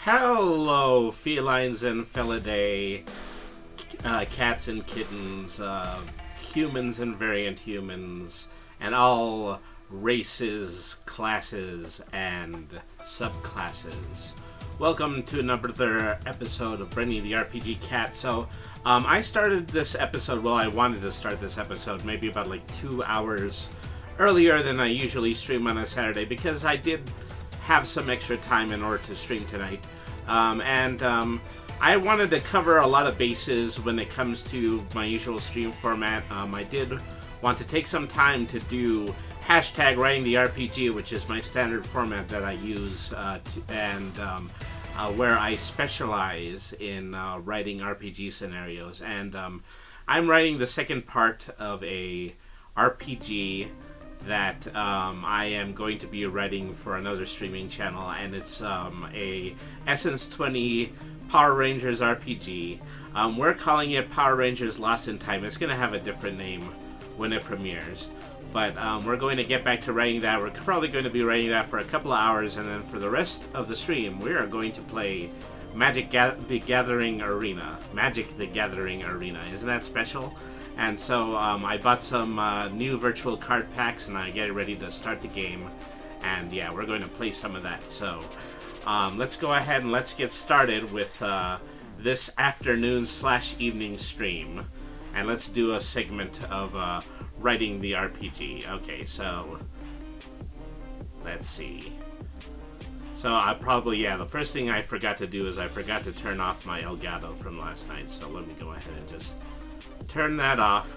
Hello, felines and felidae, cats and kittens, humans and variant humans, and all races, classes, and subclasses. Welcome to another episode of Brenny the RPG Cat. I started this episode, I wanted to start this episode maybe about 2 hours earlier than I usually stream on a Saturday because I did have some extra time in order to stream tonight. I wanted to cover a lot of bases when it comes to my usual stream format. I did want to take some time to do hashtag writing the RPG, which is my standard format that I use where I specialize in writing RPG scenarios. And I'm writing the second part of a RPG that I am going to be writing for another streaming channel, and it's a Essence 20 Power Rangers RPG. We're calling it Power Rangers Lost in Time. It's going to have a different name when it premieres, but we're going to get back to writing that. We're probably going to be writing that for a couple of hours, and then for the rest of the stream, we are going to play Magic the Gathering Arena. Magic the Gathering Arena. Isn't that special? And so I bought some new virtual card packs, and I get ready to start the game. And yeah, we're going to play some of that. So let's go ahead and let's get started with this afternoon/evening stream. And let's do a segment of writing the RPG. Okay, so let's see. So the first thing I forgot to do is I forgot to turn off my Elgato from last night. So let me go ahead and just turn that off,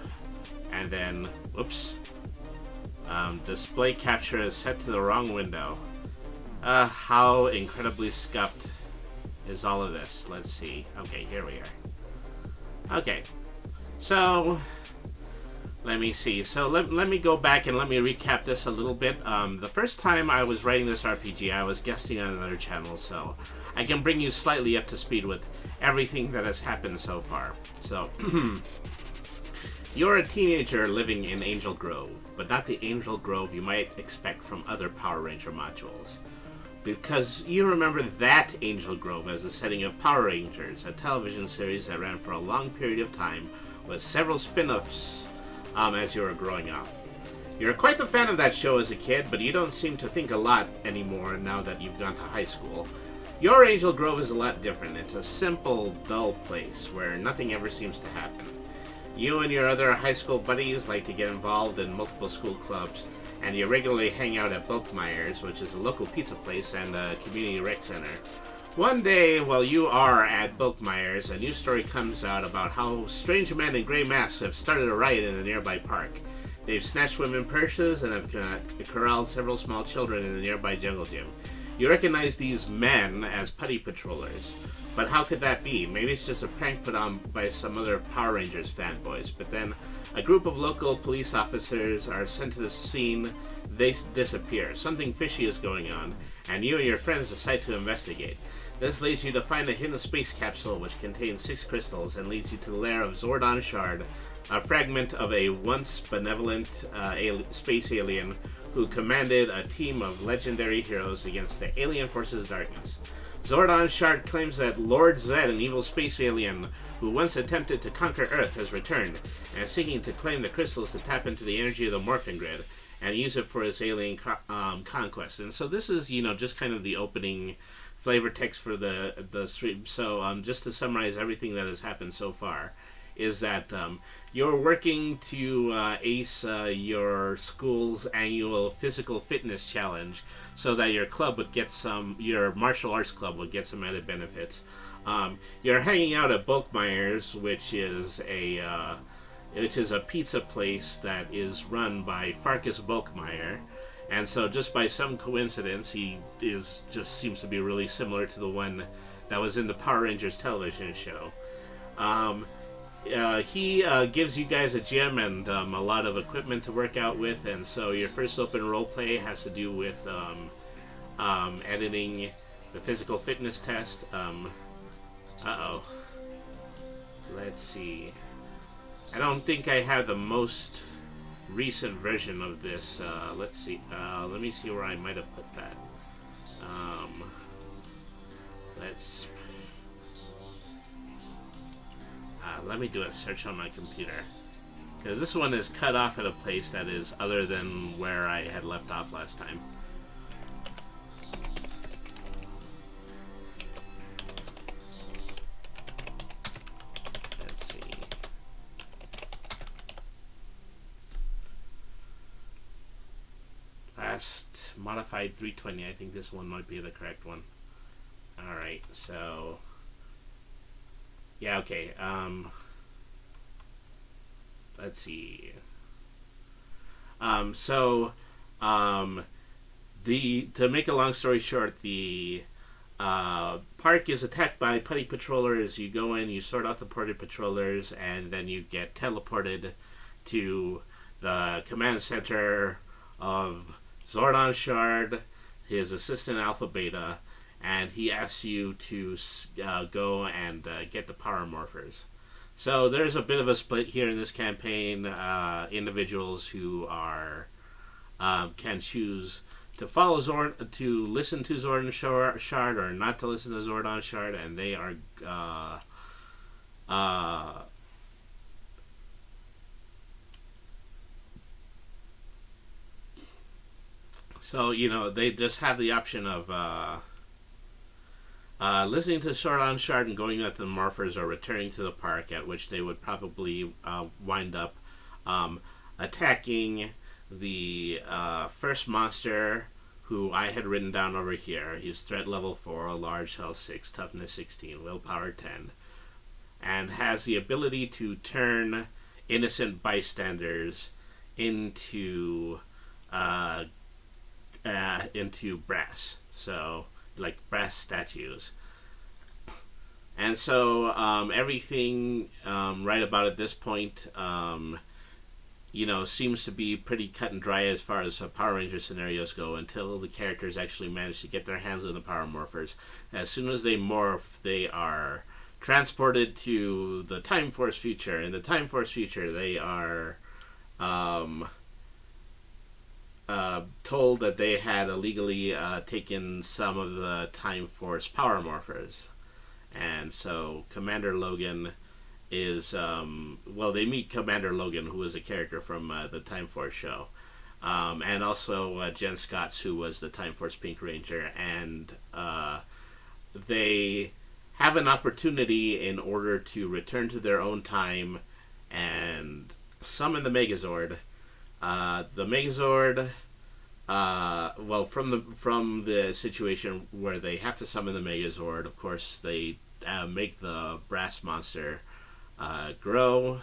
and then, whoops, display capture is set to the wrong window. How incredibly scuffed is all of this? Let's see. Okay, here we are. Okay, so let me see. So let me go back and let me recap this a little bit. The first time I was writing this RPG, I was guesting on another channel, so I can bring you slightly up to speed with everything that has happened so far. So you're a teenager living in Angel Grove, but not the Angel Grove you might expect from other Power Ranger modules. Because you remember that Angel Grove as the setting of Power Rangers, a television series that ran for a long period of time with several spin-offs as you were growing up. You're quite the fan of that show as a kid, but you don't seem to think a lot anymore now that you've gone to high school. Your Angel Grove is a lot different. It's a simple, dull place where nothing ever seems to happen. You and your other high school buddies like to get involved in multiple school clubs, and you regularly hang out at Bulkmeyer's, which is a local pizza place and a community rec center. One day, while you are at Bulkmeyer's, a news story comes out about how strange men in gray masks have started a riot in a nearby park. They've snatched women's purses and have corralled several small children in the nearby jungle gym. You recognize these men as putty patrollers. But how could that be? Maybe it's just a prank put on by some other Power Rangers fanboys. But then a group of local police officers are sent to the scene. They disappear. Something fishy is going on, and you and your friends decide to investigate. This leads you to find a hidden space capsule which contains 6 crystals and leads you to the lair of Zordon Shard, a fragment of a once benevolent space alien who commanded a team of legendary heroes against the alien forces of darkness. Zordon Shard claims that Lord Zed, an evil space alien who once attempted to conquer Earth, has returned and is seeking to claim the crystals to tap into the energy of the Morphin Grid and use it for his alien conquest. And so this is, just kind of the opening flavor text for the stream. So just to summarize everything that has happened so far is that you're working to ace your school's annual physical fitness challenge so that your club would get your martial arts club would get some added benefits. You're hanging out at Bulkmeyer's, which is a pizza place that is run by Farkas Bulkmeyer. And so just by some coincidence, he seems to be really similar to the one that was in the Power Rangers television show. He gives you guys a gym and a lot of equipment to work out with, and so your first open roleplay has to do with editing the physical fitness test. Let's see. I don't think I have the most recent version of this. Let's see. Let me see where I might have put that. Let's let me do a search on my computer, because this one is cut off at a place that is other than where I had left off last time. Let's see. Last modified 320. I think this one might be the correct one. Alright, so yeah, okay. Let's see. To make a long story short, the park is attacked by putty patrollers. You go in, you sort out the putty patrollers, and then you get teleported to the command center of Zordon Shard, his assistant Alpha Beta, and he asks you to go and get the power morphers. So there's a bit of a split here in this campaign. Individuals who are can choose to follow to listen to Zordon Shard, or not to listen to Zordon Shard, and they are so they just have the option of listening to Zordon Shard and going at the morphers, or returning to the park, at which they would probably wind up attacking the first monster, who I had written down over here. He's threat level 4, large, health 6, toughness 16, willpower 10, and has the ability to turn innocent bystanders into brass. So, like brass statues. And so everything right about at this point seems to be pretty cut and dry as far as Power Ranger scenarios go, until the characters actually manage to get their hands on the power morphers. As soon as they morph, they are transported to the Time Force future. In the Time Force future, they are told that they had illegally taken some of the Time Force power morphers. And so Commander Logan is, they meet Commander Logan, who was a character from the Time Force show. And also Jen Scotts, who was the Time Force Pink Ranger. And they have an opportunity, in order to return to their own time and summon the Megazord. The Megazord, from the situation where they have to summon the Megazord, of course, they make the brass monster grow,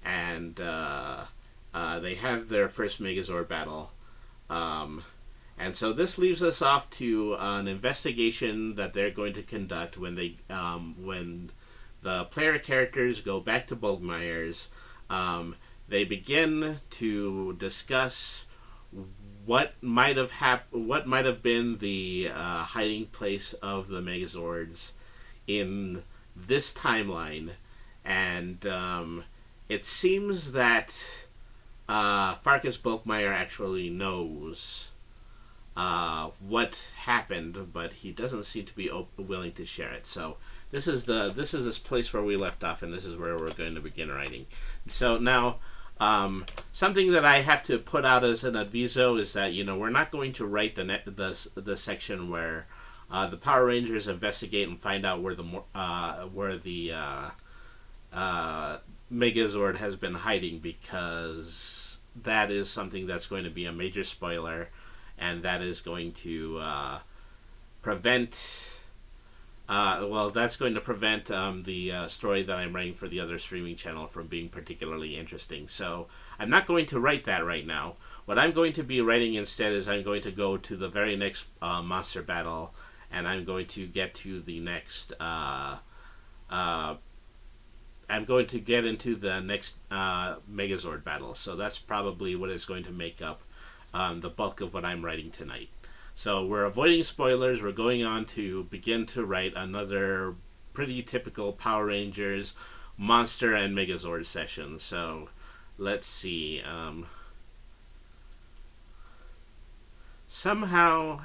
and they have their first Megazord battle. And so this leaves us off to an investigation that they're going to conduct when the player characters go back to Bulgmeyer's. They begin to discuss what might have been the hiding place of the Megazords in this timeline, and it seems that Farkas Bulkmeyer actually knows what happened, but he doesn't seem to be willing to share it. So this is this place where we left off, and this is where we're going to begin writing. So now, something that I have to put out as an aviso is that we're not going to write the section where the Power Rangers investigate and find out where the Megazord has been hiding, because that is something that's going to be a major spoiler, and that is going to prevent. That's going to prevent the story that I'm writing for the other streaming channel from being particularly interesting. So I'm not going to write that right now. What I'm going to be writing instead is I'm going to go to the very next monster battle, and I'm going to get to the next. I'm going to get into the next Megazord battle. So that's probably what is going to make up the bulk of what I'm writing tonight. So we're avoiding spoilers. We're going on to begin to write another pretty typical Power Rangers Monster and Megazord session. So let's see. Somehow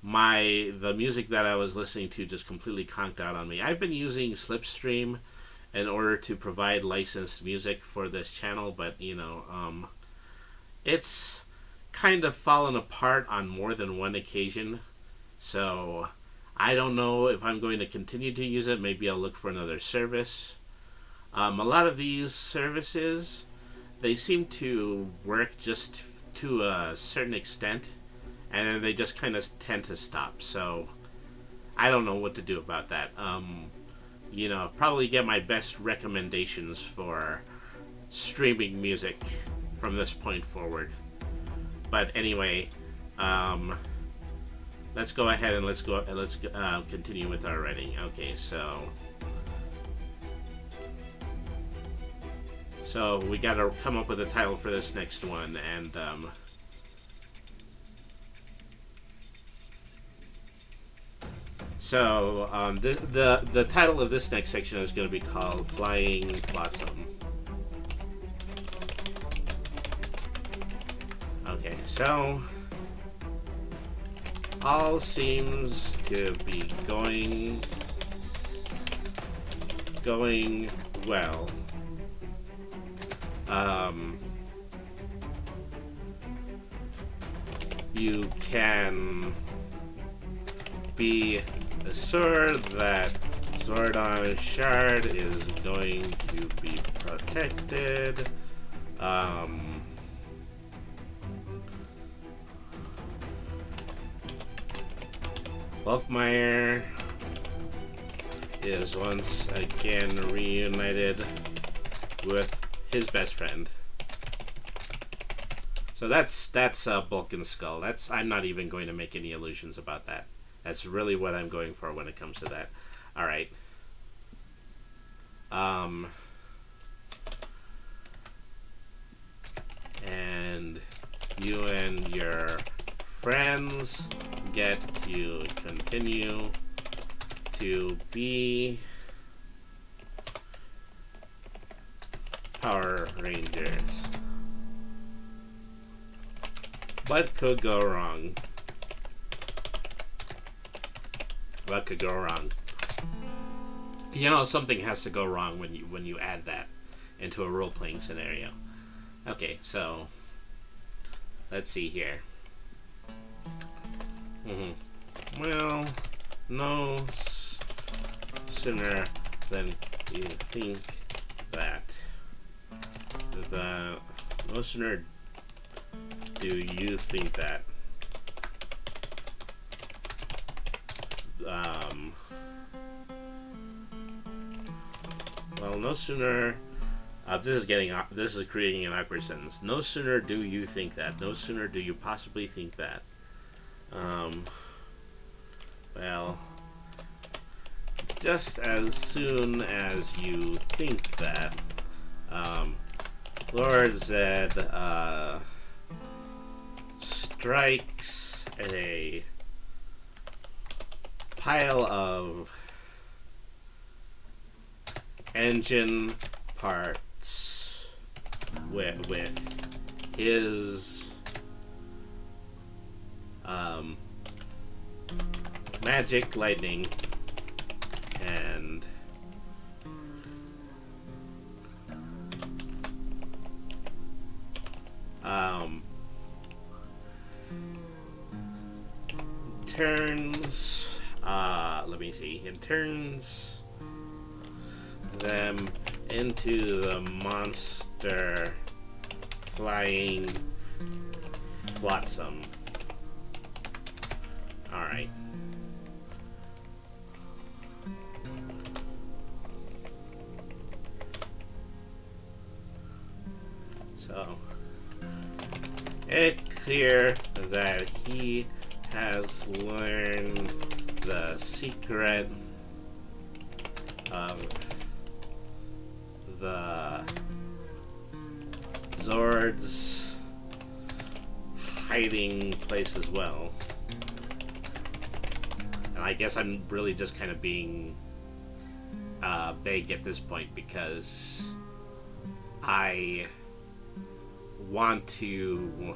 the music that I was listening to just completely conked out on me. I've been using Slipstream in order to provide licensed music for this channel, but it's kind of fallen apart on more than one occasion. So I don't know if I'm going to continue to use it. Maybe I'll look for another service. A lot of these services, they seem to work just to a certain extent, and then they just kind of tend to stop. So I don't know what to do about that. Probably get my best recommendations for streaming music from this point forward. But anyway, let's go ahead and let's continue with our writing. Okay, so we got to come up with a title for this next one, and the title of this next section is going to be called Flying Flotsam. Okay, so all seems to be going well. You can be assured that Zordon Shard is going to be protected. Bulkmeyer is once again reunited with his best friend. So that's Bulk and Skull. I'm not even going to make any illusions about that. That's really what I'm going for when it comes to that. All right. And you and your friends get to continue to be Power Rangers. What could go wrong? What could go wrong? Something has to go wrong when you add that into a role-playing scenario. Okay, so let's see here. Well, no sooner than you think that. No sooner do you think that. Well, no sooner. This is creating an awkward sentence. No sooner do you think that. No sooner do you possibly think that. Well, just as soon as you think that, Lord Zed strikes a pile of engine parts with his magic lightning, and turns turns them into the monster Flying Flotsam. Alright. So, it's clear that he has learned the secret of the Zord's hiding place as well. And I guess I'm really just kind of being vague at this point, because I want to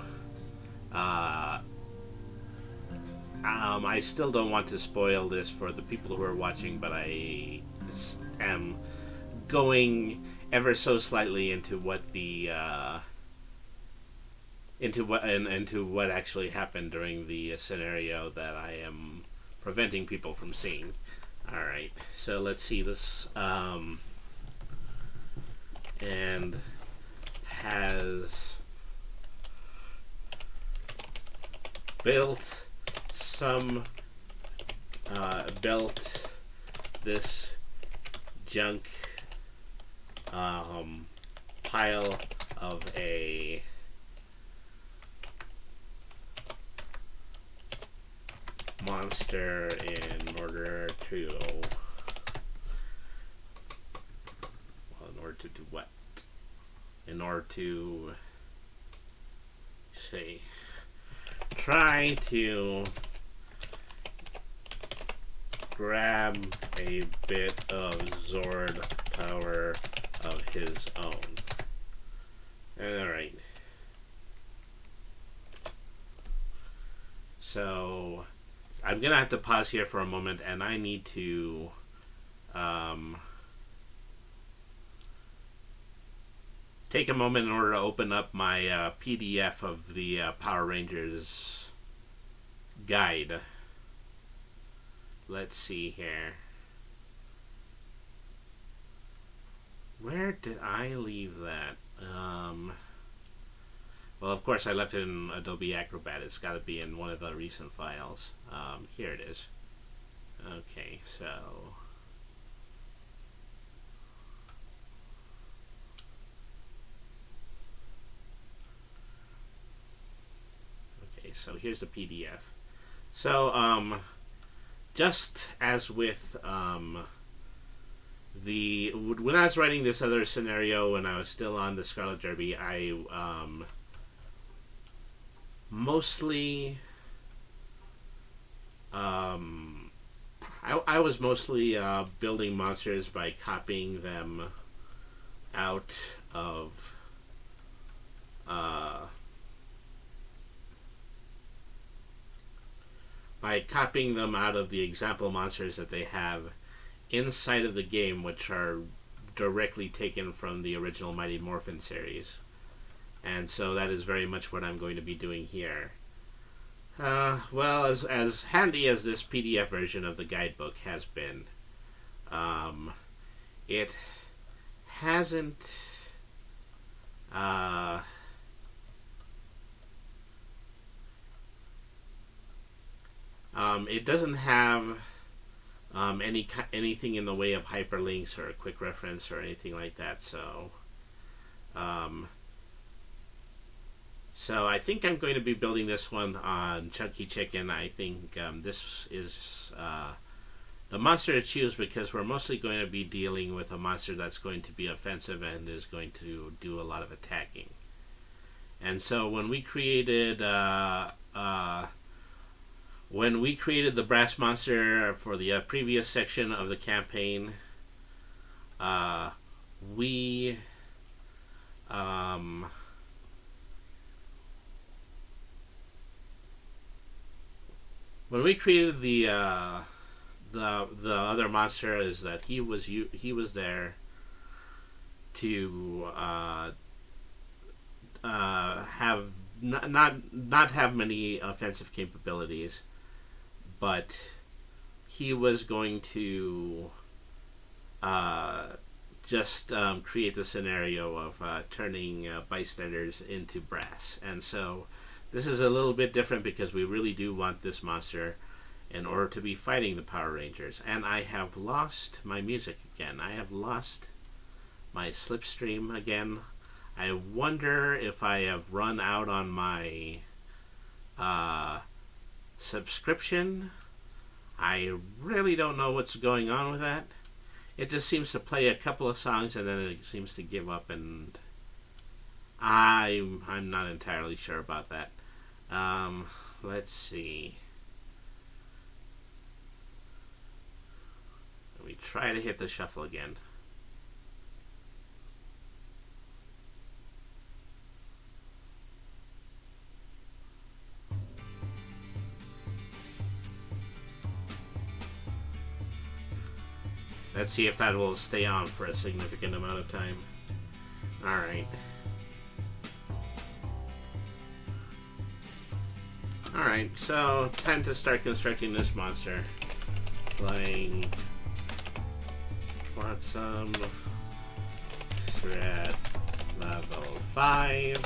I still don't want to spoil this for the people who are watching, but I am going ever so slightly into what the into what actually happened during the scenario that I am preventing people from seeing. All right, so let's see this. And has built this junk pile of a monster in order to do what? In order to say try to grab a bit of Zord power of his own. Alright. So I'm gonna have to pause here for a moment, and I need to take a moment in order to open up my PDF of the Power Rangers guide. Let's see here. Where did I leave that? Well, of course, I left it in Adobe Acrobat. It's got to be in one of the recent files. Here it is. Okay, so so here's the PDF. So just as with when I was writing this other scenario when I was still on the Scarlet Derby, I mostly I was mostly building monsters by copying them out of the example monsters that they have inside of the game, which are directly taken from the original Mighty Morphin series. And so that is very much what I'm going to be doing here. Well, as handy as this PDF version of the guidebook has been, it hasn't it doesn't have anything in the way of hyperlinks or a quick reference or anything like that. So I think I'm going to be building this one on Chunky Chicken. I think this is the monster to choose because we're mostly going to be dealing with a monster that's going to be offensive and is going to do a lot of attacking. And so when we created the brass monster for the previous section of the campaign, we when we created the other monster, is that he was there to have not have many offensive capabilities, but he was going to just create the scenario of turning bystanders into brass. And so this is a little bit different because we really do want this monster in order to be fighting the Power Rangers. And I have lost my music again. I have lost my slipstream again. I wonder if I have run out on my subscription. I really don't know what's going on with that. It just seems to play a couple of songs and then it seems to give up, and I'm not entirely sure about that. Let's see. Let me try to hit the shuffle again. Let's see if that will stay on for a significant amount of time. Alright. Alright, so time to start constructing this monster. Playing Flotsam Threat level 5.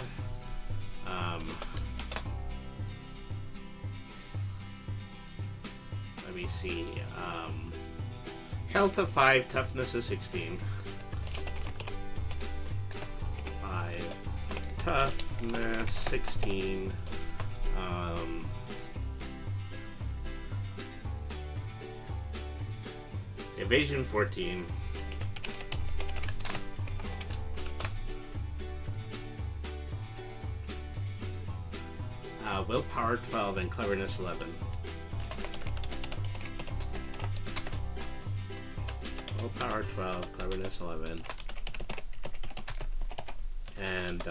Let me see. Health of 5, toughness of 16. 5, toughness 16. Evasion 14. Willpower 12 and cleverness 11. Willpower 12, cleverness 11. And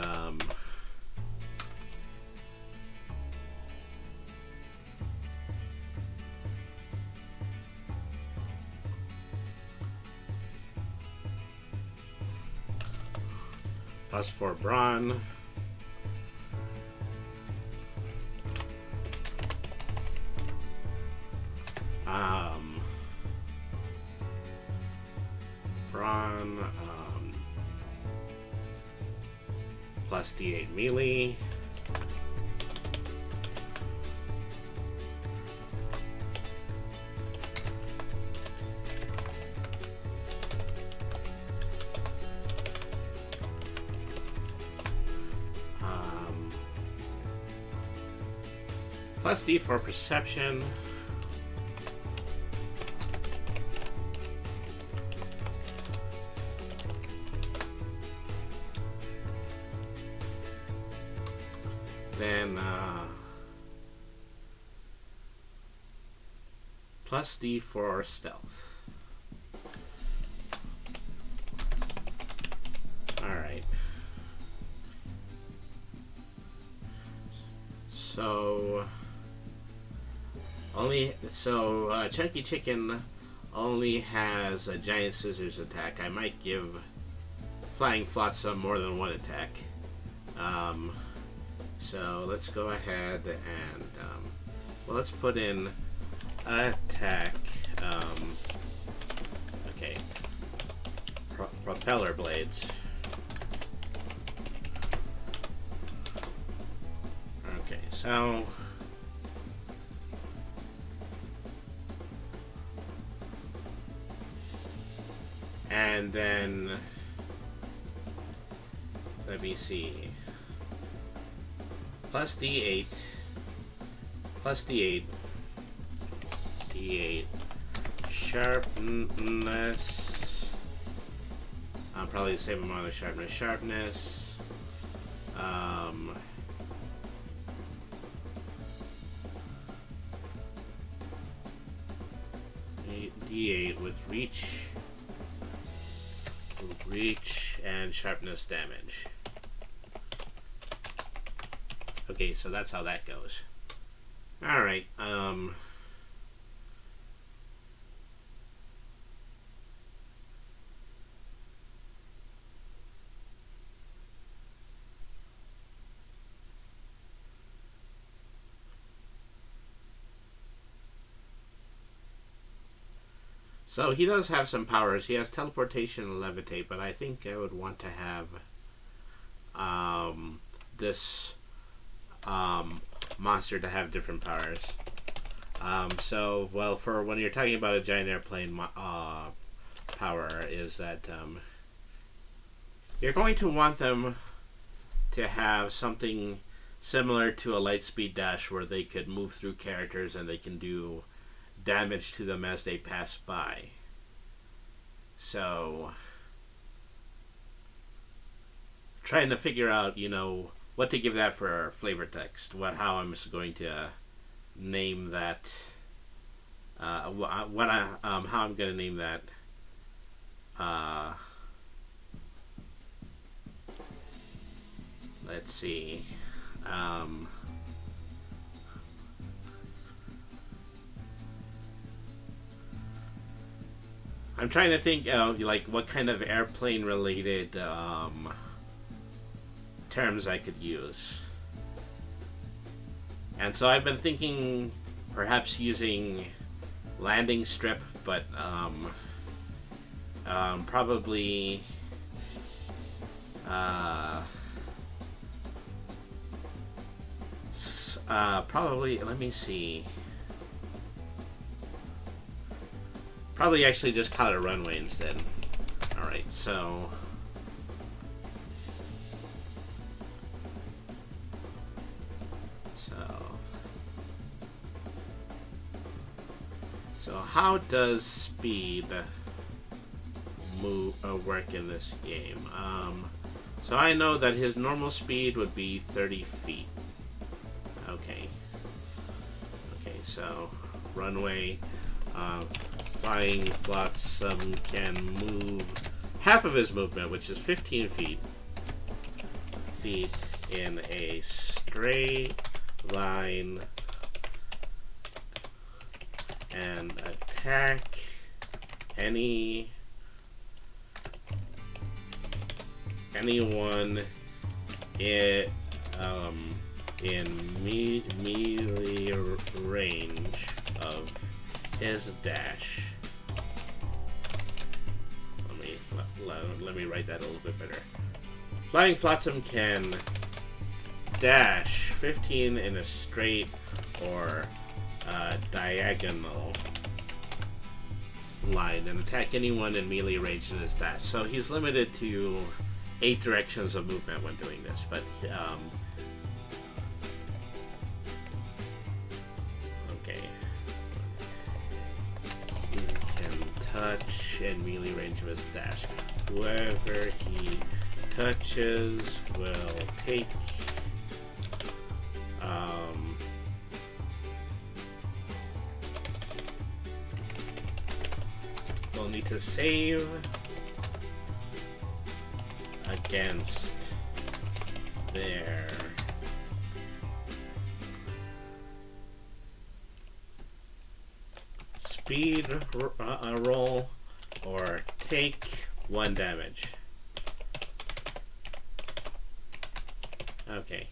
plus 4 brawn. Brawn, plus D8 melee. Plus D4 perception. Then plus D4 stealth. Alright. So Chunky Chicken only has a giant scissors attack. I might give Flying Flotsam more than one attack. So let's go ahead and well, let's put in attack. Okay, propeller blades. Okay, so and then let me see. Plus D8. Plus D8. D8. Sharpness. Probably the same amount of sharpness. Sharpness. D8 with reach. Reach and sharpness damage. Okay, so that's how that goes. Alright, so he does have some powers. He has teleportation and levitate, but I think I would want to have this monster to have different powers. So, well, for when you're talking about a giant airplane power, is that you're going to want them to have something similar to a Lightspeed Dash, where they could move through characters and they can do damage to them as they pass by. So, trying to figure out, you know, what to give that for flavor text. How I'm going to name that. How I'm going to name that. Let's see. I'm trying to think of like what kind of airplane related terms I could use. And so I've been thinking perhaps using landing strip, but probably probably, let me see. Probably actually just call it a runway instead. Alright, so how does speed work in this game? So I know that his normal speed would be 30 feet. Okay, so runway, flying flotsam can move half of his movement, which is 15 feet in a straight line and attack anyone in melee range of his dash. Let me write that a little bit better. Flying flotsam can dash 15 in a straight or diagonal line and attack anyone in melee range in his dash. So he's limited to 8 directions of movement when doing this, but okay. He can touch in melee range of his dash. Whoever he touches will take will need to save against their speed roll or take 1 damage. Okay.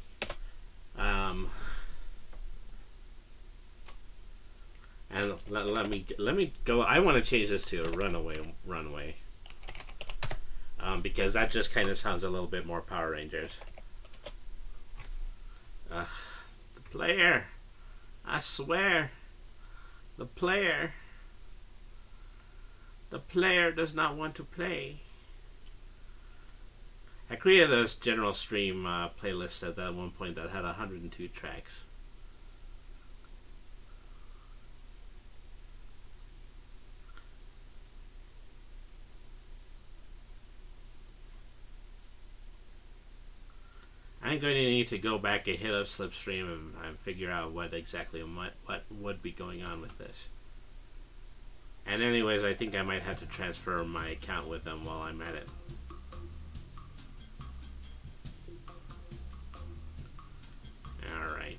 And let me go. I want to change this to a runway. Because that just kind of sounds a little bit more Power Rangers. The player, I swear, the player does not want to play. I created this general stream playlist at that one point that had 102 tracks. I'm going to need to go back and hit up Slipstream and figure out what exactly what would be going on with this. And anyways, I think I might have to transfer my account with them while I'm at it. Alright.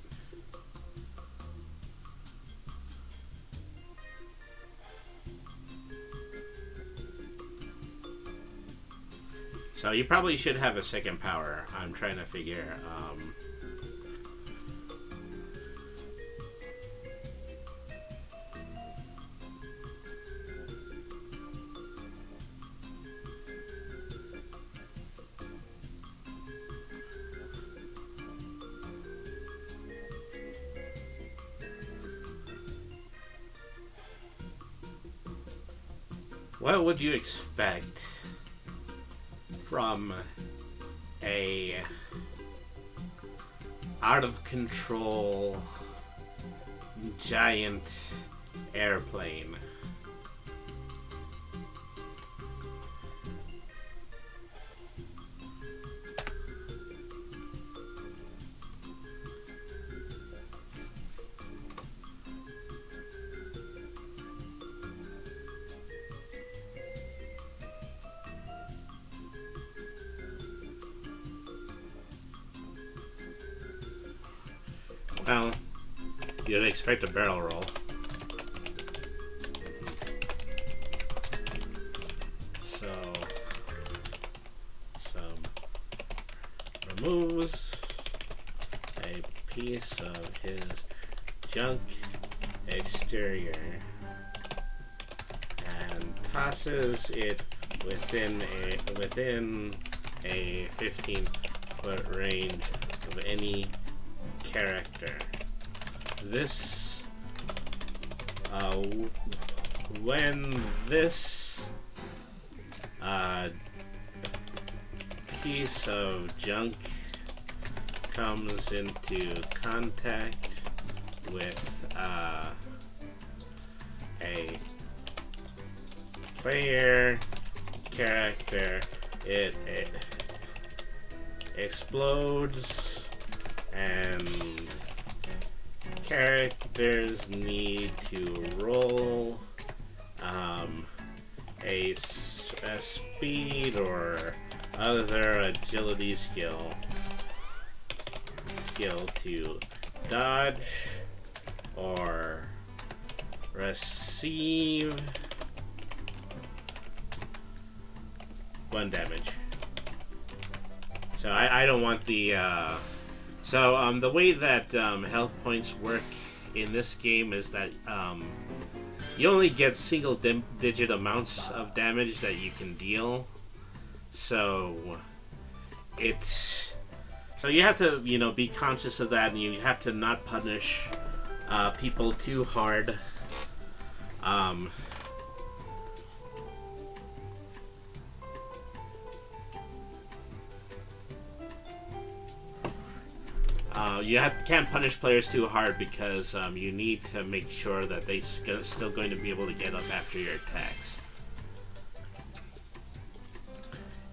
So you probably should have a second power. I'm trying to figure. What would you expect from a out of control giant airplane? Well, you'd expect a barrel roll. removes a piece of his junk exterior and tosses it within a 15-foot range of any character. This when this piece of junk comes into contact with a player character, it explodes, and characters need to roll a speed or other agility skill to dodge or receive 1 damage. So I don't want the the way that health points work in this game is that you only get single-digit amounts of damage that you can deal. So you have to, be conscious of that, and you have to not punish people too hard. Can't punish players too hard because you need to make sure that they're still going to be able to get up after your attacks.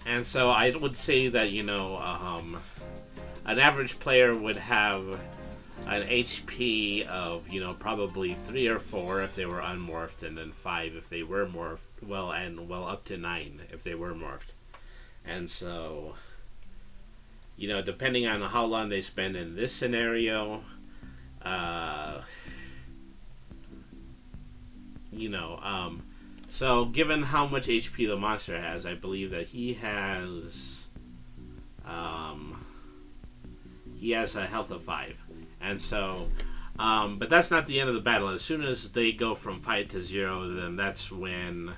And so I would say that, an average player would have an HP of, probably 3 or 4 if they were unmorphed, and then 5 if they were morphed, and up to 9 if they were morphed. And so, depending on how long they spend in this scenario, so given how much HP the monster has, I believe that he has a health of 5. And so, but that's not the end of the battle. As soon as they go from 5 to 0, then that's when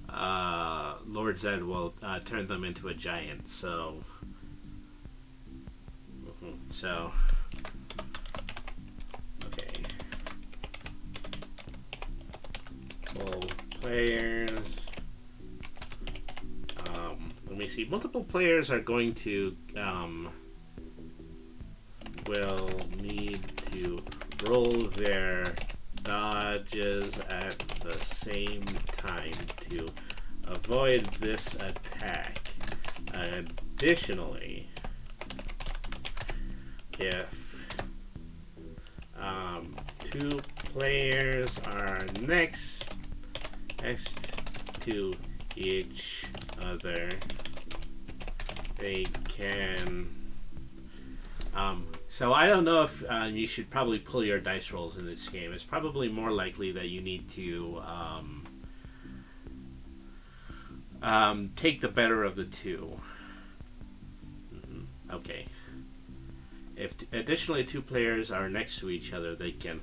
Lord Zed will turn them into a giant. So, okay. Full players. Let me see. Multiple players are going to will need to roll their dodges at the same time to avoid this attack. Additionally, if 2 players are next to each other, they can so I don't know if you should probably pull your dice rolls in this game. It's probably more likely that you need to take the better of the 2. Okay. If additionally 2 players are next to each other, they can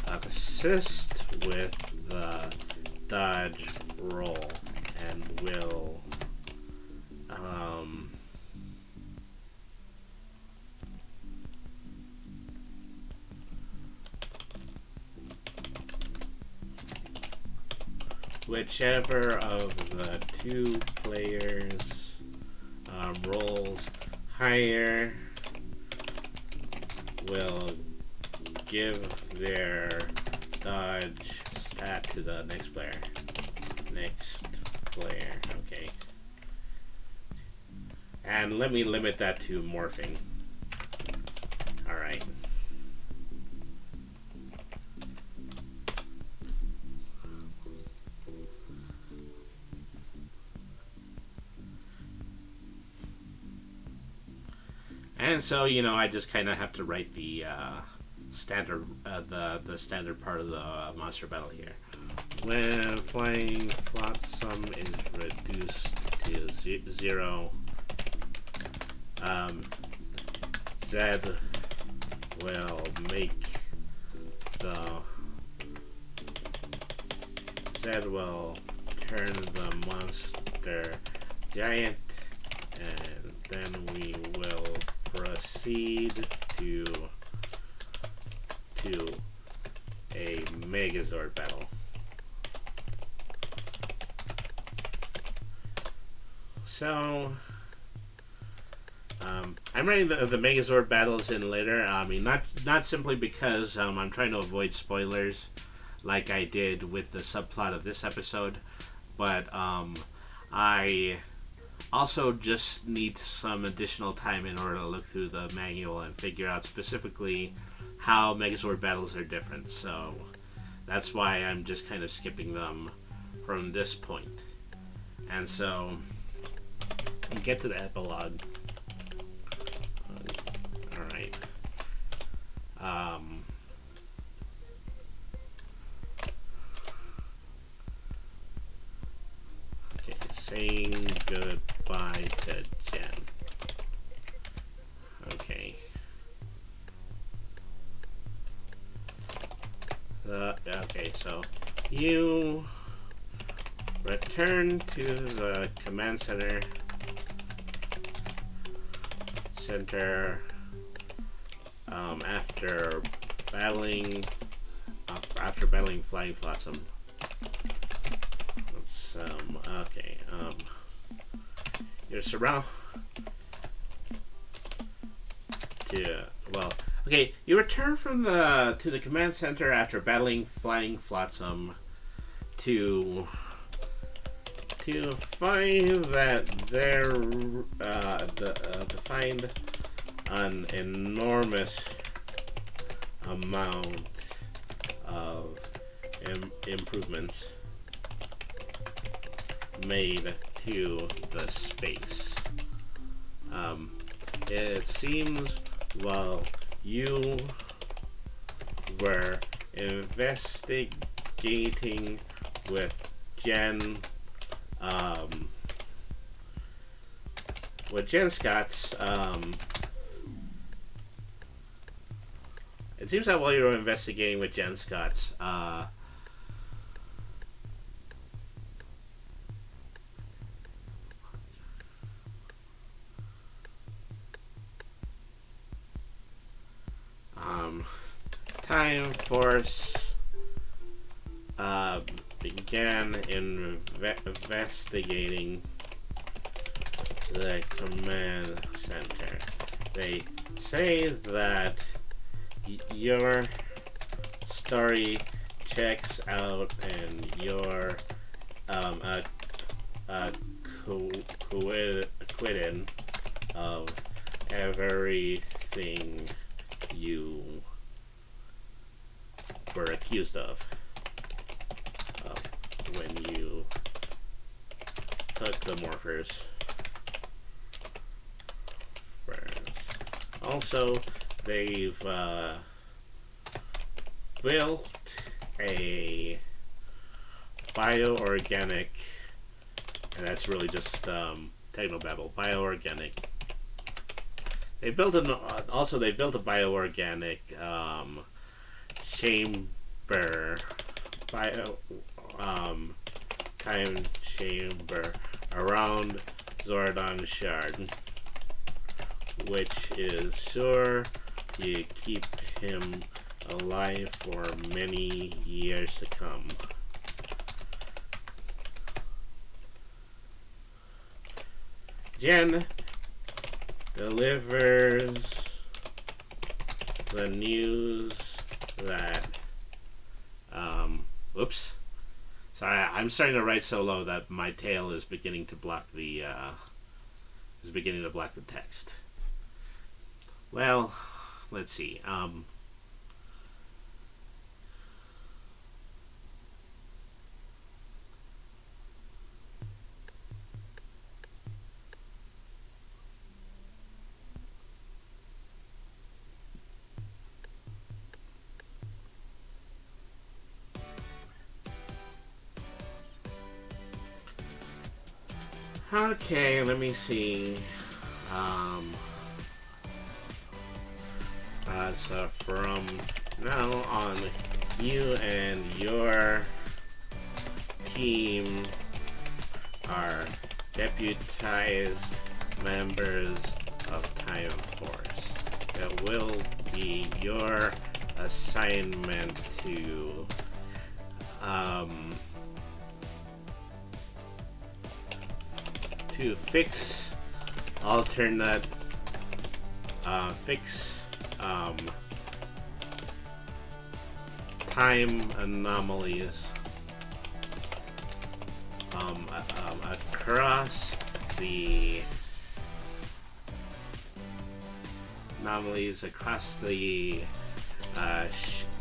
assist with the dodge roll and will whichever of the 2 players rolls higher will give their dodge stat to the next player. Okay. And let me limit that to morphing. Alright. And so, I just kind of have to write the standard, the standard part of the monster battle here. When flying flotsam is reduced to 0, Zed will make the Zed will turn the monster giant, and then we will proceed to a Megazord battle. So I'm writing the Megazord battles in later. I mean, not simply because I'm trying to avoid spoilers, like I did with the subplot of this episode, but I also just need some additional time in order to look through the manual and figure out specifically how Megazord battles are different. So that's why I'm just kind of skipping them from this point. And so we get to the epilogue. Alright. Okay, saying goodbye to Jen. Okay. Okay, so you return to the command center after battling Flying Flotsam. Okay, you're surrounded. Okay, you return to the command center after battling Flying Flotsam to find that to find an enormous amount of improvements made to the space. It seems while you were investigating with Jen Scott's, it seems that while you were investigating with Jen Scott's, Time Force began investigating the command center. They say that your story checks out and you're acquitted of everything you were accused of when you took the morphers first. Also, they've built a bioorganic, and that's really just technobabble, bioorganic. They built a bioorganic chamber, time chamber around Zordon Shard, which is sure to keep him alive for many years to come. Jen delivers the news that oops. Sorry, I'm starting to write so low that my tail is beginning to block the text. Well, let's see. Okay, let me see. So from now on, you and your team are deputized members of Time Force. It will be your assignment to fix alternate time anomalies across the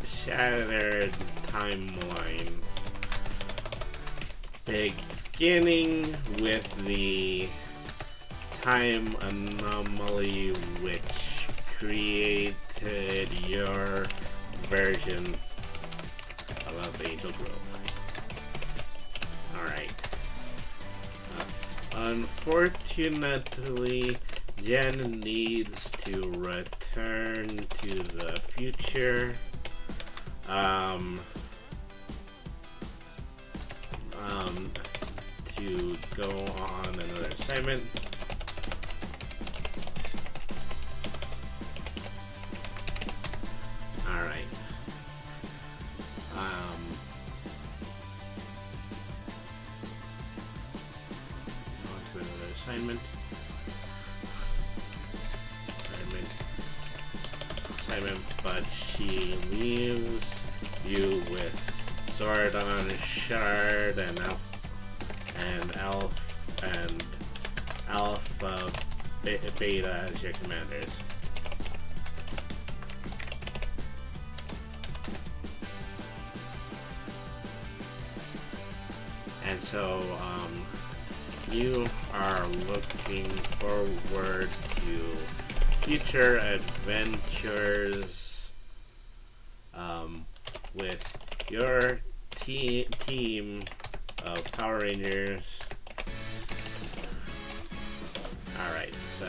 shattered timeline, beginning with the time anomaly which created your version of Angel Grove. Alright. Unfortunately, Jen needs to return to the future. To go on another assignment. Alright. On to another assignment. But she leaves you with Zordon, Shard, and Alpha Beta as your commanders. And so you are looking forward to future adventures with your team of Power Rangers. Alright, so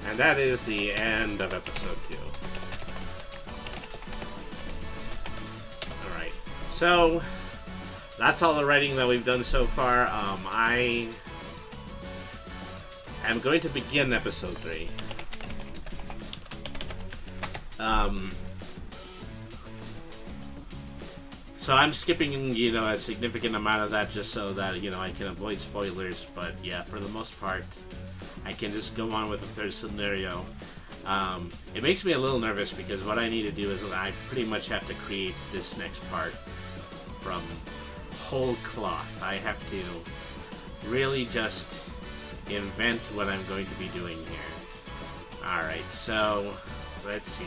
and that is the end of episode 2. Alright, so that's all the writing that we've done so far. I am going to begin episode 3. So I'm skipping, a significant amount of that just so that, I can avoid spoilers. But yeah, for the most part, I can just go on with the third scenario. It makes me a little nervous because what I need to do is I pretty much have to create this next part from whole cloth. I have to really just invent what I'm going to be doing here. Alright, so let's see.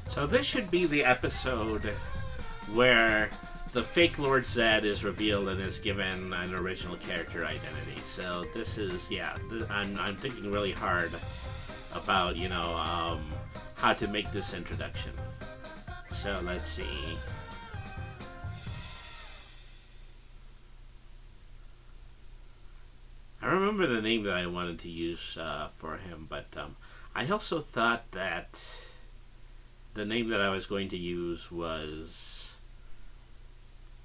So this should be the episode where the fake Lord Zed is revealed and is given an original character identity. So this is, I'm thinking really hard about, how to make this introduction. So let's see. I remember the name that I wanted to use for him, but I also thought that the name that I was going to use was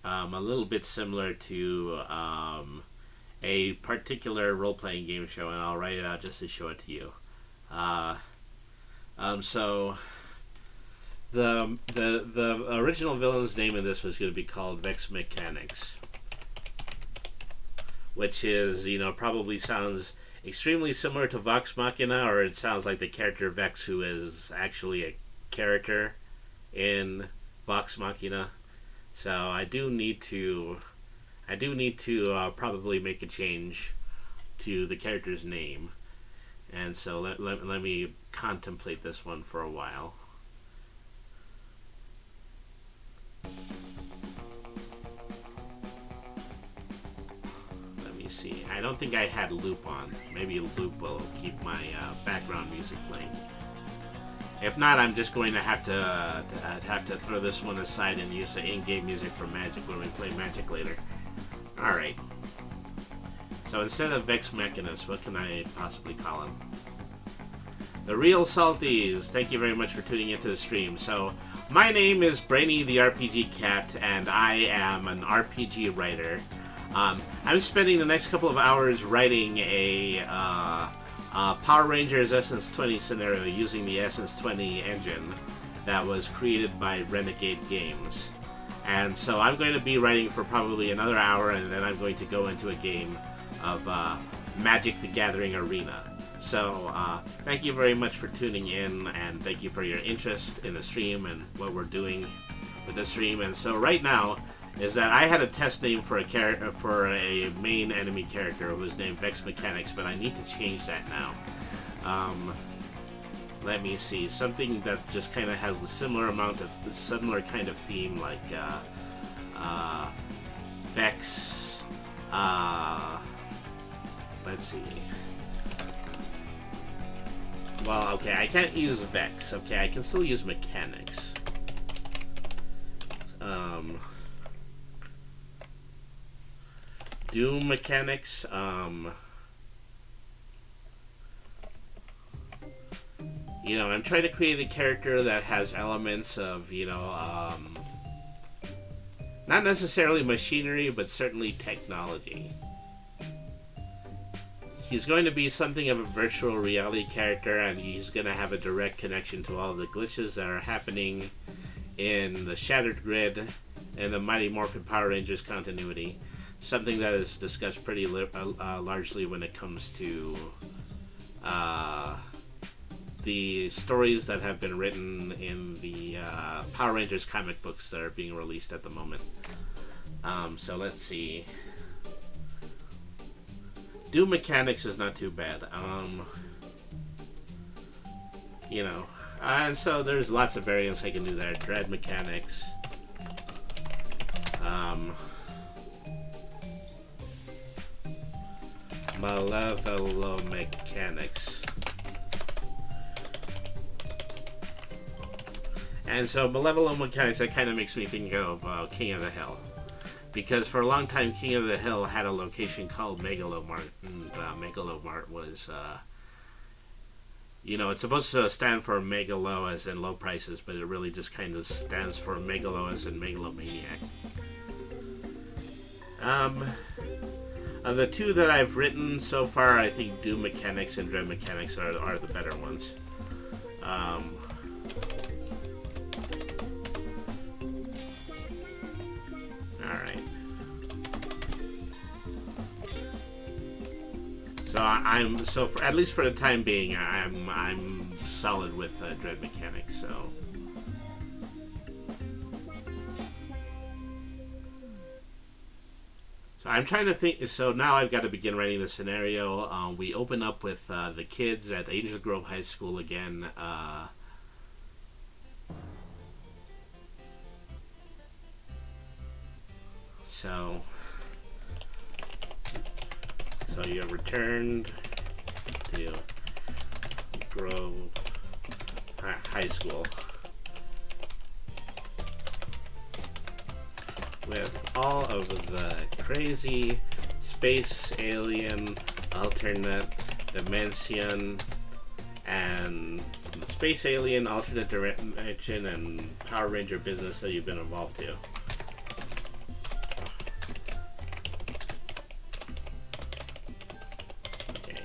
a little bit similar to a particular role-playing game show, and I'll write it out just to show it to you. So the original villain's name in this was going to be called Vex Mechanics, which is, probably sounds extremely similar to Vox Machina, or it sounds like the character Vex, who is actually a character in Vox Machina. So I do need to probably make a change to the character's name, and so let me contemplate this one for a while. see. I don't think I had loop on. Maybe loop will keep my background music playing. If not, I'm just going to have to throw this one aside and use the in-game music for Magic when we play Magic later. Alright. So instead of Vex Mechanus, what can I possibly call him? The Real Salties! Thank you very much for tuning into the stream. So, my name is Brainy the RPG Cat, and I am an RPG writer. I'm spending the next couple of hours writing a Power Rangers Essence 20 scenario using the Essence 20 engine that was created by Renegade Games. And so I'm going to be writing for probably another hour, and then I'm going to go into a game of Magic the Gathering Arena. So thank you very much for tuning in, and thank you for your interest in the stream and what we're doing with the stream. And so right now is that I had a test name for a character, for a main enemy character who was named Vex Mechanics, but I need to change that now. Let me see, something that just kind of has a similar kind of theme, like Vex. Let's see. Well, okay, I can't use Vex. Okay, I can still use Mechanics. Doom Mechanics. You know, I'm trying to create a character that has elements of, you know, not necessarily machinery, but certainly technology. He's going to be something of a virtual reality character, and he's going to have a direct connection to all the glitches that are happening in the Shattered Grid and the Mighty Morphin Power Rangers continuity. Something that is discussed pretty largely when it comes to the stories that have been written in the Power Rangers comic books that are being released at the moment. So let's see. Doom Mechanics is not too bad. You know, and so there's lots of variants I can do there. Dread Mechanics. Malevolo Mechanics. And so Malevolent Mechanics, that kind of makes me think of King of the Hill. Because for a long time, King of the Hill had a location called Megalomart, and Megalomart was, you know, it's supposed to stand for Megalo as in low prices, but it really just kind of stands for Megalo as in megalomaniac. Of the two that I've written so far, I think Doom Mechanics and Dread Mechanics are the better ones. Alright. So at least for the time being, I'm solid with Dread Mechanics, so. So I'm trying to think, so now I've got to begin writing the scenario. We open up with the kids at Angel Grove High School again. So you have returned to Grove High School with all of the crazy space alien alternate dimension and space alien alternate dimension and Power Ranger business that you've been involved to. Okay.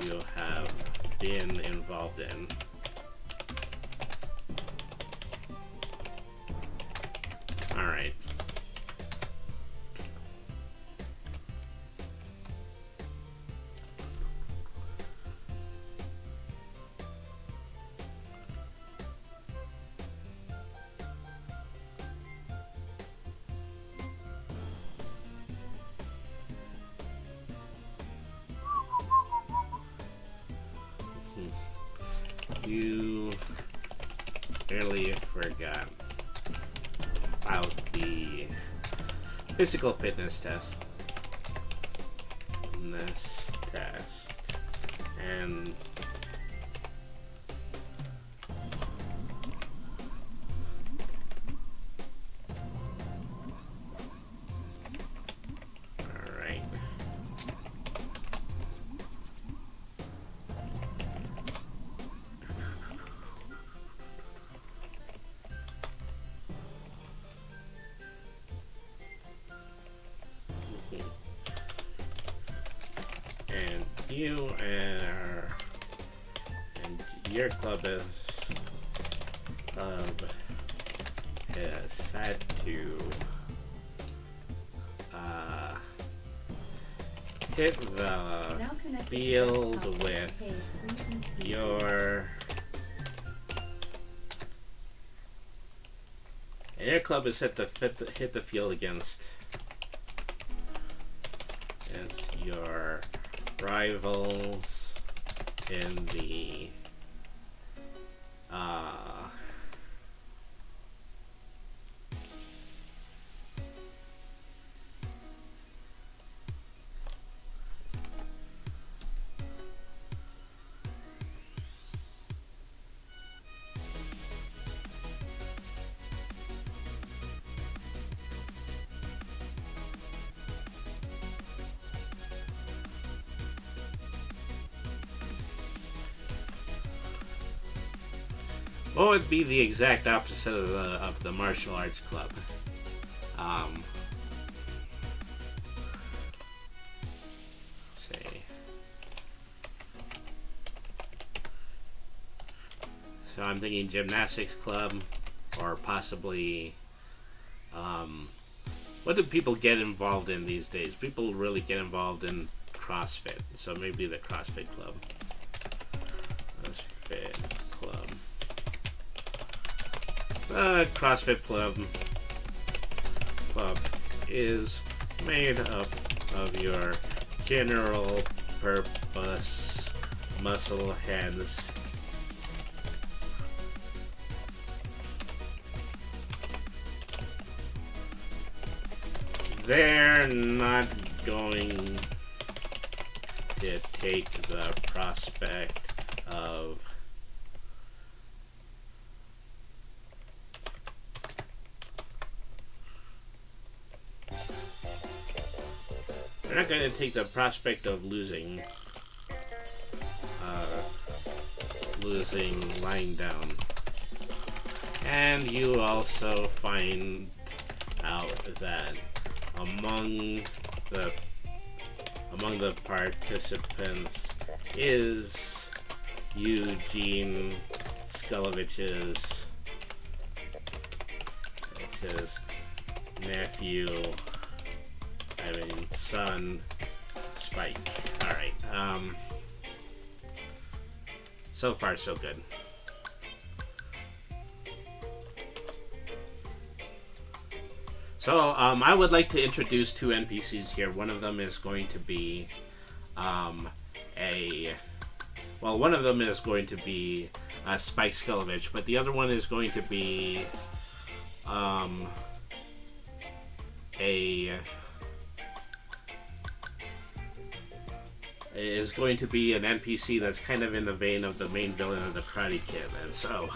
You have been involved in. Alright. You barely forgot about the physical fitness test. fitness test. And alright. And you are, and your club is set to hit the field with your, and your club is set to hit the field against your rivals in the what would be the exact opposite of the martial arts club? Say. So I'm thinking gymnastics club, or possibly. What do people get involved in these days? People really get involved in CrossFit, so maybe the CrossFit club. CrossFit club. The CrossFit club is made up of your general purpose muscle heads. They're not going to take the prospect of they're not going to take the prospect of losing lying down. And you also find out that among the participants is Eugene Skulovich's nephew, son, Spike. Alright, so far so good. So, I would like to introduce two NPCs here. One of them is going to be, one of them is going to be Spike Skulovich, but the other one is going to be an NPC that's kind of in the vein of the main villain of the Karate Kid, and so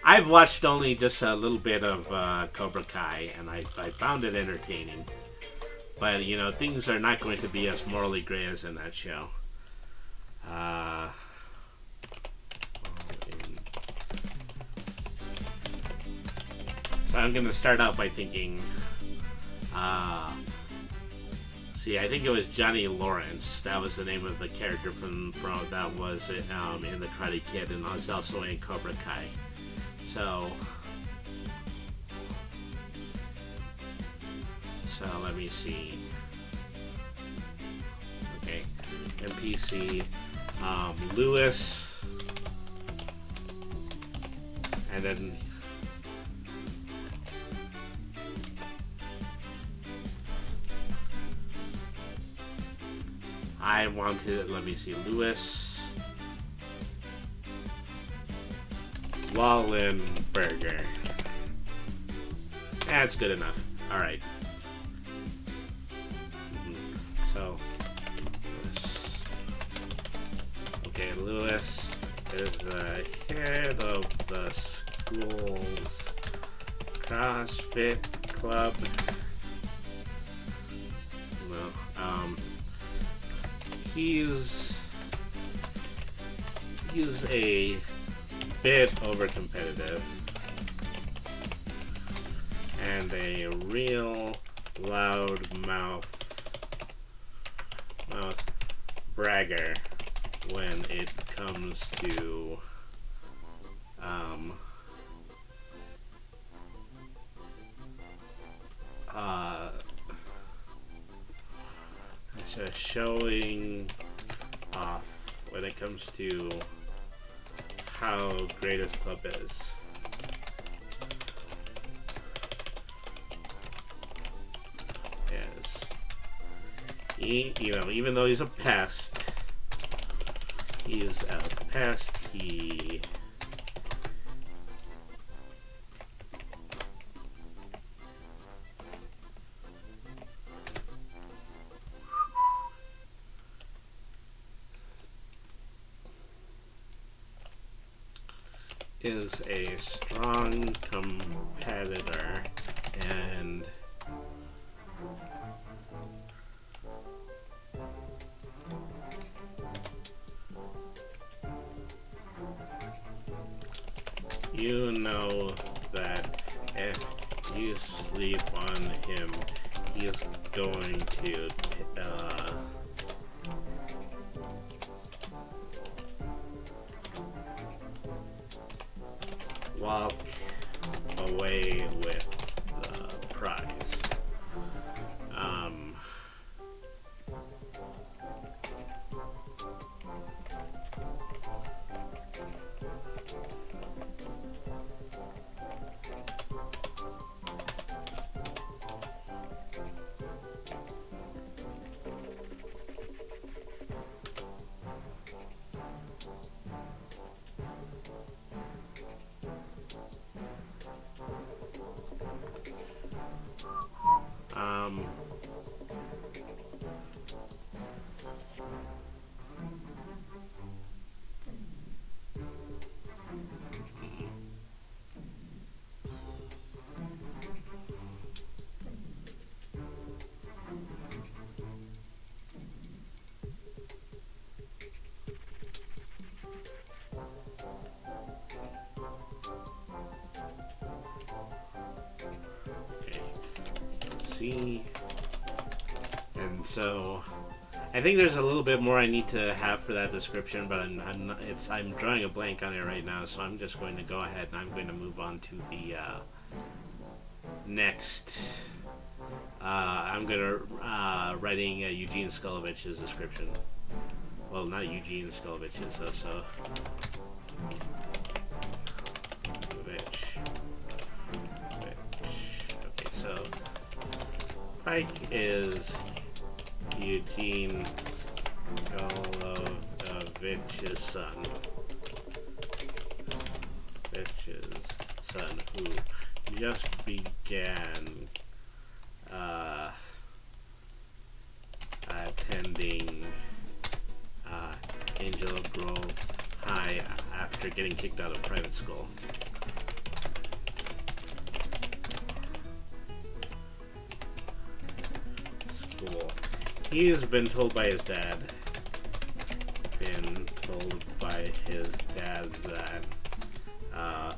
I've watched only just a little bit of Cobra Kai, and I found it entertaining. But, you know, things are not going to be as morally gray as in that show. So I'm going to start out by thinking, I think it was Johnny Lawrence. That was the name of the character from that was in the Karate Kid, and was also in Cobra Kai. So let me see. Okay, NPC Lewis, and then I wanted, let me see, Lewis Wallenberger. That's good enough. Alright. So, Okay, Lewis is the head of the school's CrossFit club. No, he's a bit overcompetitive and a real loud mouth bragger when it comes to showing off when it comes to how great his club is. Yes. Even though he's a pest, he is a strong competitor, and you know that if you sleep on him, he's going to walk away with the prize. And so I think there's a little bit more I need to have for that description, but I'm drawing a blank on it right now, so I'm just going to go ahead and I'm going to move on to the next. I'm gonna writing Eugene Skulovich's description. Well, not Eugene Skulovich's, so Pike is Eugene Skulovich's son. Who just began attending Angel Grove High after getting kicked out of private school. He's been told by his dad that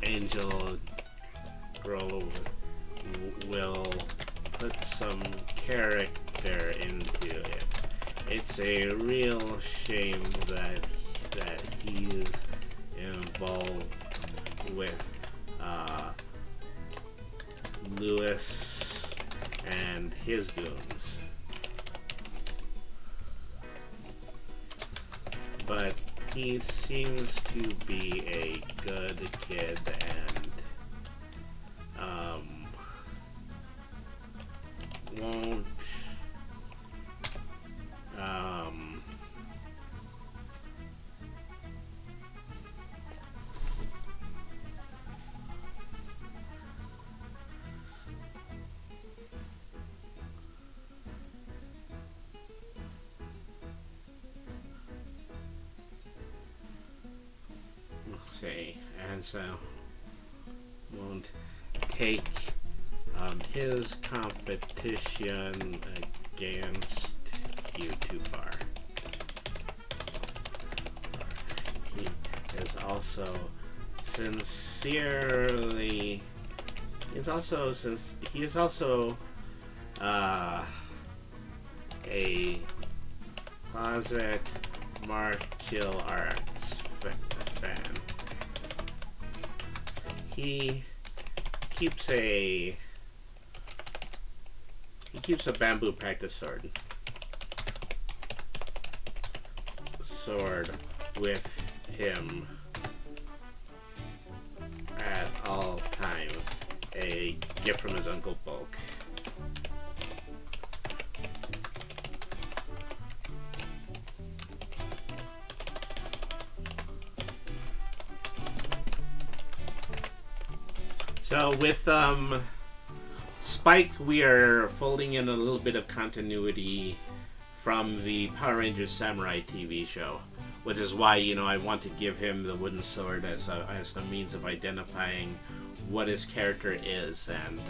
Angel Grove will put some character into it. It's a real shame that he's involved with Lewis and his goons. But he seems to be a good kid and won't and so won't take his competition against you too far. He is also sincerely. He is also a closet martial arts fan. He keeps a bamboo practice sword with him at all times, a gift from his Uncle Bulk. So with Spike, we are folding in a little bit of continuity from the Power Rangers Samurai TV show, which is why, you know, I want to give him the wooden sword as a means of identifying what his character is, and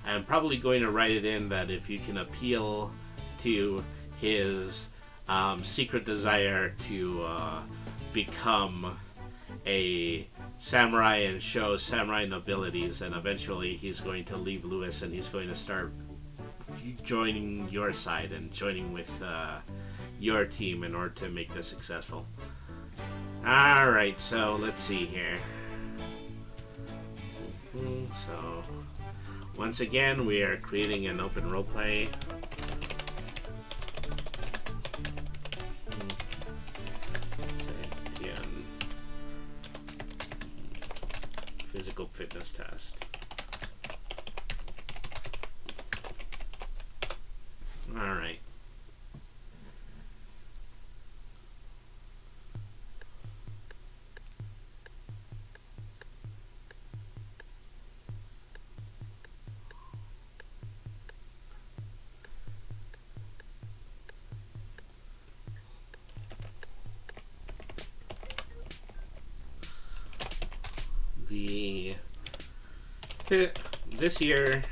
I'm probably going to write it in that if you can appeal to his secret desire to become a samurai and show samurai nobilities, and eventually he's going to leave Lewis and he's going to start joining your side and joining with your team in order to make this successful. Alright, so let's see here. So once again, we are creating an open roleplay. Physical fitness test. Alright. This year,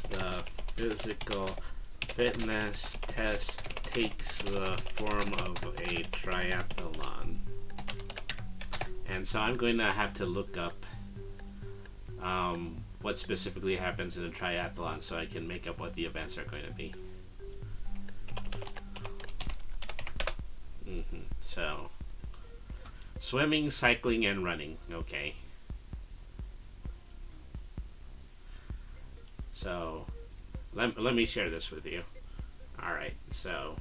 the physical fitness test takes the form of a triathlon, and so I'm going to have to look up what specifically happens in a triathlon so I can make up what the events are going to be. So, swimming, cycling, and running. Okay. So, let me share this with you. Alright, so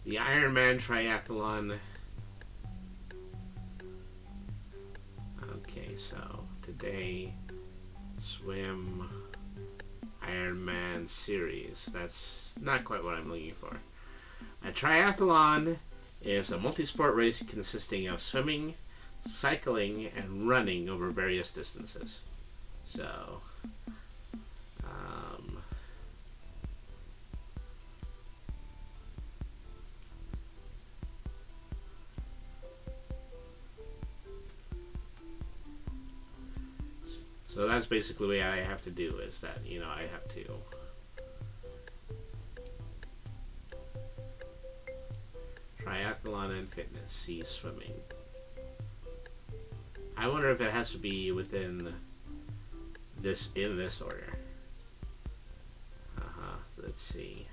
the Man Triathlon. Okay, so today, swim, Ironman series. That's not quite what I'm looking for. A triathlon is a multi-sport race consisting of swimming, cycling, and running over various distances. So, so that's basically what I have to do, is that, you know, I have to triathlon and fitness, see swimming. I wonder if it has to be within this, in this order. Let's see.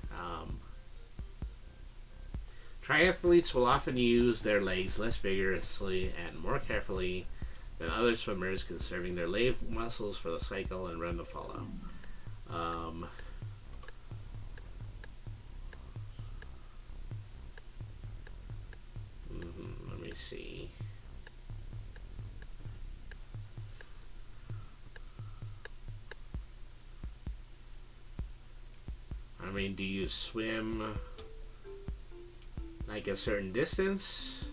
Triathletes will often use their legs less vigorously and more carefully than other swimmers, conserving their leg muscles for the cycle and run to follow. Let me see. I mean, do you swim like a certain distance?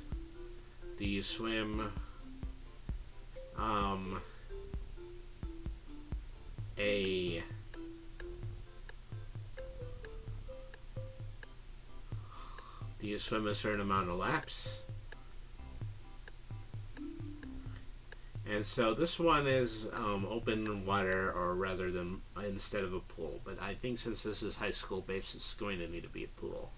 Do you swim a You swim a certain amount of laps. And so this one is open water, or rather than instead of a pool. But I think since this is high school based, it's going to need to be a pool.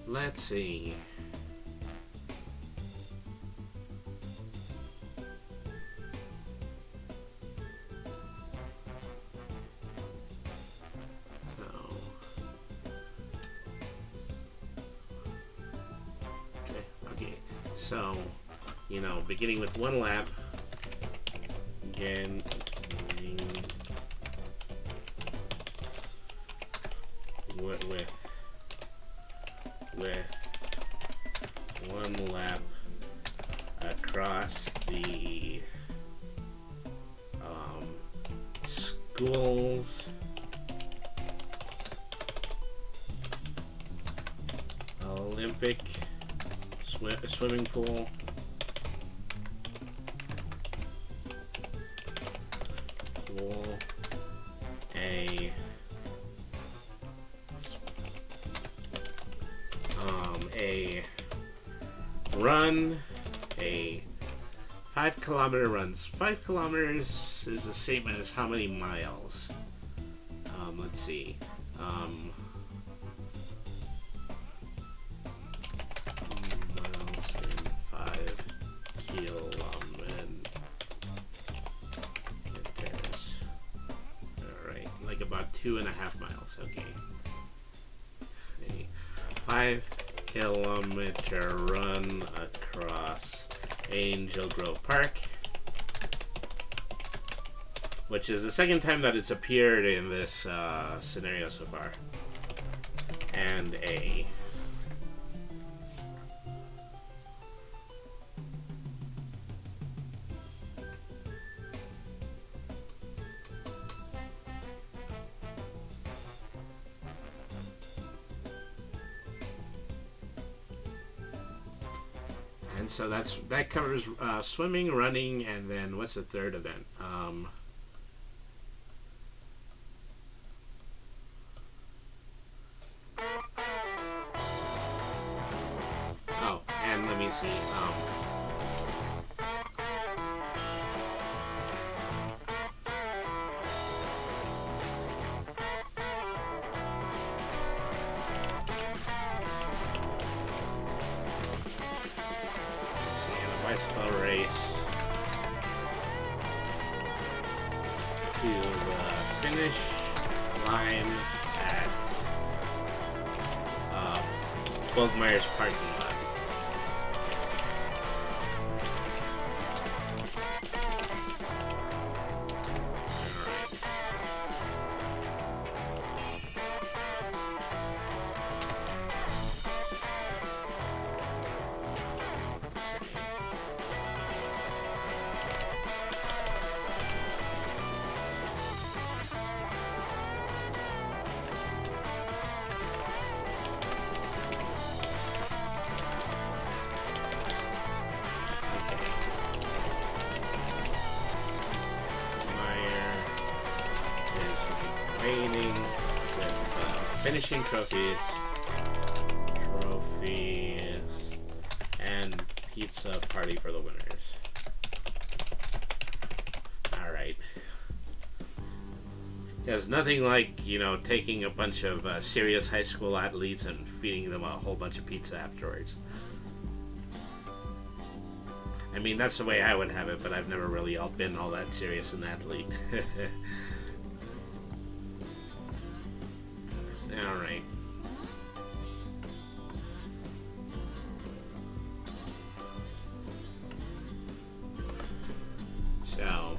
Let's see. So, you know, beginning with one lap, again, with one lap across the schools Olympic swimming pool. A run, a 5 kilometer runs. 5 kilometers is the same as how many miles? Let's see. Miles in 5 kilometers. Alright, like about 2.5 miles. Okay. A 5-kilometer run across Angel Grove Park, which is the second time that it's appeared in this scenario so far. And a And so that covers swimming, running, and then what's the third event? Oh, and let me see. Bicycle race to the finish line at Boldmeyer's parking lot. With finishing trophies, and pizza party for the winners. Alright. There's nothing like, you know, taking a bunch of serious high school athletes and feeding them a whole bunch of pizza afterwards. I mean, that's the way I would have it, but I've never really been all that serious an athlete. Alright. So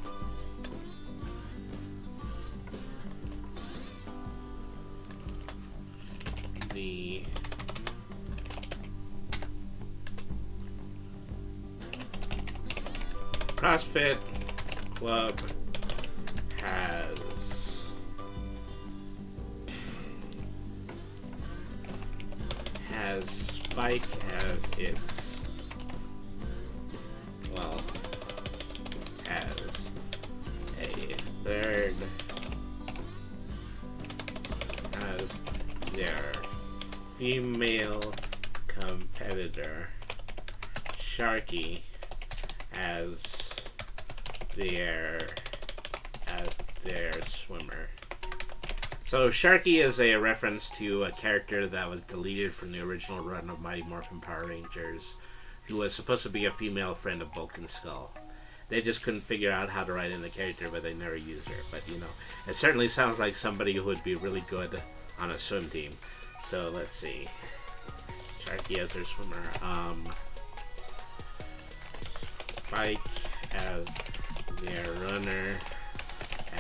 the CrossFit Club has Spike as its, well, as a third, as their female competitor, Sharky, as their swimmer. So Sharky is a reference to a character that was deleted from the original run of Mighty Morphin Power Rangers, who was supposed to be a female friend of Bulk and Skull. They just couldn't figure out how to write in the character, but they never used her. But, you know, it certainly sounds like somebody who would be really good on a swim team. So, let's see. Sharky as their swimmer. Spike as their runner.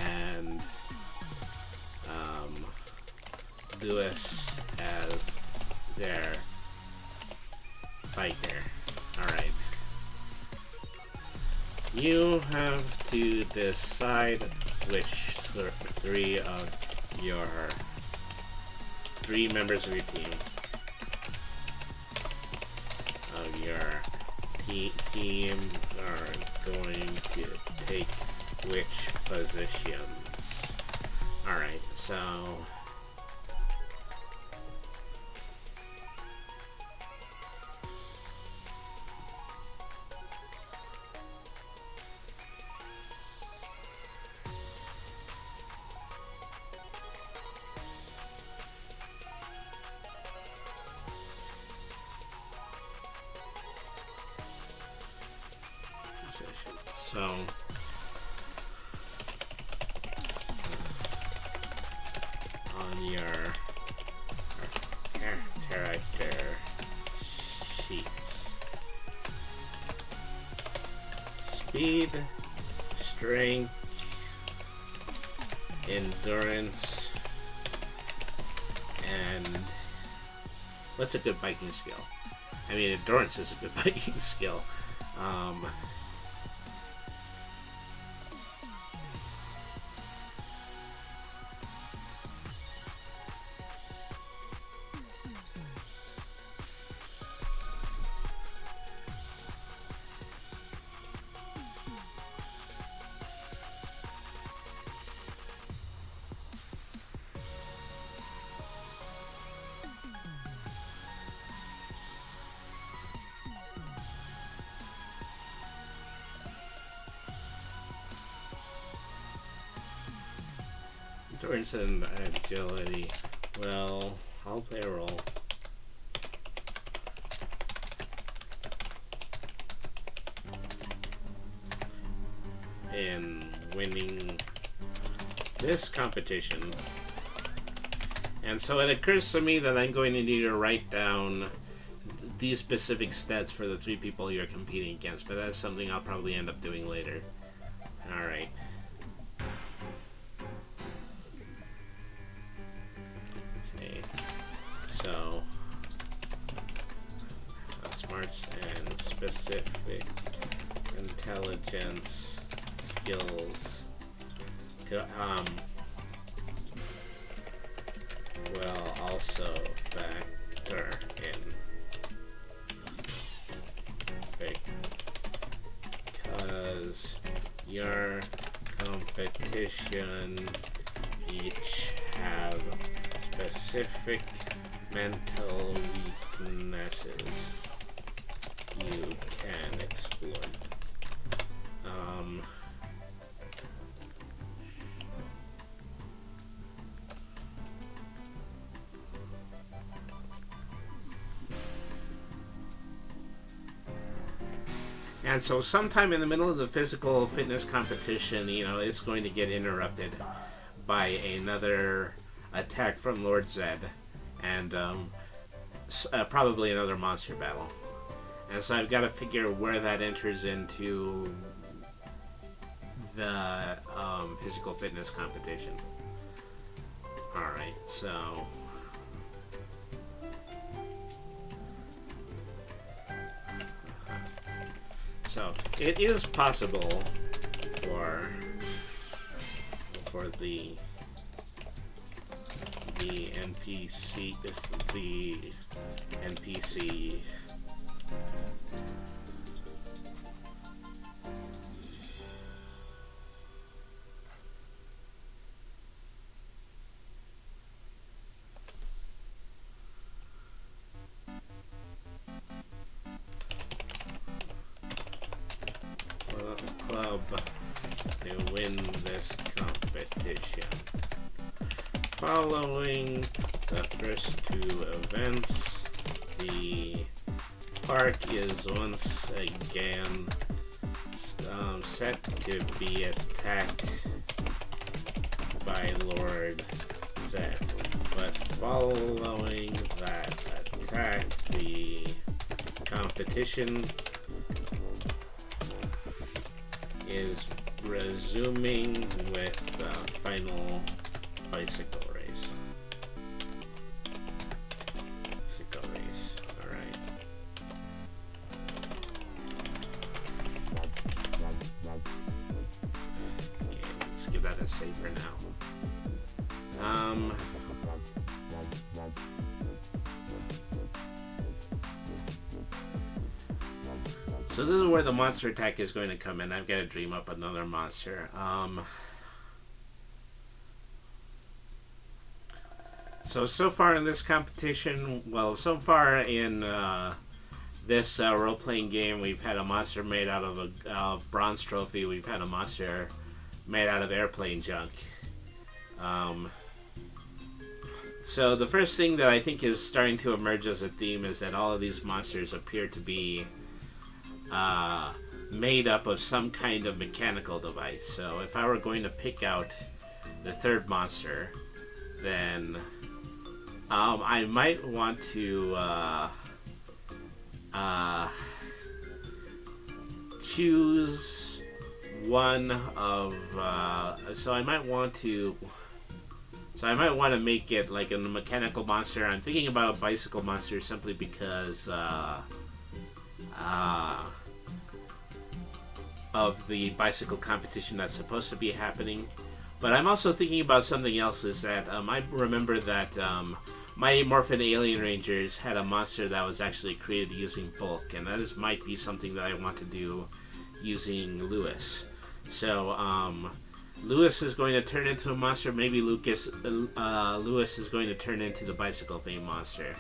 And Lewis as their biker. Alright. You have to decide which three members of your team team are going to take which positions. Alright, so on your character sheets, speed, strength, endurance, and what's a good biking skill? I mean, endurance is a good biking skill. Endurance and agility. Well, I'll play a role. In winning this competition. And so it occurs to me that I'm going to need to write down these specific stats for the three people you're competing against, but that's something I'll probably end up doing later. Alright. So, smarts and specific intelligence skills will also factor in because your competition each have specific mental weaknesses you can exploit. And so sometime in the middle of the physical fitness competition, you know, it's going to get interrupted by another attack from Lord Zed. And probably another monster battle. And so I've got to figure where that enters into the physical fitness competition. Alright, so it is possible for the NPC club to win this competition. Following the first two events, the park is once again set to be attacked by Lord Zed. But following that attack, the competition is resuming with the final bicycle race. Alright. Okay, let's give that a save for now. So this is where the monster attack is going to come in. I've got to dream up another monster. So far in this competition, well, so far in this role-playing game, we've had a monster made out of a bronze trophy. We've had a monster made out of airplane junk. So the first thing that I think is starting to emerge as a theme is that all of these monsters appear to be made up of some kind of mechanical device. So if I were going to pick out the third monster, then I might want to choose one of so I might want to make it like a mechanical monster. I'm thinking about a bicycle monster simply because of the bicycle competition that's supposed to be happening. But I'm also thinking about something else, is that I remember that Mighty Morphin Alien Rangers had a monster that was actually created using bulk, and that might be something that I want to do using Lewis. So Lewis is going to turn into a monster. Maybe Lewis is going to turn into the bicycle theme monster.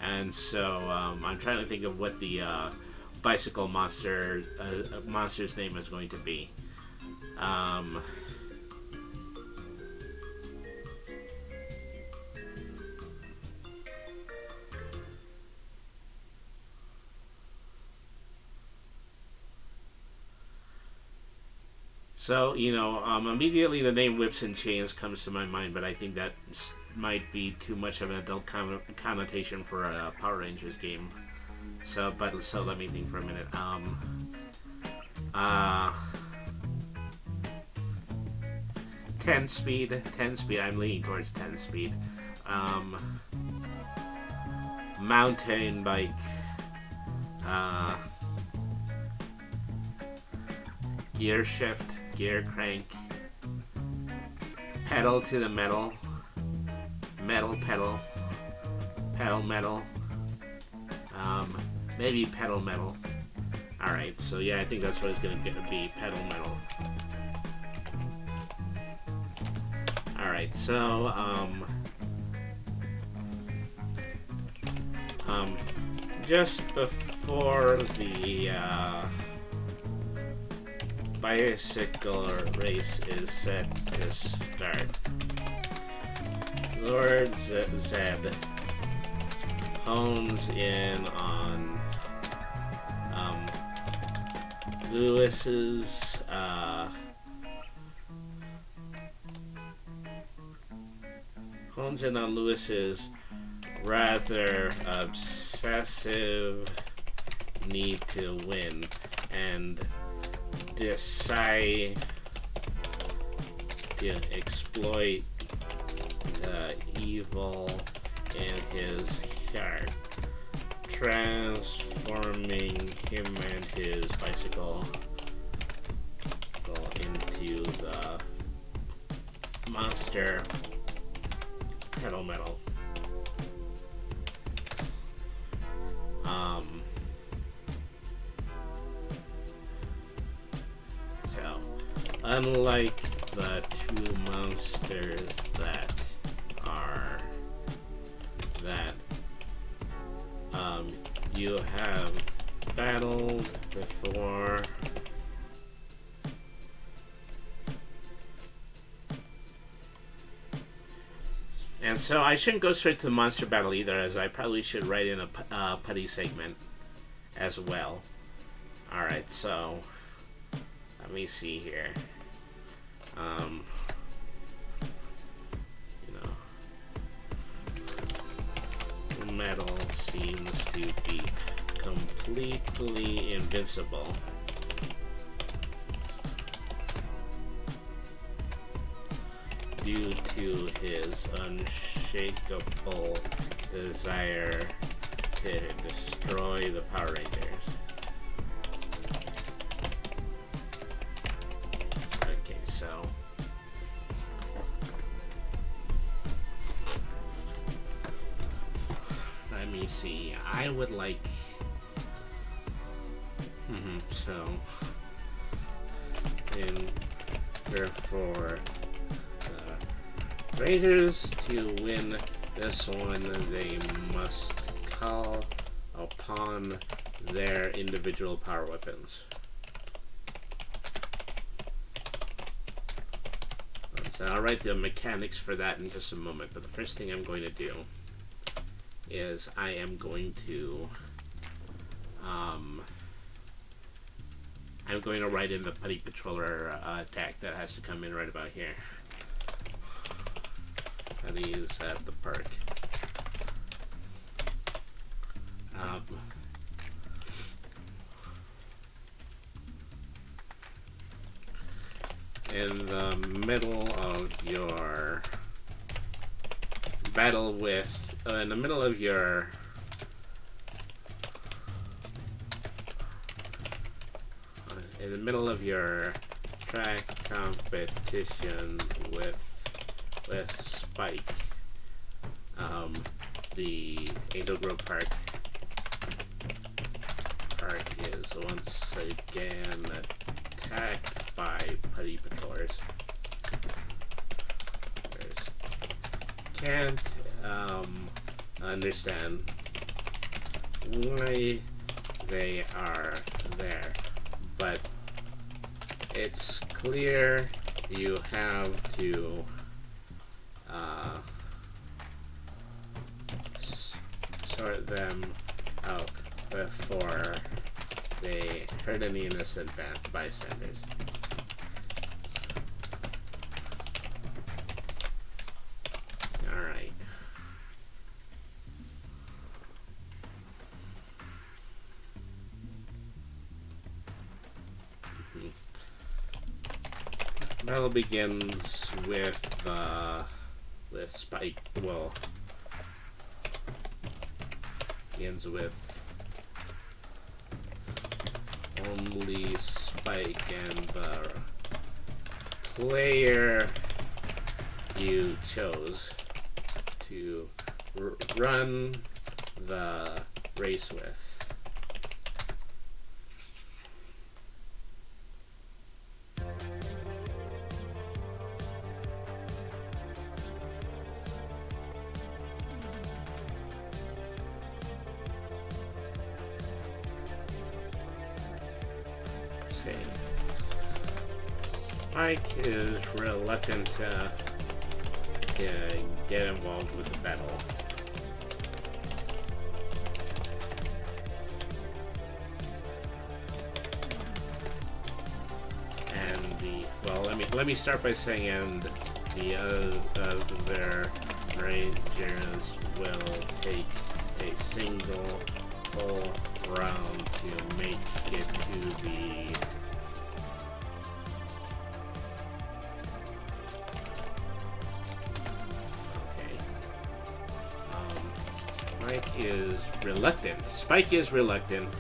And so I'm trying to think of what the bicycle monster's name is going to be. So, immediately the name Whips and Chains comes to my mind, but I think that might be too much of an adult connotation for a Power Rangers game. So let me think for a minute. 10 speed. I'm leaning towards 10 speed. Mountain bike. Gear shift. Gear crank. Pedal to the metal. Metal pedal. Pedal metal. Maybe pedal metal. Alright, so yeah, I think that's what it's gonna be, pedal metal. Alright, so just before the bicycle race is set to start, Lord Zed hones in on Lewis's rather obsessive need to win, and decide to exploit the evil in his heart, transforming him and his bicycle into the monster pedal metal. So, unlike the two monsters that you have battled before, And so I shouldn't go straight to the monster battle either, as I probably should write in a putty segment as well. Alright, so let me see here. Metal seems to be completely invincible. Due to his unshakable desire to destroy the Power Rangers. Okay, so let me see. I would like so in therefore Raiders to win this one, they must call upon their individual power weapons. So I'll write the mechanics for that in just a moment, but the first thing I'm going to do is I am going to write in the Putty Patroller attack that has to come in right about here. Putties at the park. In the middle of your battle with, in the middle of your track competition with Spike, the Angel Grove Park is once again attacked by Putty Patrollers. Can't understand why they are there, but it's clear you have to sort them out before they hurt any innocent bystanders. Alright. Battle begins with Spike. Well, begins with only Spike and the player you chose to run the race with. Spike is reluctant to get involved with the battle. And let me start by saying, and the other Rangers will take a single full round to make it to the Spike is reluctant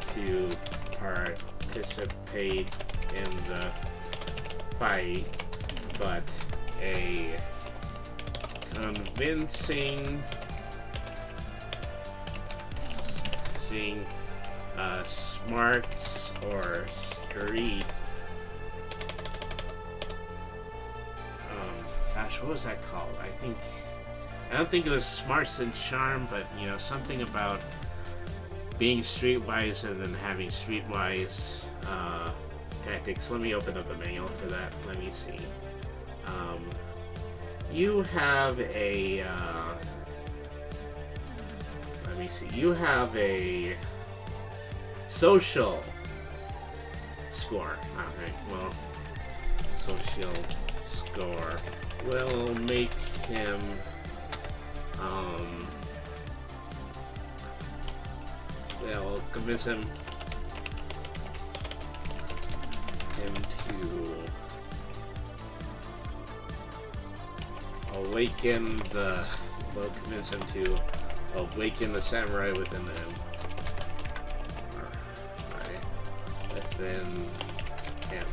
to participate in the fight, but a convincing smarts or street what was that called? I don't think it was smarts and charm, but something about being streetwise and then having streetwise tactics. Let me open up the manual for that. Let me see. you have a, let me see, you have a social score. Okay, well, social score will make him, will convince him to awaken the, will convince him to awaken the samurai within him. Right, within him.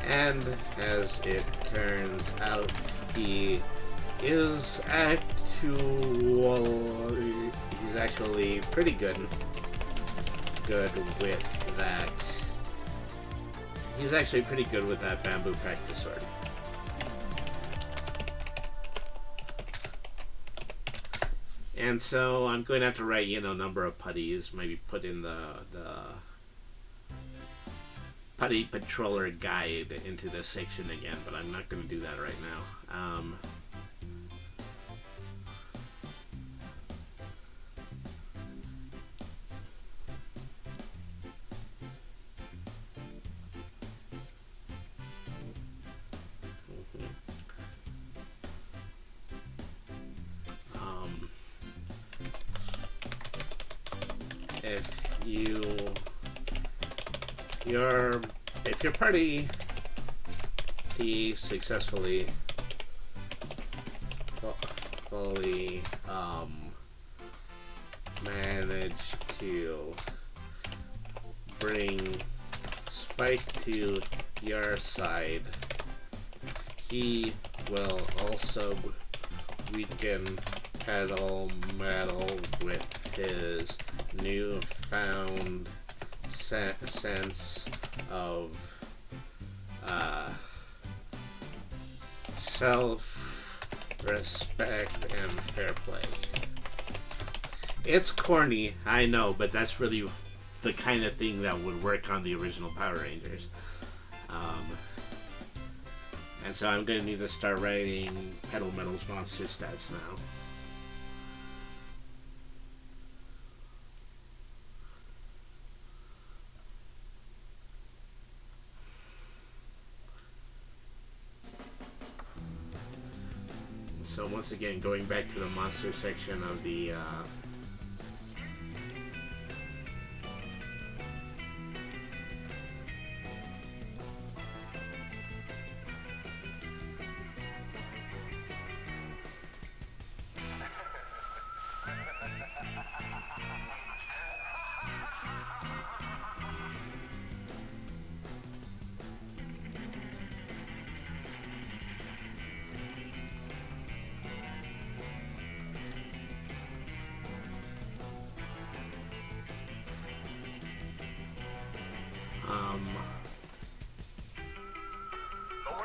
And as it turns out, he is actually pretty good with that. He's actually pretty good with that bamboo practice sword. And so I'm going to have to write, number of putties, maybe put in the putty patroller guide into this section again, but I'm not going to do that right now. If your party successfully fully managed to bring Spike to your side, he will also weaken Pedal Metal with his newfound sense of self-respect and fair play. It's corny, I know, but that's really the kind of thing that would work on the original Power Rangers. And so I'm going to need to start writing Pedal Metal's monster stats now. So once again, going back to the monster section of the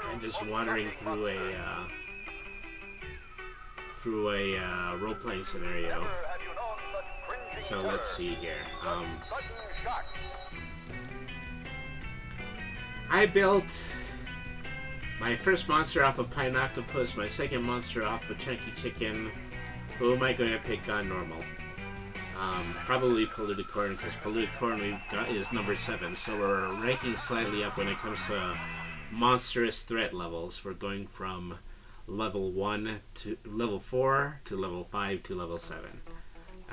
I'm just wandering through a role-playing scenario. So let's see here. I built my first monster off of Pine Octopus, my second monster off of Chunky Chicken. Who am I going to pick on normal? Probably Polludicorn, because Polludicorn is number 7, so we're ranking slightly up when it comes to monstrous threat levels. We're going from level 1 to level 4 to level 5 to level 7.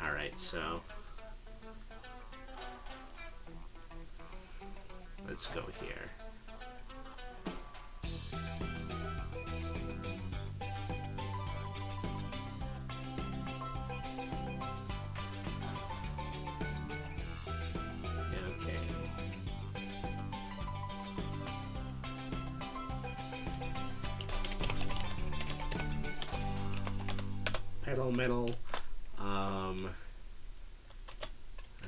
Alright, so let's go here. Pedal Metal.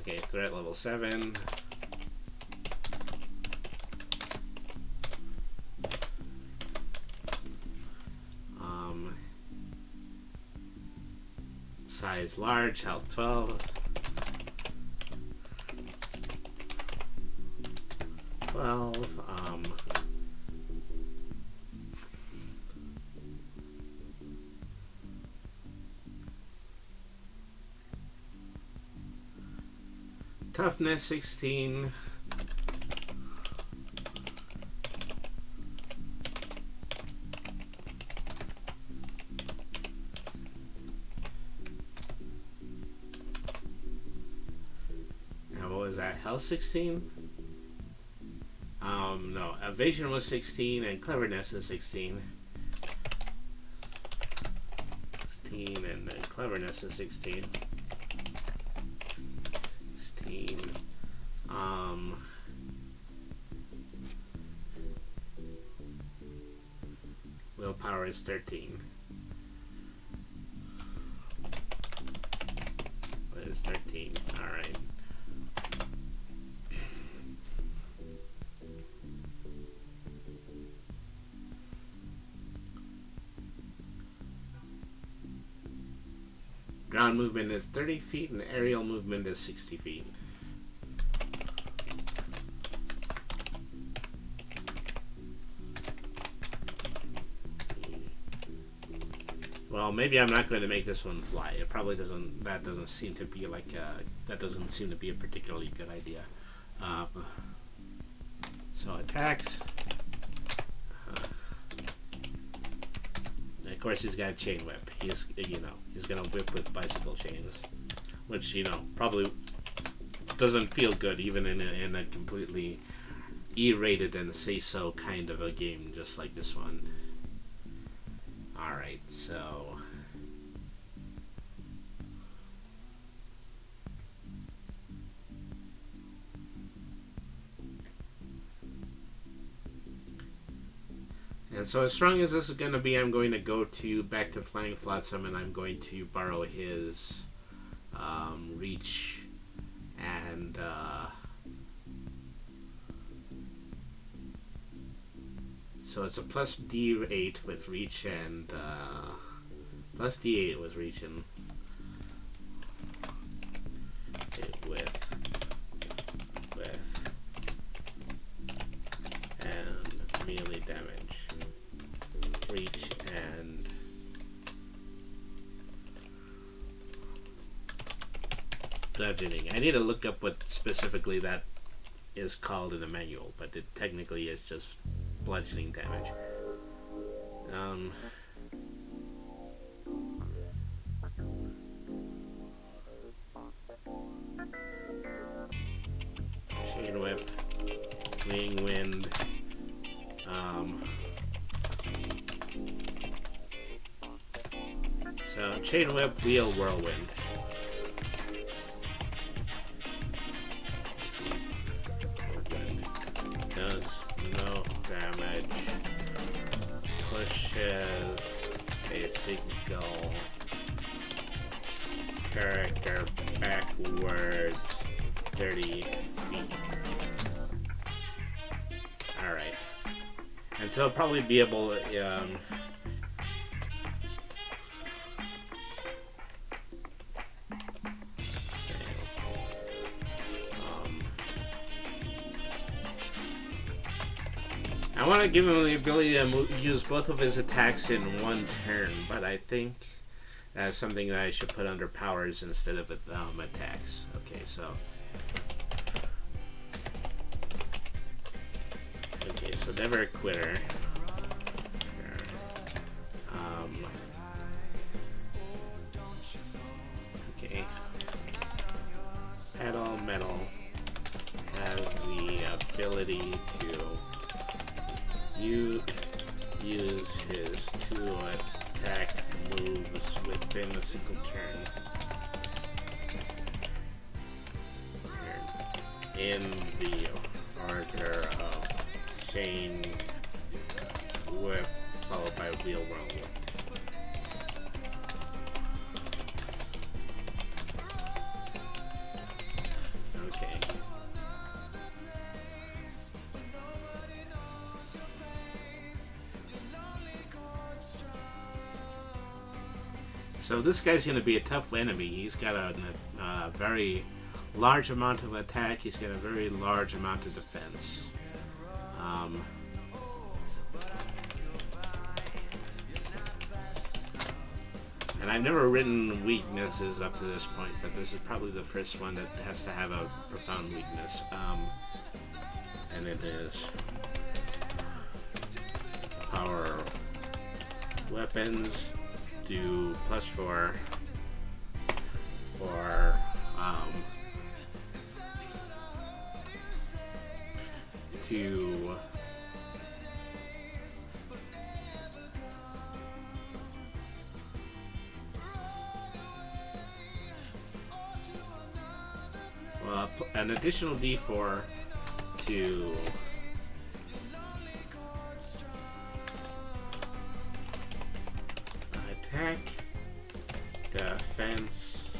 Okay, threat level 7. Size large, health 12. 12. Toughness 16. And what was that? Health 16? No. Evasion was 16 and cleverness is 16. 16 and then cleverness is 16. 16. Willpower is 13. What is 13? Alright. Ground movement is 30 feet and aerial movement is 60 feet. Well, maybe I'm not going to make this one fly. It probably doesn't. That doesn't seem to be like that doesn't seem to be a particularly good idea. So attacks. Of course, he's got a chain whip. He's he's gonna whip with bicycle chains, which probably doesn't feel good even in a completely E-rated and say so kind of a game just like this one. Alright, so and so as strong as this is going to be, I'm going to go back to Flying Flotsam and I'm going to borrow his reach and so it's a plus D8 with reach and plus D8 with reach and with and melee damage, reach and bludgeoning. I need to look up what specifically that is called in the manual, but it technically is just bludgeoning damage. Chain whip, fleeing wind, so chain whip, wheel, whirlwind. Does no damage. Pushes a single character backwards 30 feet. Alright. And so I'll probably be able to I want to give him the ability to use both of his attacks in one turn, but I think that's something that I should put under powers instead of attacks. Okay, so never a quitter. Okay, pedal metal has the ability to use his 2 attack moves within a single turn. In the order of chain whip followed by wheel whirlwind. Okay. So this guy's going to be a tough enemy. He's got a very large amount of attack. He's got a very large amount of defense. And I've never written weaknesses up to this point, but this is probably the first one that has to have a profound weakness. And it is power weapons do +4 or to an additional D4 to attack, defense,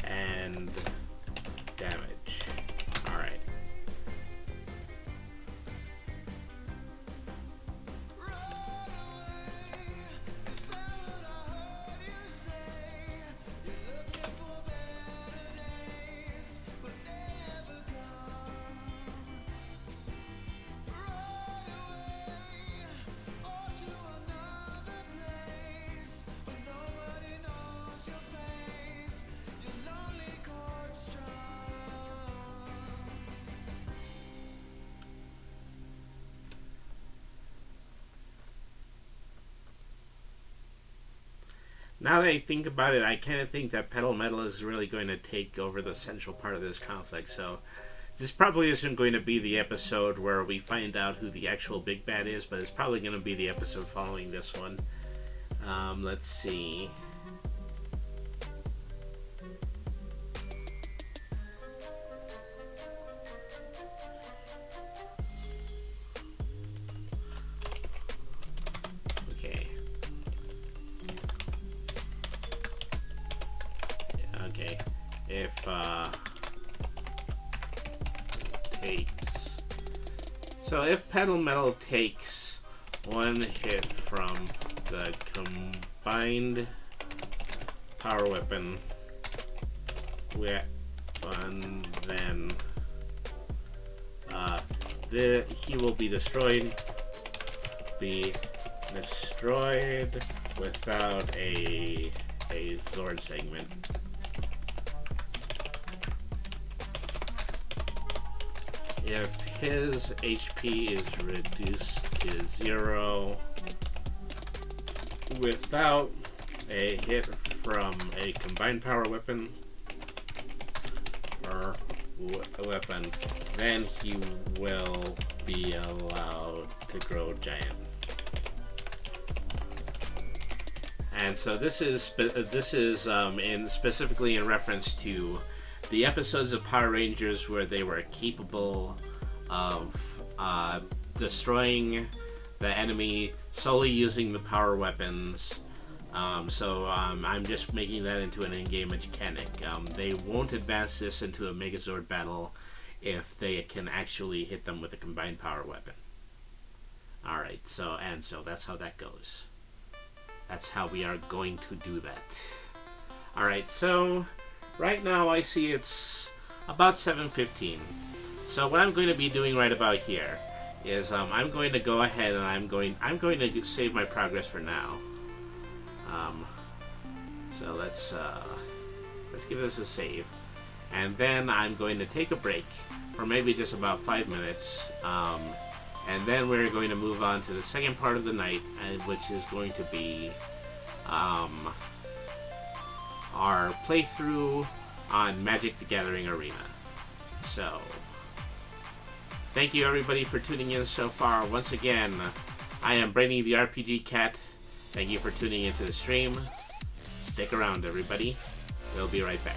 and damage. Alright. Now that I think about it, I kind of think that Pedal Metal is really going to take over the central part of this conflict. So this probably isn't going to be the episode where we find out who the actual big bad is, but it's probably going to be the episode following this one. Let's see. If if Pedal Metal takes one hit from the combined power weapon, then he will be destroyed. Without a Zord segment. If his HP is reduced to 0 without a hit from a combined power weapon or weapon, then he will be allowed to grow giant. And so this is specifically in reference to the episodes of Power Rangers where they were capable of destroying the enemy solely using the power weapons. I'm just making that into an in-game mechanic. They won't advance this into a Megazord battle if they can actually hit them with a combined power weapon. Alright, so that's how that goes. That's how we are going to do that. Alright, so right now I see it's about 7:15. So what I'm going to be doing right about here is I'm going to go ahead and I'm going to save my progress for now. So let's give this a save, and then I'm going to take a break for maybe just about 5 minutes, and then we're going to move on to the second part of the night, which is going to be our playthrough on Magic the Gathering Arena. So, thank you everybody for tuning in so far. Once again, I am Brainy the RPG Cat. Thank you for tuning into the stream. Stick around everybody. We'll be right back.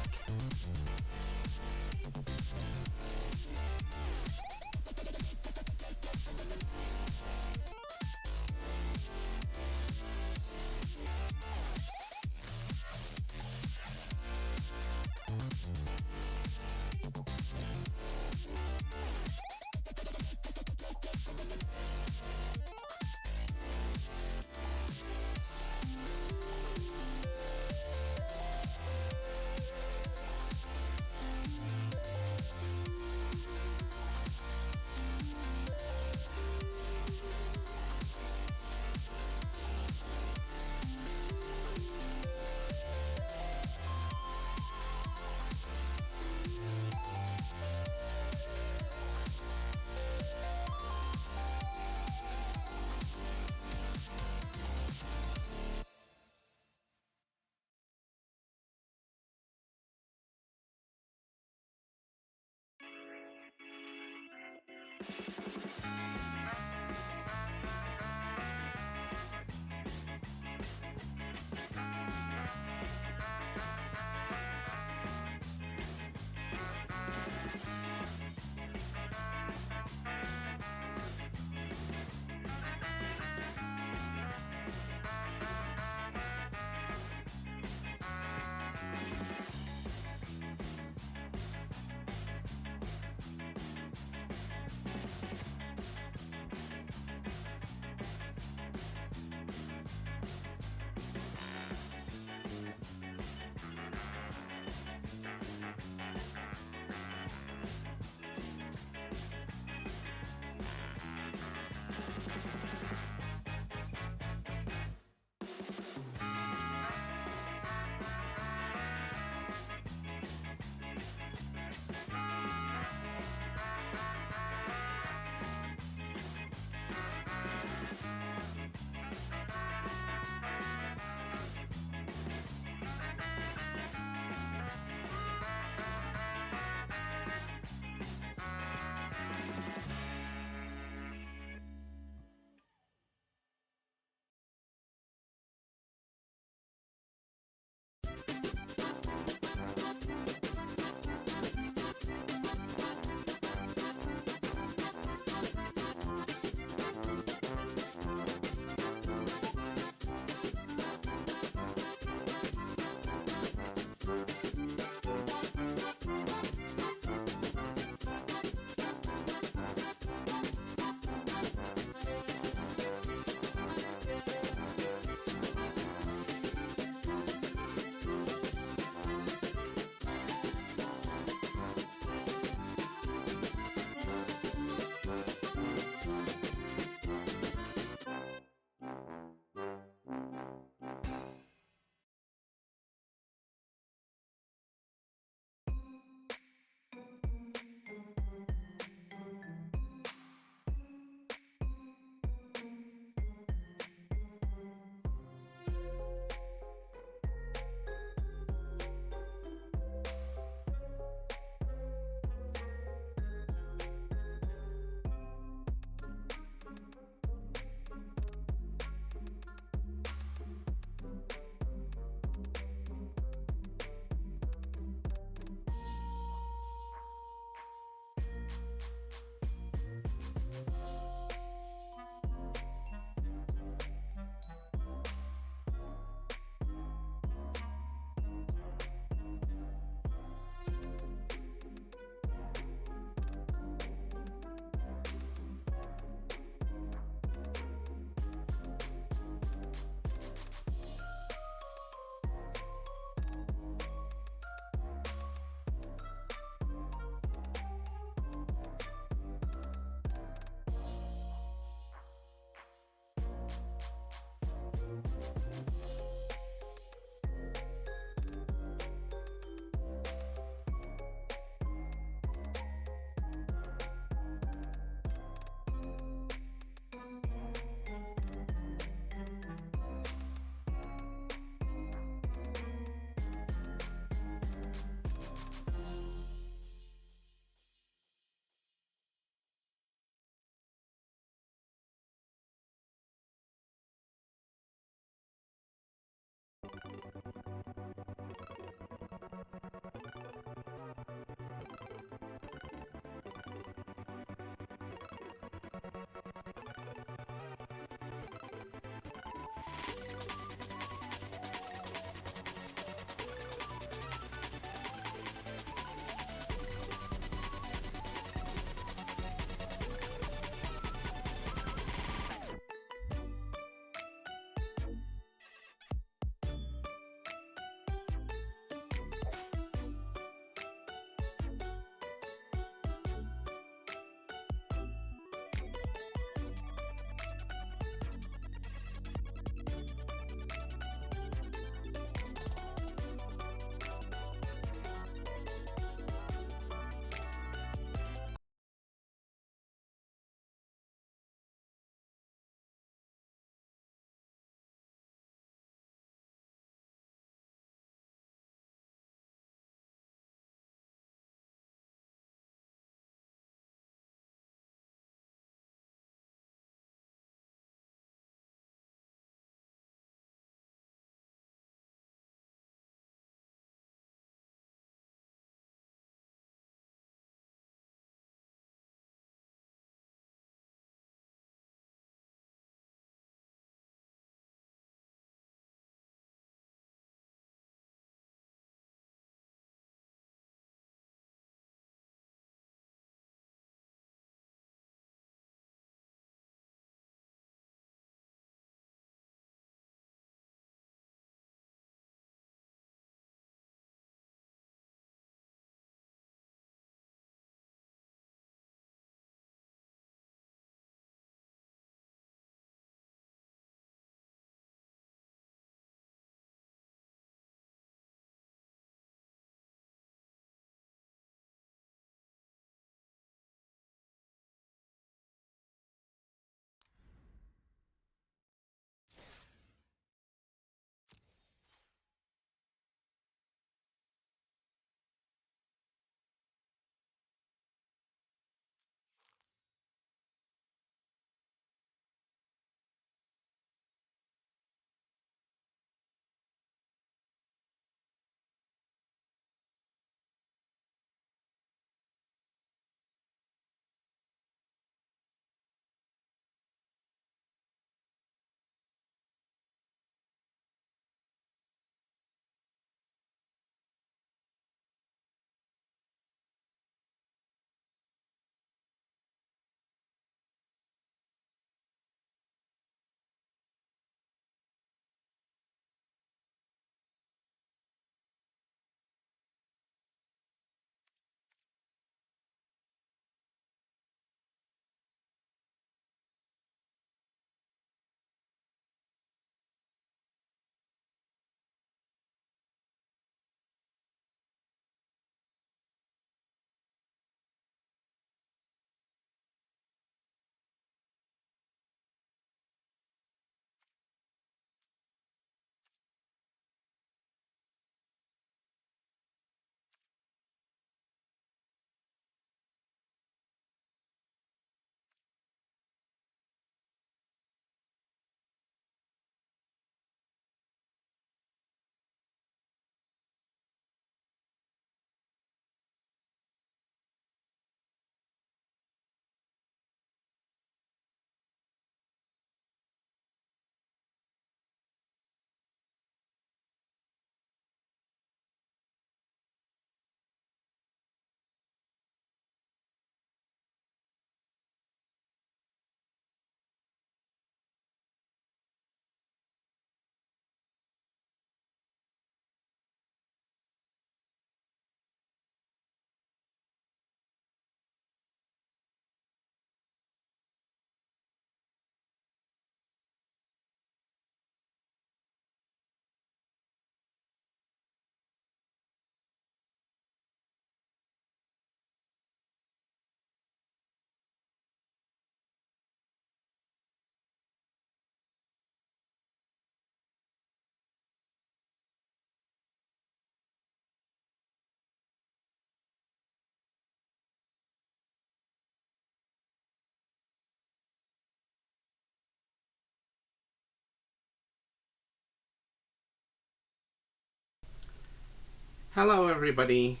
Hello, everybody.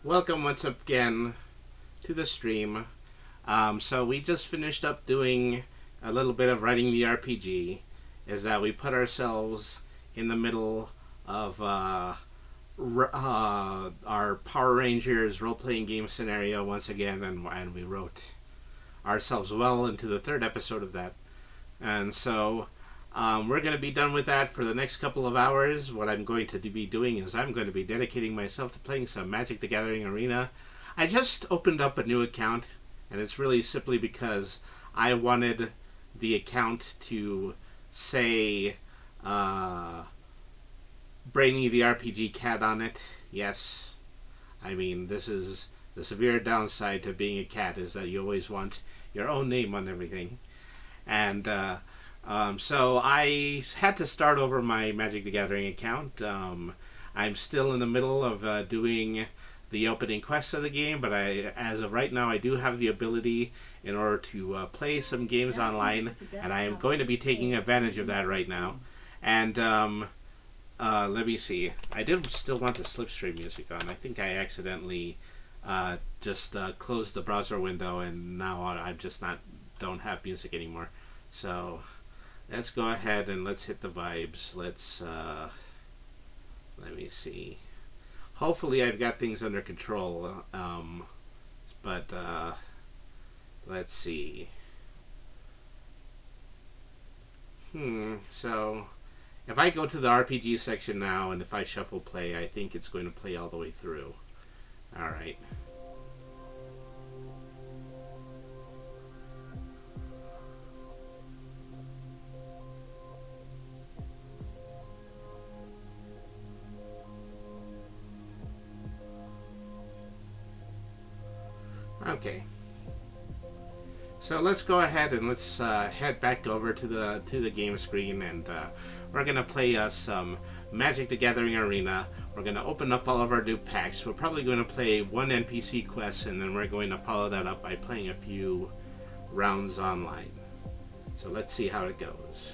Welcome once again to the stream. So we just finished up doing a little bit of writing the RPG. Is that we put ourselves in the middle of our Power Rangers role-playing game scenario once again, and we wrote ourselves well into the third episode of that. And so we're going to be done with that for the next couple of hours. What I'm going to be doing is I'm going to be dedicating myself to playing some Magic the Gathering Arena. I just opened up a new account, and it's really simply because I wanted the account to say Brainy the RPG Cat on it. Yes. I mean, this is the severe downside to being a cat, is that you always want your own name on everything. And so I had to start over my Magic the Gathering account. I'm still in the middle of doing the opening quest of the game, but as of right now, I do have the ability in order to play some games online, and I am going to be taking advantage of that right now. And let me see. I did still want the Slipstream music on. I think I accidentally just closed the browser window, and now I just don't have music anymore. So let's go ahead and let's hit the vibes. Let's let me see. Hopefully I've got things under control. But let's see. So if I go to the RPG section now, and if I shuffle play, I think it's going to play all the way through. Alright. Okay. So let's go ahead and let's head back over to the game screen, and we're gonna play some Magic the Gathering Arena. We're gonna open up all of our new packs. We're probably going to play one NPC quest, and then we're going to follow that up by playing a few rounds online. So let's see how it goes.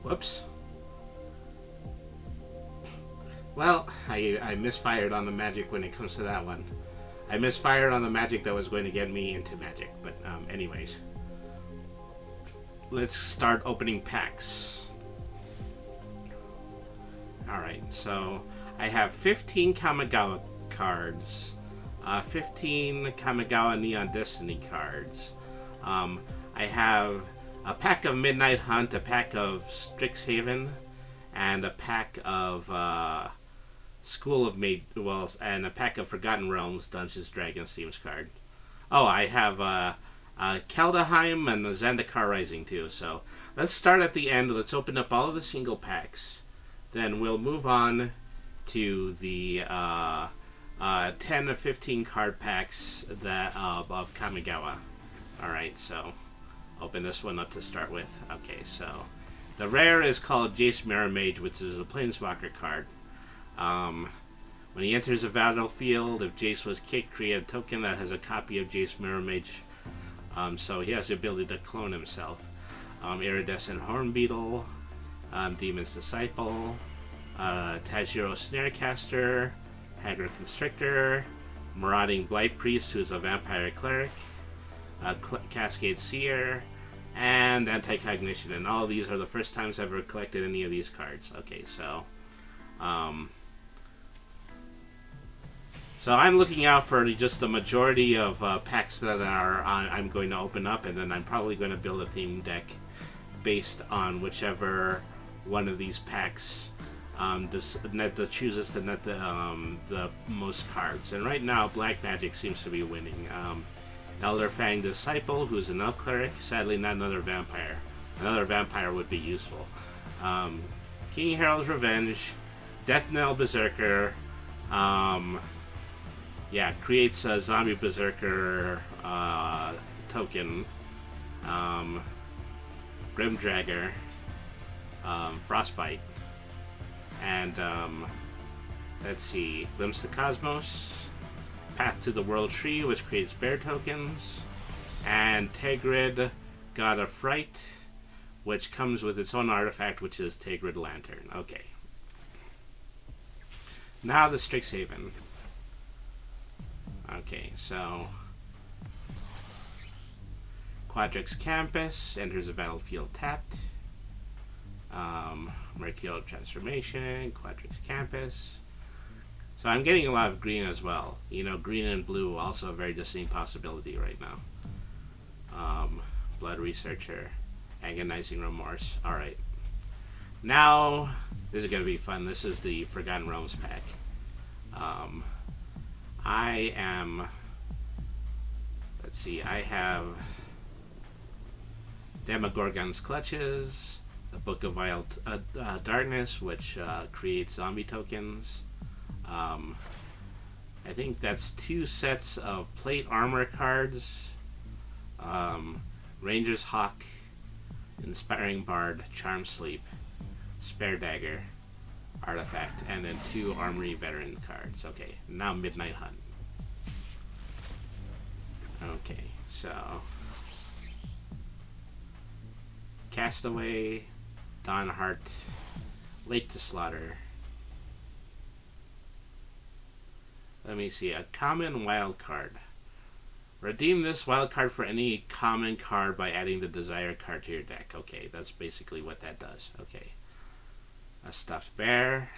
Whoops. Well, I misfired on the magic when it comes to that one. I misfired on the magic that was going to get me into Magic. But anyways, let's start opening packs. Alright, so I have 15 Kamigawa cards, 15 Kamigawa Neon Destiny cards. I have a pack of Midnight Hunt, a pack of Strixhaven, and a pack of School of and a pack of Forgotten Realms, Dungeons, Dragons themes card. Oh, I have Kaldheim and Zendikar Rising too. So let's start at the end. Let's open up all of the single packs. Then we'll move on to the 10 or 15 card packs that of Kamigawa. All right, so open this one up to start with. Okay, so the rare is called Jace Mirror Mage, which is a Planeswalker card. When he enters a battlefield, if Jace was kicked, create a token that has a copy of Jace Mirror Mage. So he has the ability to clone himself. Iridescent Hornbeetle, Demon's Disciple, Tajiro Snarecaster, Haggard Constrictor, Marauding Blight Priest, who's a Vampire Cleric, Cascade Seer, and Anticognition. And all of these are the first times I've ever collected any of these cards. Okay, so I'm looking out for just the majority of packs that I'm going to open up, and then I'm probably going to build a theme deck based on whichever one of these packs chooses to net the most cards. And right now, Black Magic seems to be winning. Elder Fang Disciple, who's an elf cleric, sadly not another vampire. Another vampire would be useful. King Herald's Revenge, Death Knell Berserker, creates a Zombie Berserker token, Grimdragger, Frostbite, and let's see, Glimpse the Cosmos, Path to the World Tree, which creates bear tokens, and Tegrid, God of Fright, which comes with its own artifact, which is Tegrid Lantern. Okay, Now the Strixhaven. Okay, so Quadrix Campus enters the battlefield tapped. Mercurial Transformation, Quadrix Campus. So I'm getting a lot of green as well. You know, green and blue also a very distinct possibility right now. Blood Researcher, Agonizing Remorse. Alright. Now, this is going to be fun. This is the Forgotten Realms pack. I am... Let's see, I have Demogorgon's Clutches, the Book of Wild Darkness, which creates zombie tokens. I think that's 2 sets of plate armor cards. Ranger's Hawk, Inspiring Bard, Charm Sleep, Spare Dagger, Artifact, and then 2 Armory Veteran cards. Okay, now Midnight Hunt. Okay, so Castaway, Dawnheart, Lake to Slaughter. Let me see, a common wild card. Redeem this wild card for any common card by adding the desired card to your deck. Okay, that's basically what that does. Okay. A Stuffed Bear.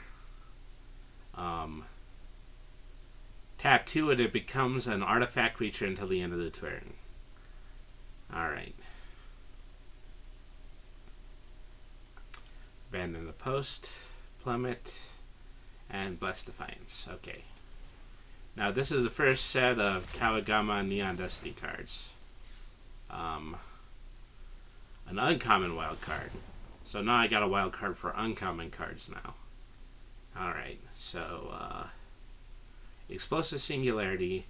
Tap 2 and it becomes an artifact creature until the end of the turn. Alright. Abandon the Post, Plummet, and Blessed Defiance. Okay. Now this is the first set of Kawagama Neon Destiny cards. An uncommon wild card. So now I got a wild card for uncommon cards now. Alright, so Explosive Singularity,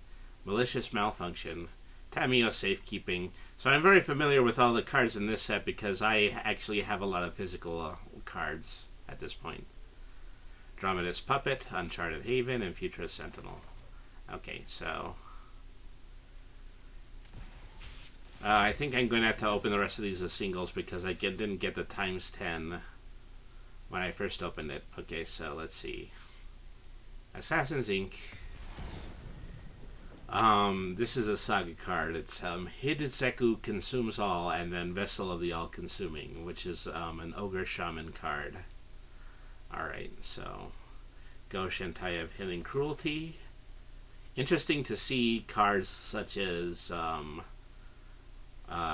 Malicious Malfunction, Tamiyo Safekeeping. So I'm very familiar with all the cards in this set because I actually have a lot of physical cards at this point. Dromeda's Puppet, Uncharted Haven, and Futurist Sentinel. Okay, so I think I'm going to have to open the rest of these as singles because I didn't get the times 10 when I first opened it. Okay, so let's see. Assassin's Inc. This is a saga card. It's Hideseku Consumes All, and then Vessel of the All-Consuming, which is an Ogre Shaman card. Alright, so Go Shentai of Hidden Cruelty. Interesting to see cards such as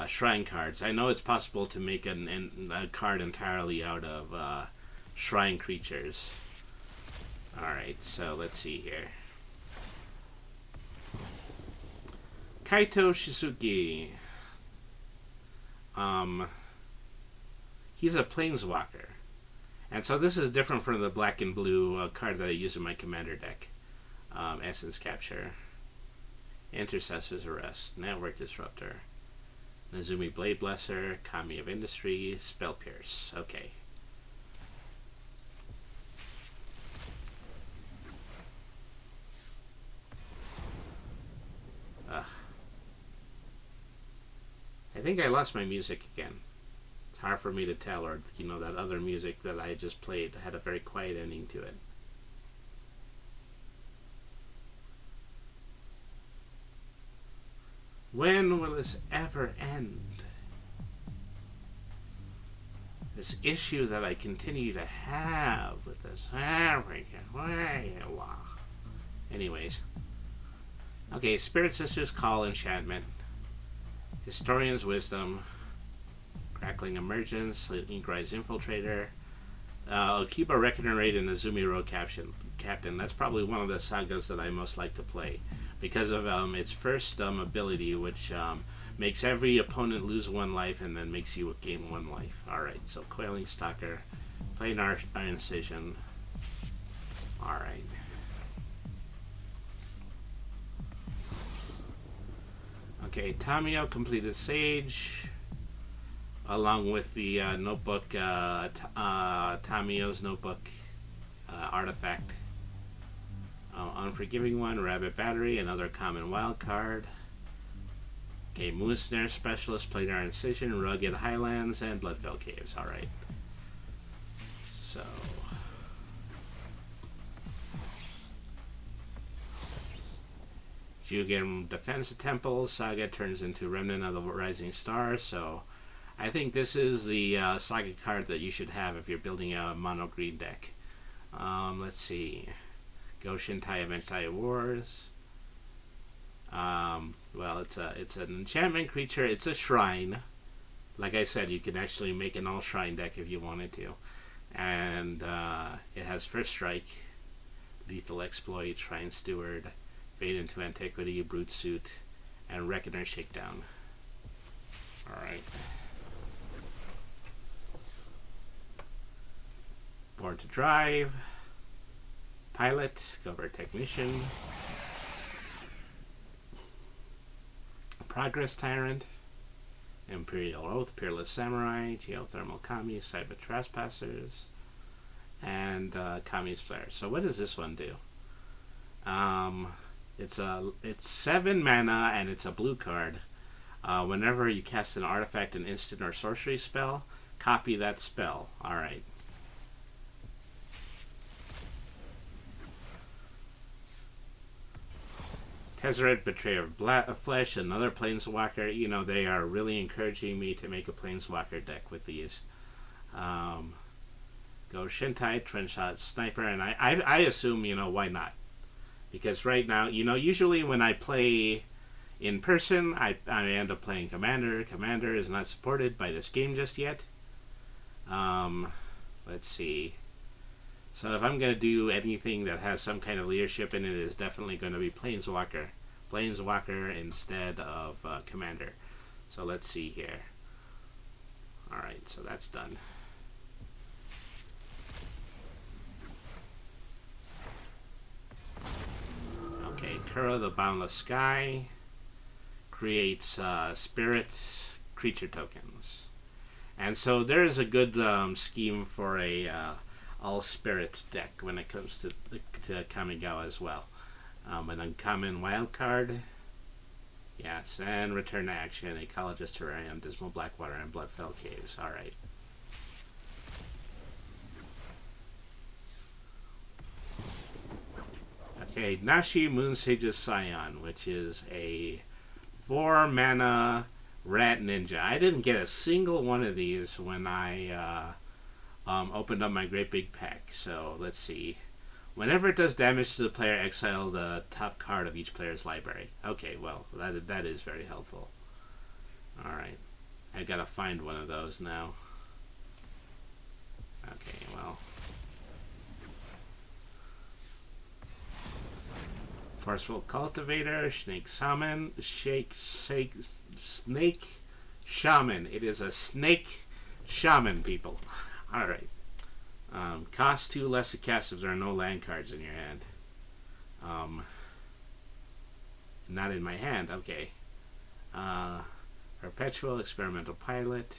shrine cards. I know it's possible to make a card entirely out of shrine creatures. Alright, so let's see here. Kaito Shizuki. He's a planeswalker. And so this is different from the black and blue card that I use in my commander deck. Essence Capture, Intercessor's Arrest, Network Disruptor, Nezumi Blade Blesser, Kami of Industry, Spell Pierce. Okay. I think I lost my music again. It's hard for me to tell, or you know, that other music that I just played had a very quiet ending to it. When will this ever end? This issue that I continue to have with this. Anyways. Okay, Spirit Sister's Call, Enchantment. Historian's Wisdom. Crackling Emergence, Sleeping Rise Infiltrator. Akiba Reckoner Raid and Nezumi Road Captain. That's probably one of the sagas that I most like to play, because of its first ability, which makes every opponent lose 1 life and then makes you gain 1 life. Alright, so Coiling Stalker, Plain Iron Incision. Alright. Okay, Tamiyo Completed Sage, along with the notebook, Tamiyo's Notebook artifact. Unforgiving One, Rabbit Battery, another common wild card. Okay, Moon Snare Specialist, Planar Incision, Rugged Highlands, and Bloodfell Caves. Alright. So Jugen defends the temple. Saga turns into Remnant of the Rising Star. So I think this is the Saga card that you should have if you're building a mono green deck. Let's see. Go Shintai Avenge Wars. Well, it's an enchantment creature. It's a shrine. Like I said, you can actually make an all shrine deck if you wanted to. And it has First Strike, Lethal Exploit, Shrine Steward, Fade into Antiquity, Brute Suit, and Reckoner Shakedown. Alright. Born to Drive, Pilot, Covert Technician, Progress Tyrant, Imperial Oath, Peerless Samurai, Geothermal Kami, Cyber Trespassers, and Kami's Flare. So what does this one do? It's 7 mana and it's a blue card. Whenever you cast an artifact, an instant, or sorcery spell, copy that spell. Alright. Tezzeret, Betrayer of Flesh, another Planeswalker. You know, they are really encouraging me to make a Planeswalker deck with these. Go Shintai, Trenchshot, Sniper, and I assume, you know, why not? Because right now, you know, usually when I play in person, I end up playing Commander. Commander is not supported by this game just yet. Let's see. So if I'm going to do anything that has some kind of leadership in it, it's definitely going to be Planeswalker. Planeswalker instead of Commander. So let's see here. Alright, so that's done. Okay, Kuro the Boundless Sky creates spirit creature tokens. And so there's a good scheme for a all spirit deck when it comes to Kamigawa as well. An uncommon wild card. Yes, and return to action, Ecologist Terrarium, Dismal Blackwater, and Bloodfell Caves. Alright. Okay, Nashi Moonsage's Scion, which is a 4 mana rat ninja. I didn't get a single one of these when I opened up my Great Big Pack. So let's see. Whenever it does damage to the player, exile the top card of each player's library. Okay, well, that is very helpful. Alright. I gotta find one of those now. Okay, well. Forceful Cultivator, Snake Shaman, Snake Shaman. It is a Snake Shaman, people. Alright. Cost 2 less to cast if there are no land cards in your hand. Not in my hand, okay. Perpetual Experimental Pilot,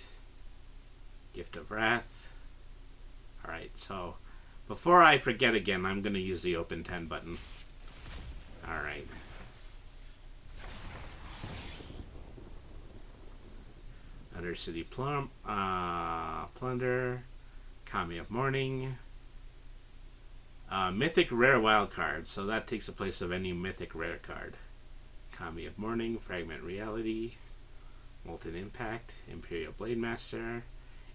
Gift of Wrath. Alright, so before I forget again, I'm going to use the Open 10 button. Alright. Undercity Plunder, Kami of Morning, Mythic Rare Wild Card, so that takes the place of any Mythic Rare card. Kami of Morning, Fragment Reality, Molten Impact, Imperial Blade Master,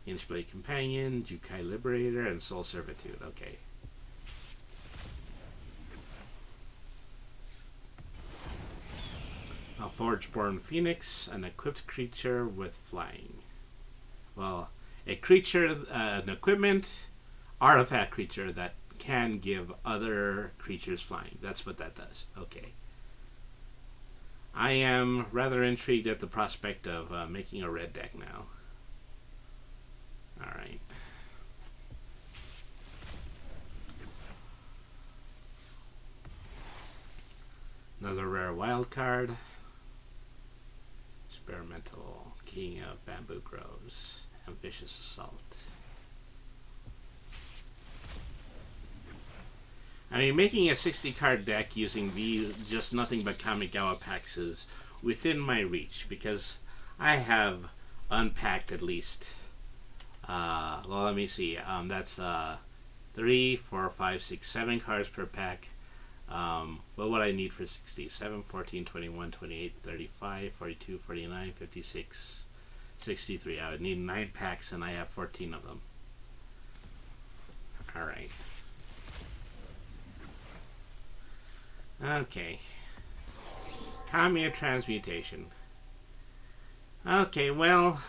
Inchblade Companion, Jukai Liberator, and Soul Servitude. Okay. A Forgeborn Phoenix, an equipped creature with flying. Well, a creature, an equipment, artifact creature that can give other creatures flying. That's what that does. Okay. I am rather intrigued at the prospect of making a red deck now. Alright. Another rare wild card. Experimental King of Bamboo Groves. Ambitious Assault. I mean, making a 60-card deck using these, just nothing but Kamigawa packs is within my reach, because I have unpacked at least, well, let me see, that's 3, 4, 5, 6, 7 cards per pack. Well, what I need for 60? 7, 14, 21, 28, 35, 42, 49, 56, 63. I would need 9 packs, and I have 14 of them. Alright. Okay. Kamiya Transmutation. Okay, well,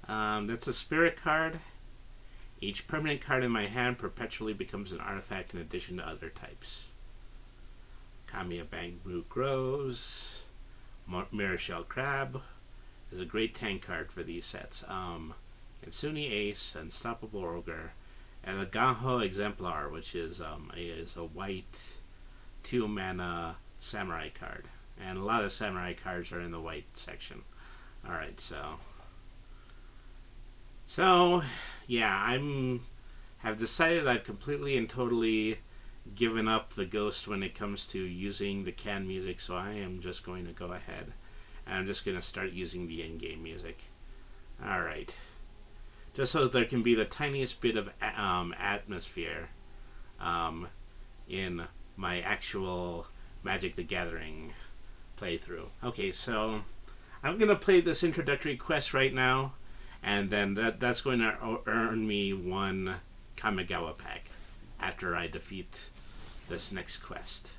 that's a spirit card. Each permanent card in my hand perpetually becomes an artifact in addition to other types. Kamiya Bamboo grows. Mirror Shell Crab is a great tank card for these sets. Insuni Ace, Unstoppable Ogre, and the Ganho Exemplar, which is a white 2-mana samurai card. And a lot of samurai cards are in the white section. Alright, so yeah, have decided I've completely and totally given up the ghost when it comes to using the canned music, so I am just going to go ahead and I'm just going to start using the in-game music. Alright. Just so there can be the tiniest bit of atmosphere in my actual Magic the Gathering playthrough. Okay, so I'm going to play this introductory quest right now, and then that's going to earn me 1 Kamigawa pack after I defeat this next quest.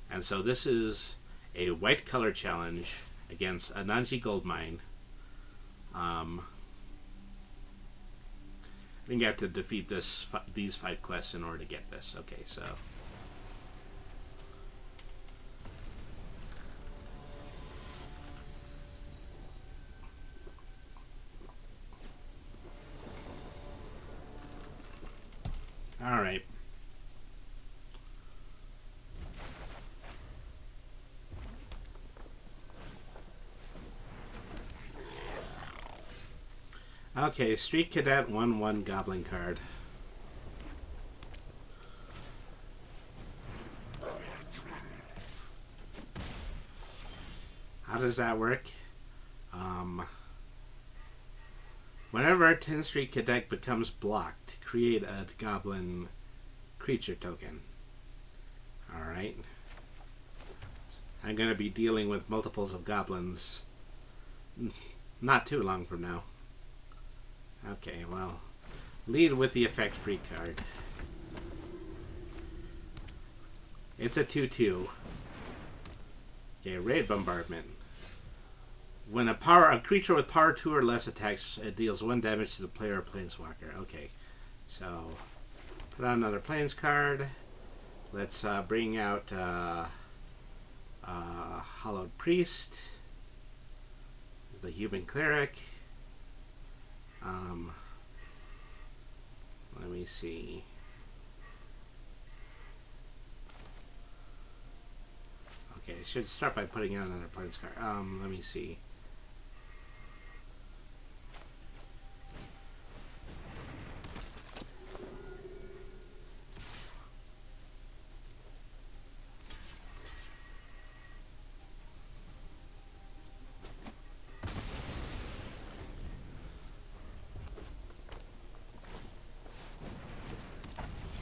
And so this is a white color challenge against Ananji Goldmine. I think I have to defeat these 5 quests in order to get this. Okay, so alright. Okay, Street Cadet 1/1 Goblin card. How does that work? Whenever a 10 Street Cadet becomes blocked, create a Goblin creature token. Alright. I'm going to be dealing with multiples of goblins not too long from now. Okay, well, lead with the effect free card. It's a 2/2. Okay, Raid Bombardment. When a creature with power 2 or less attacks, it deals 1 damage to the player or planeswalker. Okay, so put on another planes card. Let's bring out Hallowed Priest. This is the Human Cleric. Let me see. Okay, I should start by putting in another planes card. Let me see.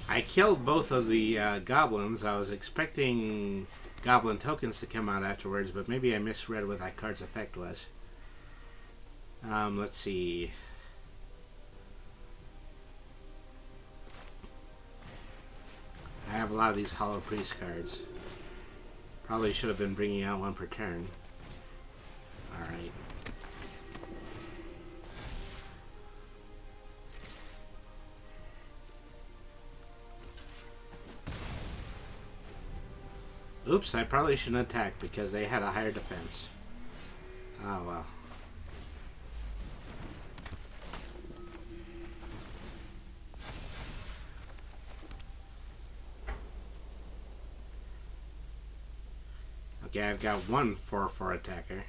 I killed both of the goblins. I was expecting goblin tokens to come out afterwards, but maybe I misread what that card's effect was. Let's see. I have a lot of these Hollow Priest cards. Probably should have been bringing out 1 per turn. Alright. Oops, I probably shouldn't attack because they had a higher defense. Oh well. Okay, I've got 1 4/4 attacker.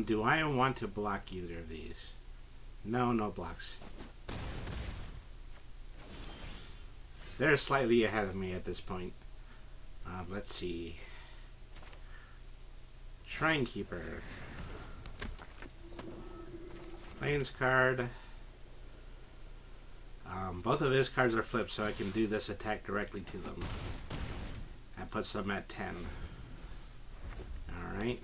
Do I want to block either of these? No, no blocks. They're slightly ahead of me at this point. Let's see. Shrine Keeper. Plains card. Both of his cards are flipped, so I can do this attack directly to them. That puts them at 10. Alright.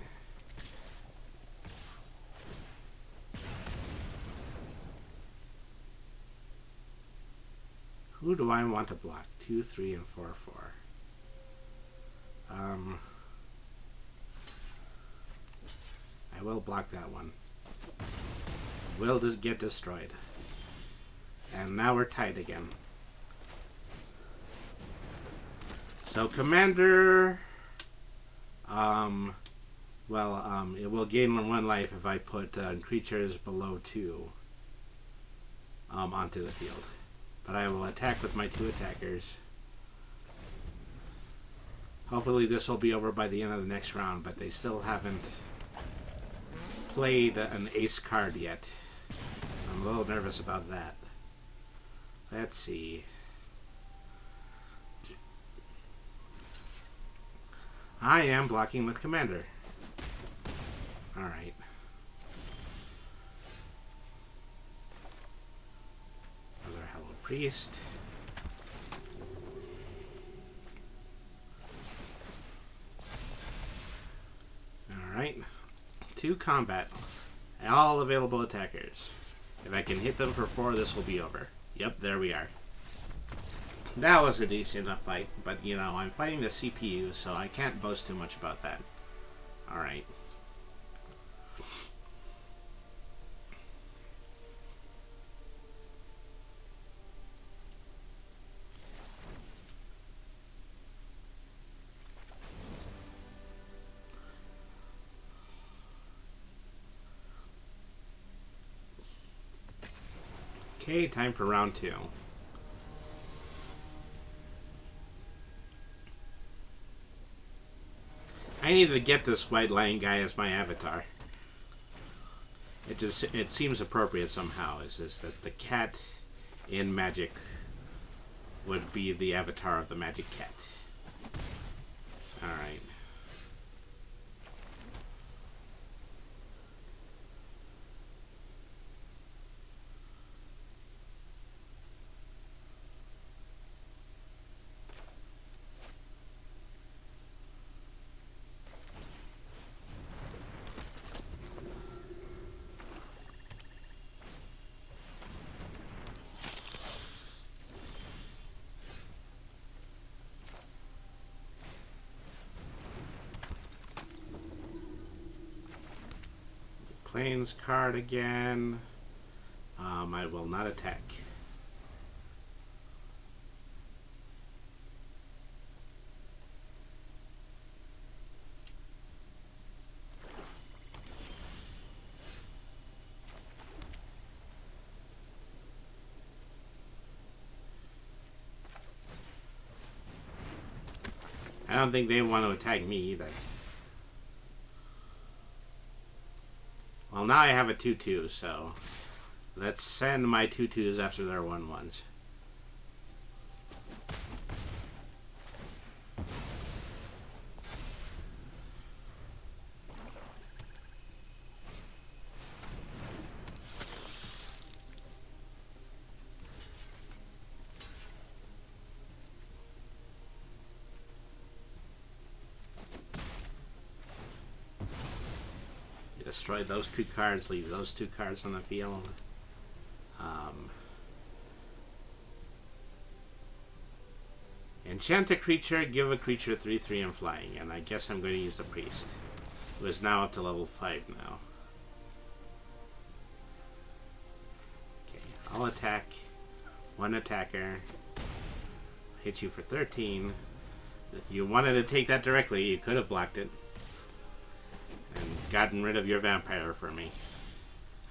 Who do I want to block? 2, 3, and 4, 4. I will block that one. Will just get destroyed. And now we're tied again. So Commander, it will gain 1 life if I put creatures below 2 onto the field. But I will attack with my 2 attackers. Hopefully this will be over by the end of the next round, but they still haven't played an ace card yet. I'm a little nervous about that. Let's see. I am blocking with Commander. Alright. Another Hello Priest. Alright. 2 combat. All available attackers. If I can hit them for 4, this will be over. Yep, there we are. That was a decent enough fight, but you know, I'm fighting the CPU, so I can't boast too much about that. Alright. Okay, time for round 2. I need to get this white lion guy as my avatar. It seems appropriate somehow. It's just that the cat in Magic would be the avatar of the Magic Cat. Alright. Plains card again. I will not attack. I don't think they want to attack me either. Well, now I have a 2-2, so let's send my 2-2s after their 1-1s. Destroy those 2 cards, leave those 2 cards on the field. Enchant a creature, give a creature 3/3 and flying, and I guess I'm going to use the priest, who is now up to level 5 now. Okay, I'll attack. 1 attacker. Hit you for 13. If you wanted to take that directly, you could have blocked it and gotten rid of your vampire for me.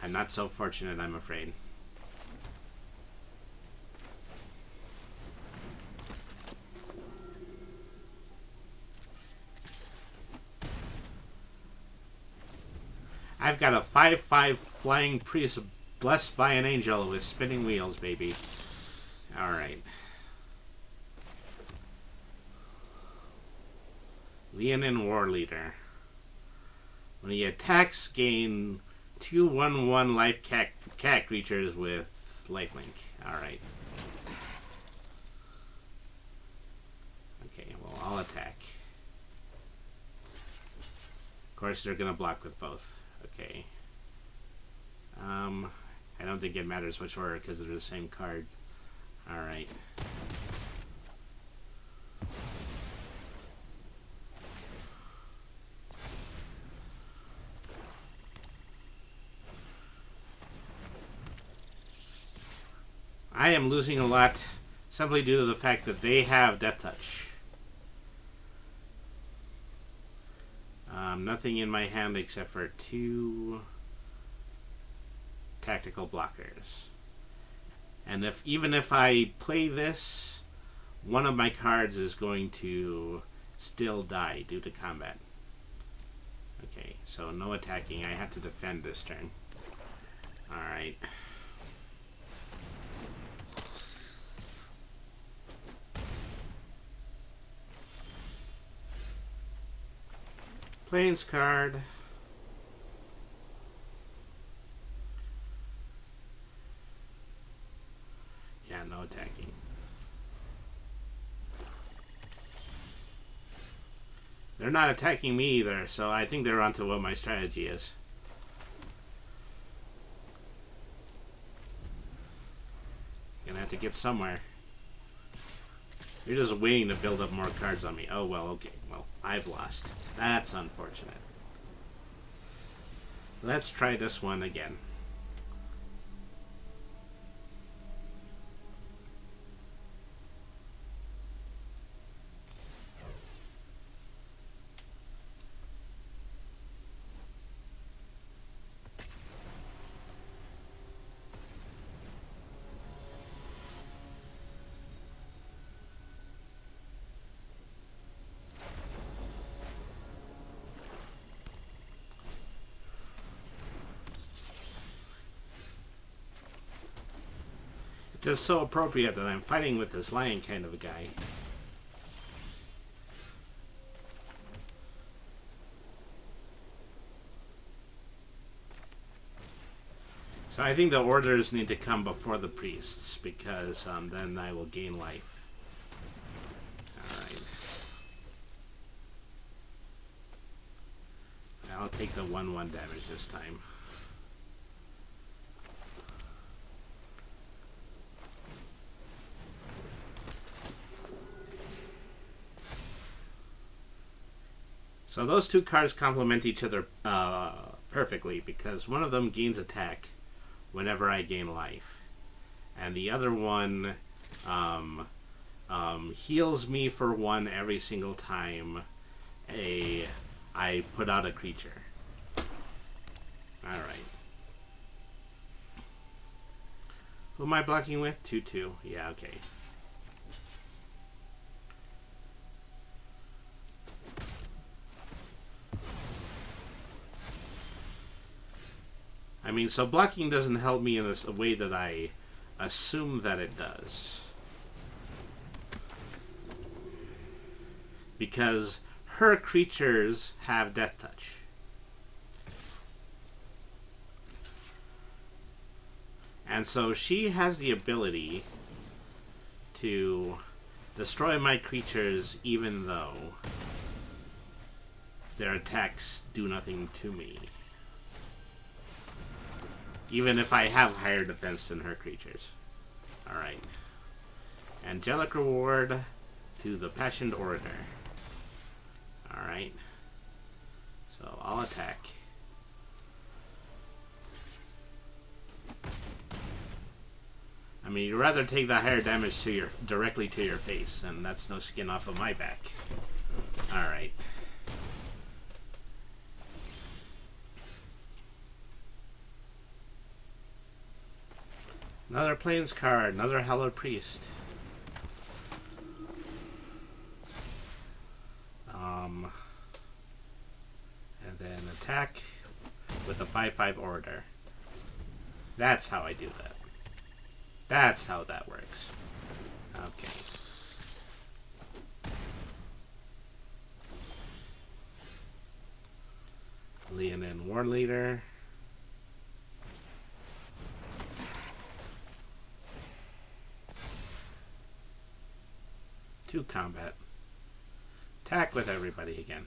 I'm not so fortunate, I'm afraid. I've got a 5/5 flying priest blessed by an angel with spinning wheels, baby. Alright. Leonin War Leader. When he attacks, gain 2/1/1 life cat creatures with lifelink. Alright. Okay, well, I'll attack. Of course, they're going to block with both. Okay. I don't think it matters which order because they're the same cards. Alright. I am losing a lot simply due to the fact that they have Death Touch. Nothing in my hand except for 2 tactical blockers. And even if I play this, one of my cards is going to still die due to combat. Okay, so no attacking. I have to defend this turn. Alright. Plains card. Yeah, no attacking. They're not attacking me either, so I think they're onto what my strategy is. Gonna have to get somewhere. You're just waiting to build up more cards on me. Oh, well, okay. Well, I've lost. That's unfortunate. Let's try this one again. It's so appropriate that I'm fighting with this lion kind of a guy. So I think the orders need to come before the priests, because then I will gain life. Alright. I'll take the 1/1 damage this time. So those 2 cards complement each other perfectly, because one of them gains attack whenever I gain life, and the other one heals me for 1 every single time I put out a creature. Alright. Who am I blocking with? 2/2. Yeah, okay. I mean, so blocking doesn't help me in a way that I assume that it does. Because her creatures have Death Touch. And so she has the ability to destroy my creatures even though their attacks do nothing to me. Even if I have higher defense than her creatures. Alright. Angelic Reward to the Passioned Orator. Alright. So I'll attack. I mean, you'd rather take the higher damage to directly to your face, and that's no skin off of my back. Alright. Another Plains card, another Hallowed Priest. And then attack with a 5/5 Orator. That's how I do that. That's how that works. Okay. Leonin War Leader. To combat. Attack with everybody again.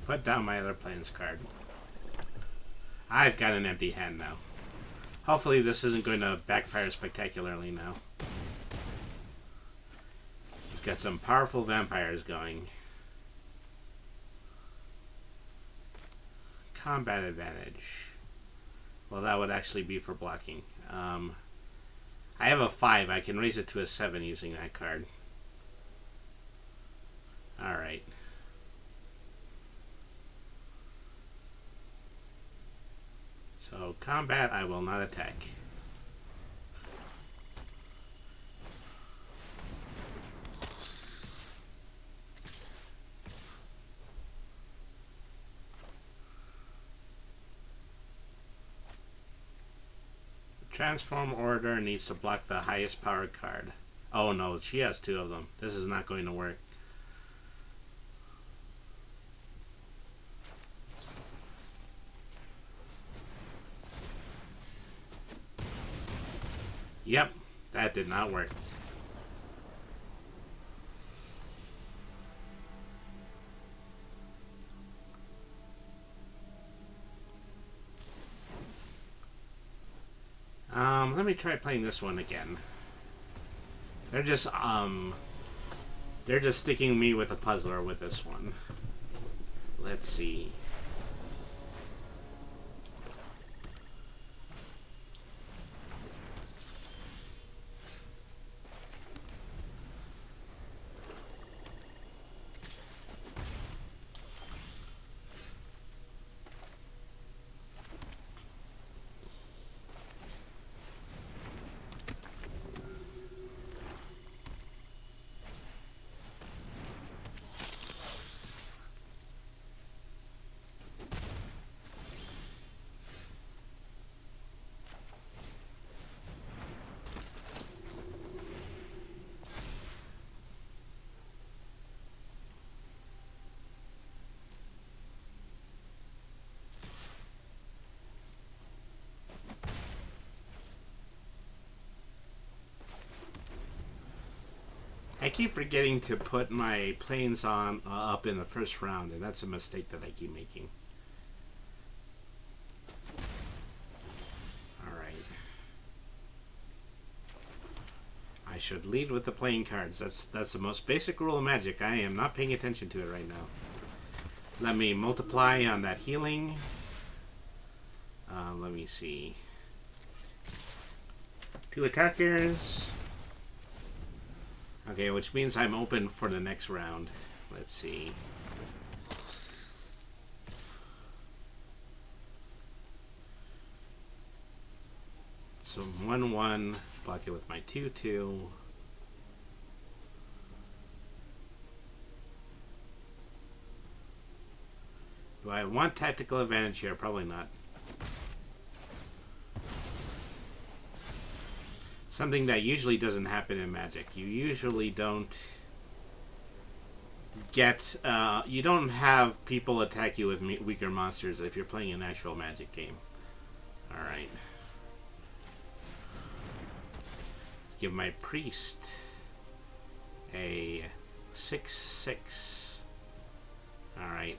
Put down my other planes card. I've got an empty hand now. Hopefully this isn't going to backfire spectacularly now. He's got some powerful vampires going. Combat advantage. Well, that would actually be for blocking. I have a 5. I can raise it to a 7 using that card. Alright. So, combat, I will not attack. Transform order needs to block the highest power card. Oh no, she has 2 of them. This is not going to work. Yep, that did not work. Let me try playing this one again. They're just sticking me with a puzzler with this one. Let's see. I keep forgetting to put my planes on up in the first round, and that's a mistake that I keep making. Alright. I should lead with the playing cards. That's the most basic rule of Magic. I am not paying attention to it right now. Let me multiply on that healing. Let me see. 2 attackers. Okay, which means I'm open for the next round. Let's see. So 1-1, block it with my 2-2. Do I want tactical advantage here? Probably not. Something that usually doesn't happen in Magic. You usually don't get... you don't have people attack you with weaker monsters if you're playing an actual Magic game. Alright. Give my priest a 6/6. Alright.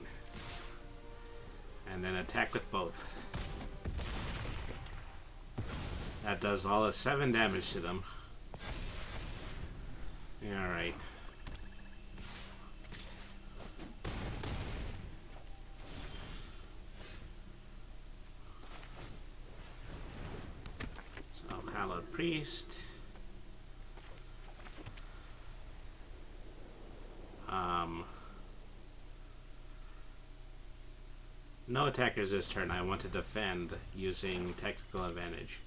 And then attack with both. That does all of 7 damage to them. Alright. So, Hallowed Priest. No attackers this turn. I want to defend using tactical advantage.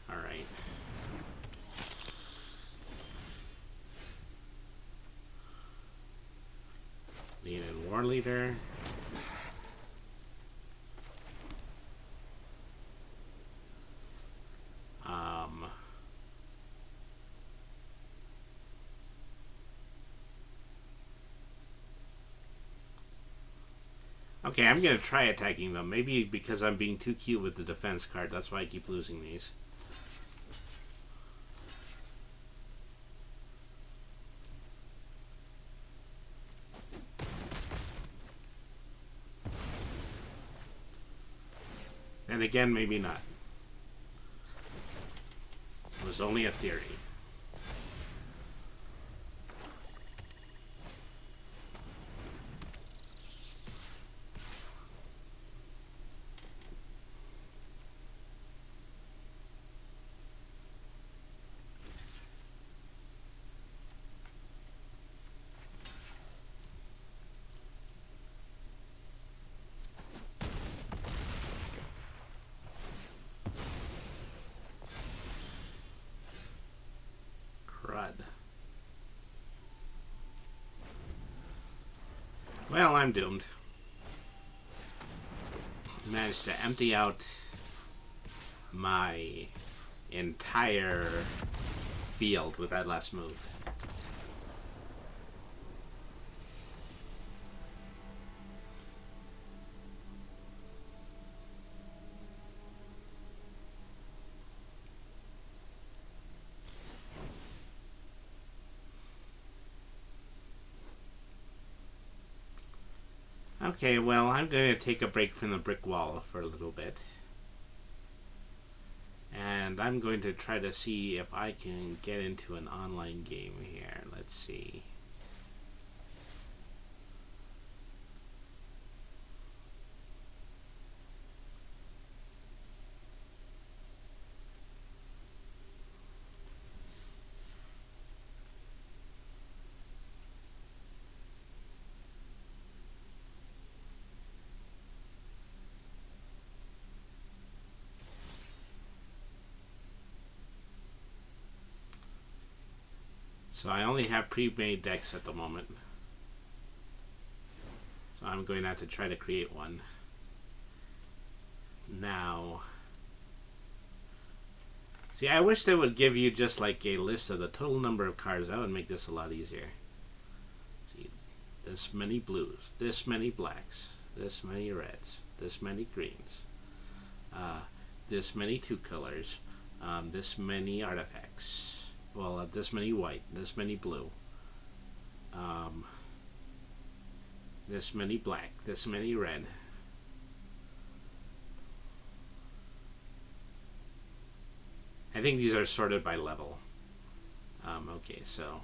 Alright. Need a War Leader. Okay, I'm gonna try attacking them. Maybe because I'm being too cute with the defense card. That's why I keep losing these. And again, maybe not. It was only a theory. Well, I'm doomed. Managed to empty out my entire field with that last move. Okay, well, I'm going to take a break from the brick wall for a little bit. And I'm going to try to see if I can get into an online game here. Let's see. So I only have pre-made decks at the moment. So I'm going to have to try to create one. Now, see, I wish they would give you just like a list of the total number of cards. That would make this a lot easier. See, this many blues, this many blacks, this many reds, this many greens, this many two colors, this many artifacts. Well, this many white, this many blue, this many black, this many red. I think these are sorted by level. Okay, so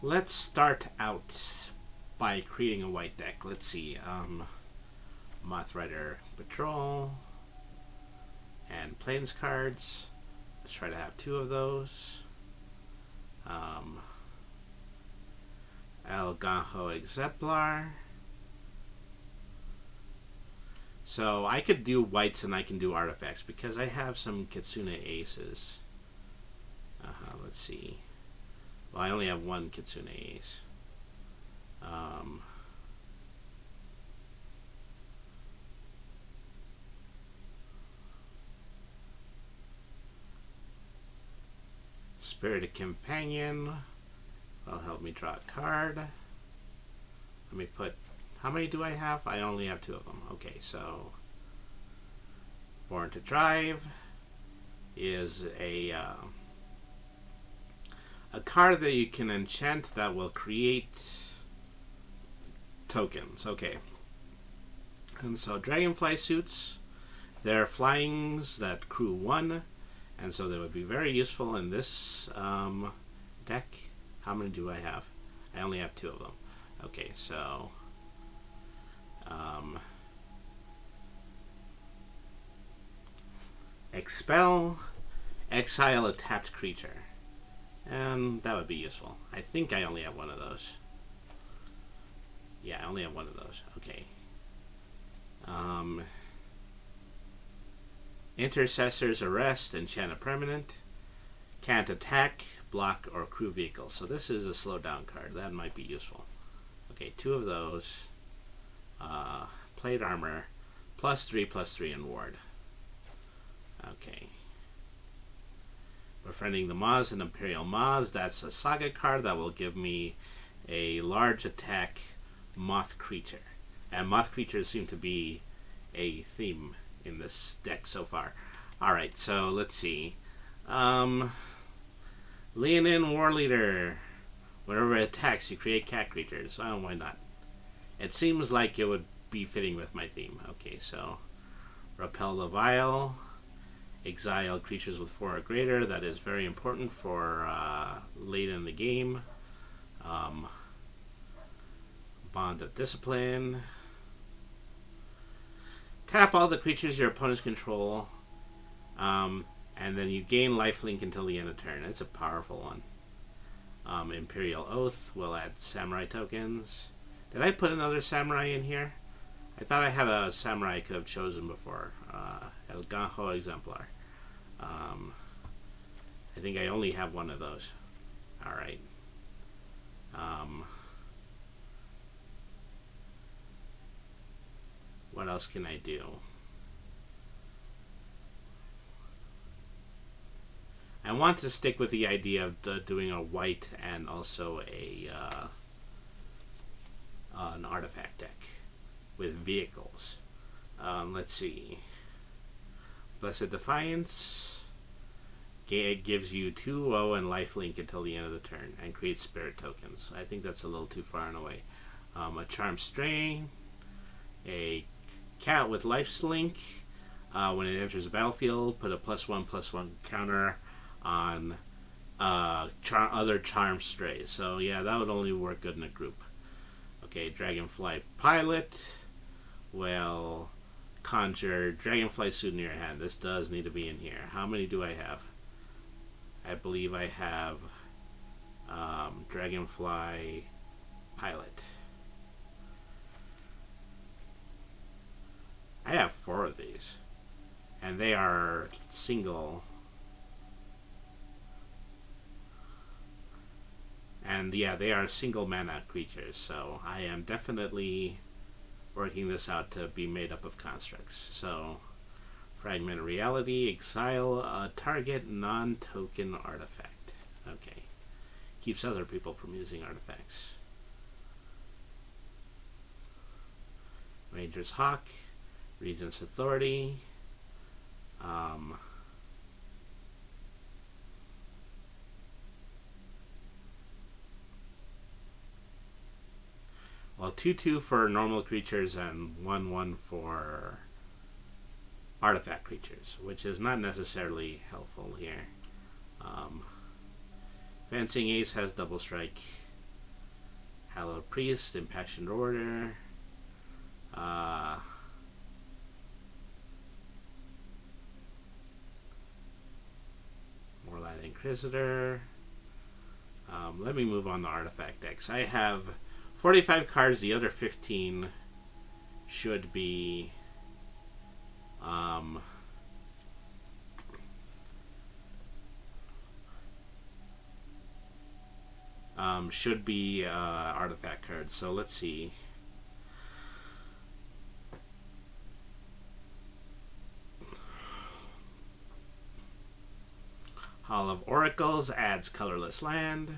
let's start out by creating a white deck. Let's see, Moth Rider Patrol and Plains cards. Let's try to have 2 of those. El Gajo Exemplar. So I could do whites and I can do artifacts because I have some Kitsune Aces. Let's see. Well, I only have 1 Kitsune Ace. Spirited Companion will help me draw a card. Let me put, how many do I have? I only have 2 of them. Okay, so Born to Drive is a card that you can enchant that will create tokens. Okay. And so Dragonfly suits, they're flyings that crew 1. And so they would be very useful in this deck. How many do I have? I only have 2 of them. Okay, so Expel, exile a tapped creature. And that would be useful. I think I only have 1 of those. Yeah, I only have 1 of those. Okay. Intercessor's Arrest, enchant a permanent. Can't attack, block, or crew vehicles. So this is a slow down card. That might be useful. Okay, 2 of those. Plate armor, +3/+3 in ward. Okay. Befriending the Moz and Imperial Moz. That's a saga card that will give me a large attack moth creature. And moth creatures seem to be a theme in this deck so far. Alright, so let's see. Leonin War Leader. Whenever it attacks, you create cat creatures. Oh, why not? It seems like it would be fitting with my theme. Okay, so Repel the Vile. Exile creatures with 4 or greater. That is very important for late in the game. Bond of Discipline. Tap all the creatures your opponents control. And then you gain lifelink until the end of turn. It's a powerful one. Imperial Oath will add samurai tokens. Did I put another samurai in here? I thought I had a samurai I could have chosen before. El Ganjo Exemplar. I think I only have one of those. Alright. What else can I do? I want to stick with the idea of doing a white and also an artifact deck with vehicles. Let's see. Blessed Defiance. It gives you 2/0 and lifelink until the end of the turn and creates spirit tokens. I think that's a little too far and away. A Charmed Strain. A cat with lifelink. When it enters the battlefield, put a +1/+1 counter on other Charmed Strays. So yeah, that would only work good in a group. Okay, Dragonfly Pilot. Well, conjure Dragonfly suit in your hand. This does need to be in here. How many do I have? I believe I have Dragonfly Pilot. I have 4 of these. And they are single. And yeah, they are single mana creatures. So I am definitely working this out to be made up of constructs. So, Fragment Reality, exile a target non-token artifact. Okay. Keeps other people from using artifacts. Ranger's Hawk, Regent's Authority. Well, 2/2 for normal creatures and 1/1 for artifact creatures, which is not necessarily helpful here. Fencing Ace has double strike. Hallowed Priest, Impassioned Order. Moorland Inquisitor. Let me move on to artifact decks. I have 45 cards. The other 15 should be artifact cards. So let's see. Hall of Oracles adds colorless land.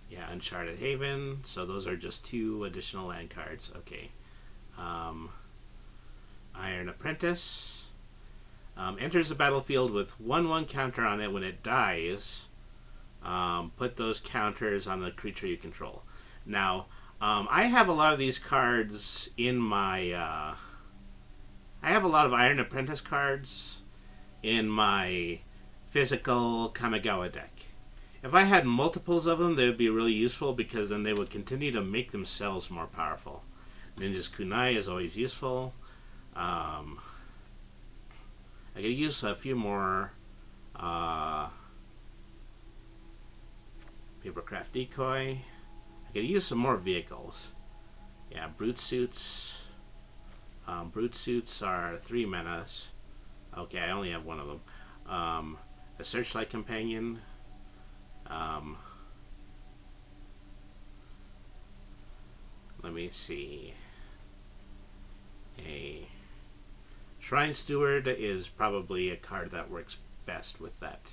Yeah, Uncharted Haven. So those are just 2 additional land cards. Okay. Iron Apprentice. Enters the battlefield with 1/1 counter on it when it dies. Put those counters on the creature you control. Now, I have a lot of these cards in my... I have a lot of Iron Apprentice cards in my physical Kamigawa deck. If I had multiples of them, they would be really useful because then they would continue to make themselves more powerful. Ninja's Kunai is always useful. I could use a few more Papercraft Decoy. I could use some more vehicles. Yeah, Brute Suits. Brute Suits are 3 manas. Okay, I only have one of them. A Searchlight Companion. Let me see. A Shrine Steward is probably a card that works best with that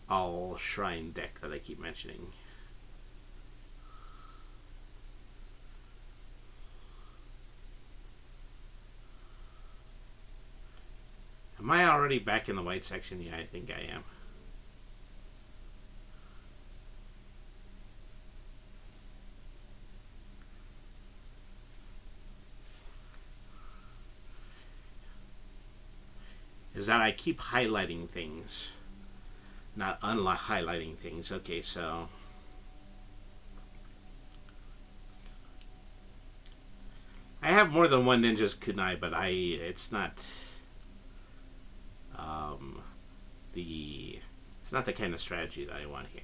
all shrine deck that I keep mentioning. Am I already back in the white section? Yeah, I think I am. Is that I keep highlighting things, not highlighting things. Okay, so I have more than one Ninja's Kunai, but it's not it's not the kind of strategy that I want here.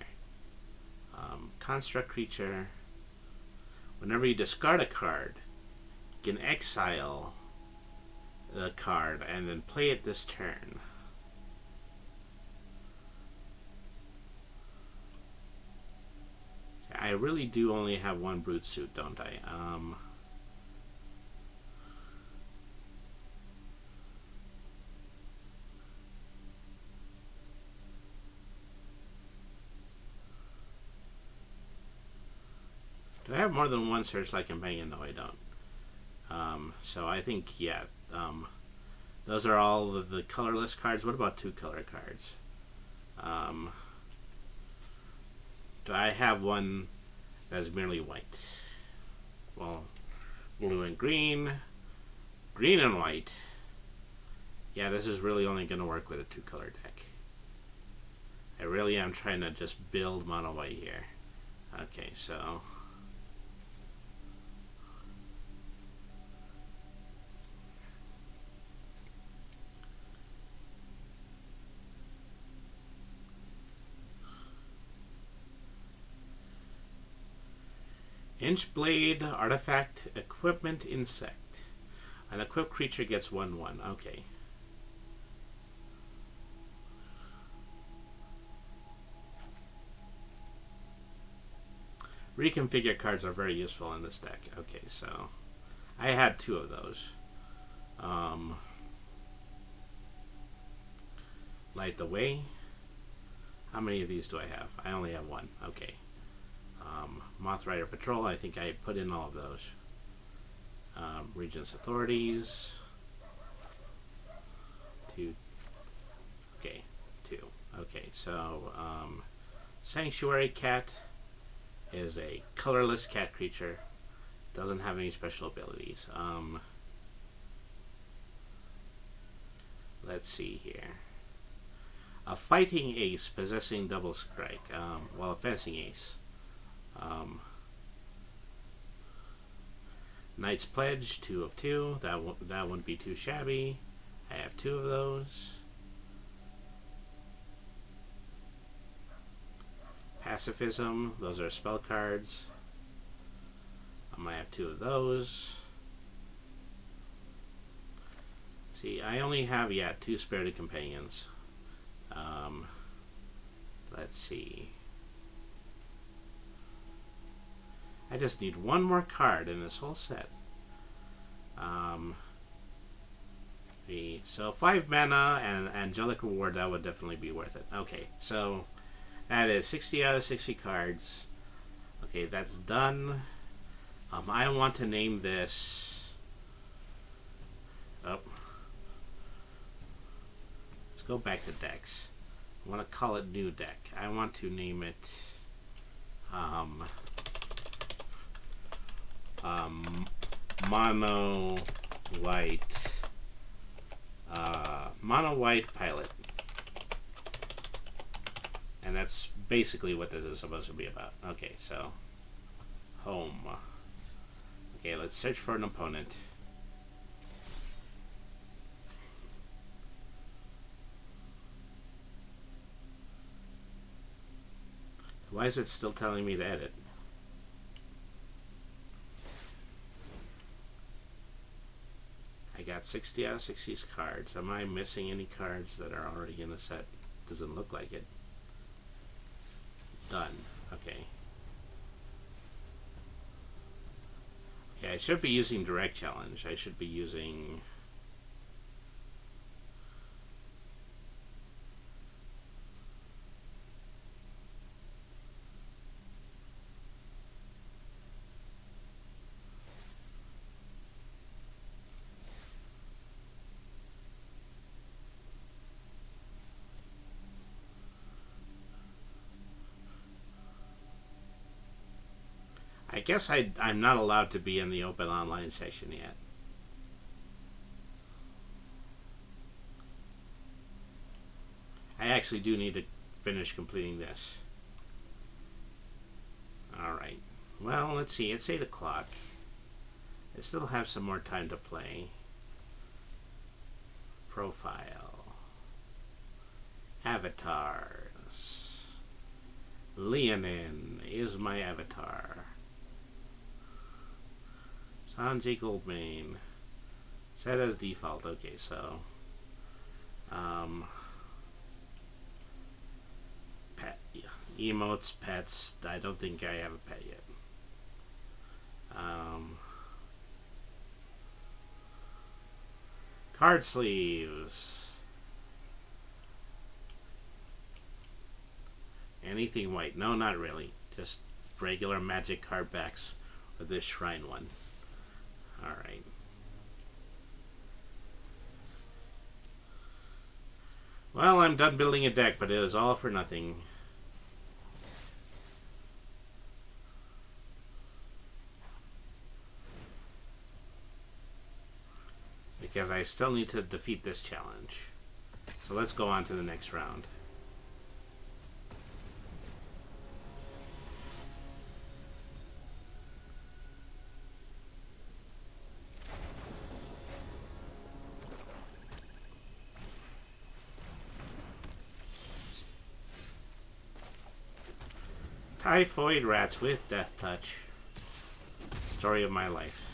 Construct creature. Whenever you discard a card, you can exile the card and then play it this turn. I really do only have one brute suit, don't I? Do I have more than one Searchlight Companion? No, I don't. So I think, yeah, those are all of the colorless cards. What about 2 color cards? Do I have one that's merely white? Well, blue and green, green and white. Yeah, this is really only going to work with a 2 color deck. I really am trying to just build mono white here. Okay, so Inchblade, Artifact, Equipment, Insect. An equipped creature gets 1/1. Okay. Reconfigure cards are very useful in this deck. Okay, so I had 2 of those. Light the Way. How many of these do I have? I only have 1. Okay. Moth Rider Patrol, I think I put in all of those. Regent's Authorities. 2. Okay, 2. Okay, so Sanctuary Cat is a colorless cat creature. Doesn't have any special abilities. Let's see here. A fighting ace possessing double strike. Well, a fencing ace. Knight's Pledge, 2 of 2. That wouldn't be too shabby. I have 2 of those. Pacifism, those are spell cards. I might have 2 of those. See, I only have, 2 Spirited Companions. Let's see. I just need 1 more card in this whole set. So 5 mana and Angelic Reward, that would definitely be worth it. Okay, so that is 60 out of 60 cards. Okay, that's done. I want to name this... Oh. Let's go back to decks. I want to call it New Deck. I want to name it... Mono White Pilot. And that's basically what this is supposed to be about. Okay, so home. Okay, let's search for an opponent. Why is it still telling me to edit? I got 60 out of 60 cards. Am I missing any cards that are already in the set? Doesn't look like it. Done. Okay. Okay, I should be using direct challenge. I should be using... I guess I'm not allowed to be in the open online session yet. I actually do need to finish completing this. Alright. Well, let's see. It's 8 o'clock. I still have some more time to play. Profile. Avatars. Leonin is my avatar. Sanjay Goldmane. Set as default. Okay, so... pet. Emotes, pets. I don't think I have a pet yet. Card sleeves. Anything white? No, not really. Just regular magic card backs with this shrine one. Alright. Well, I'm done building a deck, but it was all for nothing. Because I still need to defeat this challenge. So let's go on to the next round. Typhoid rats with death touch. Story of my life.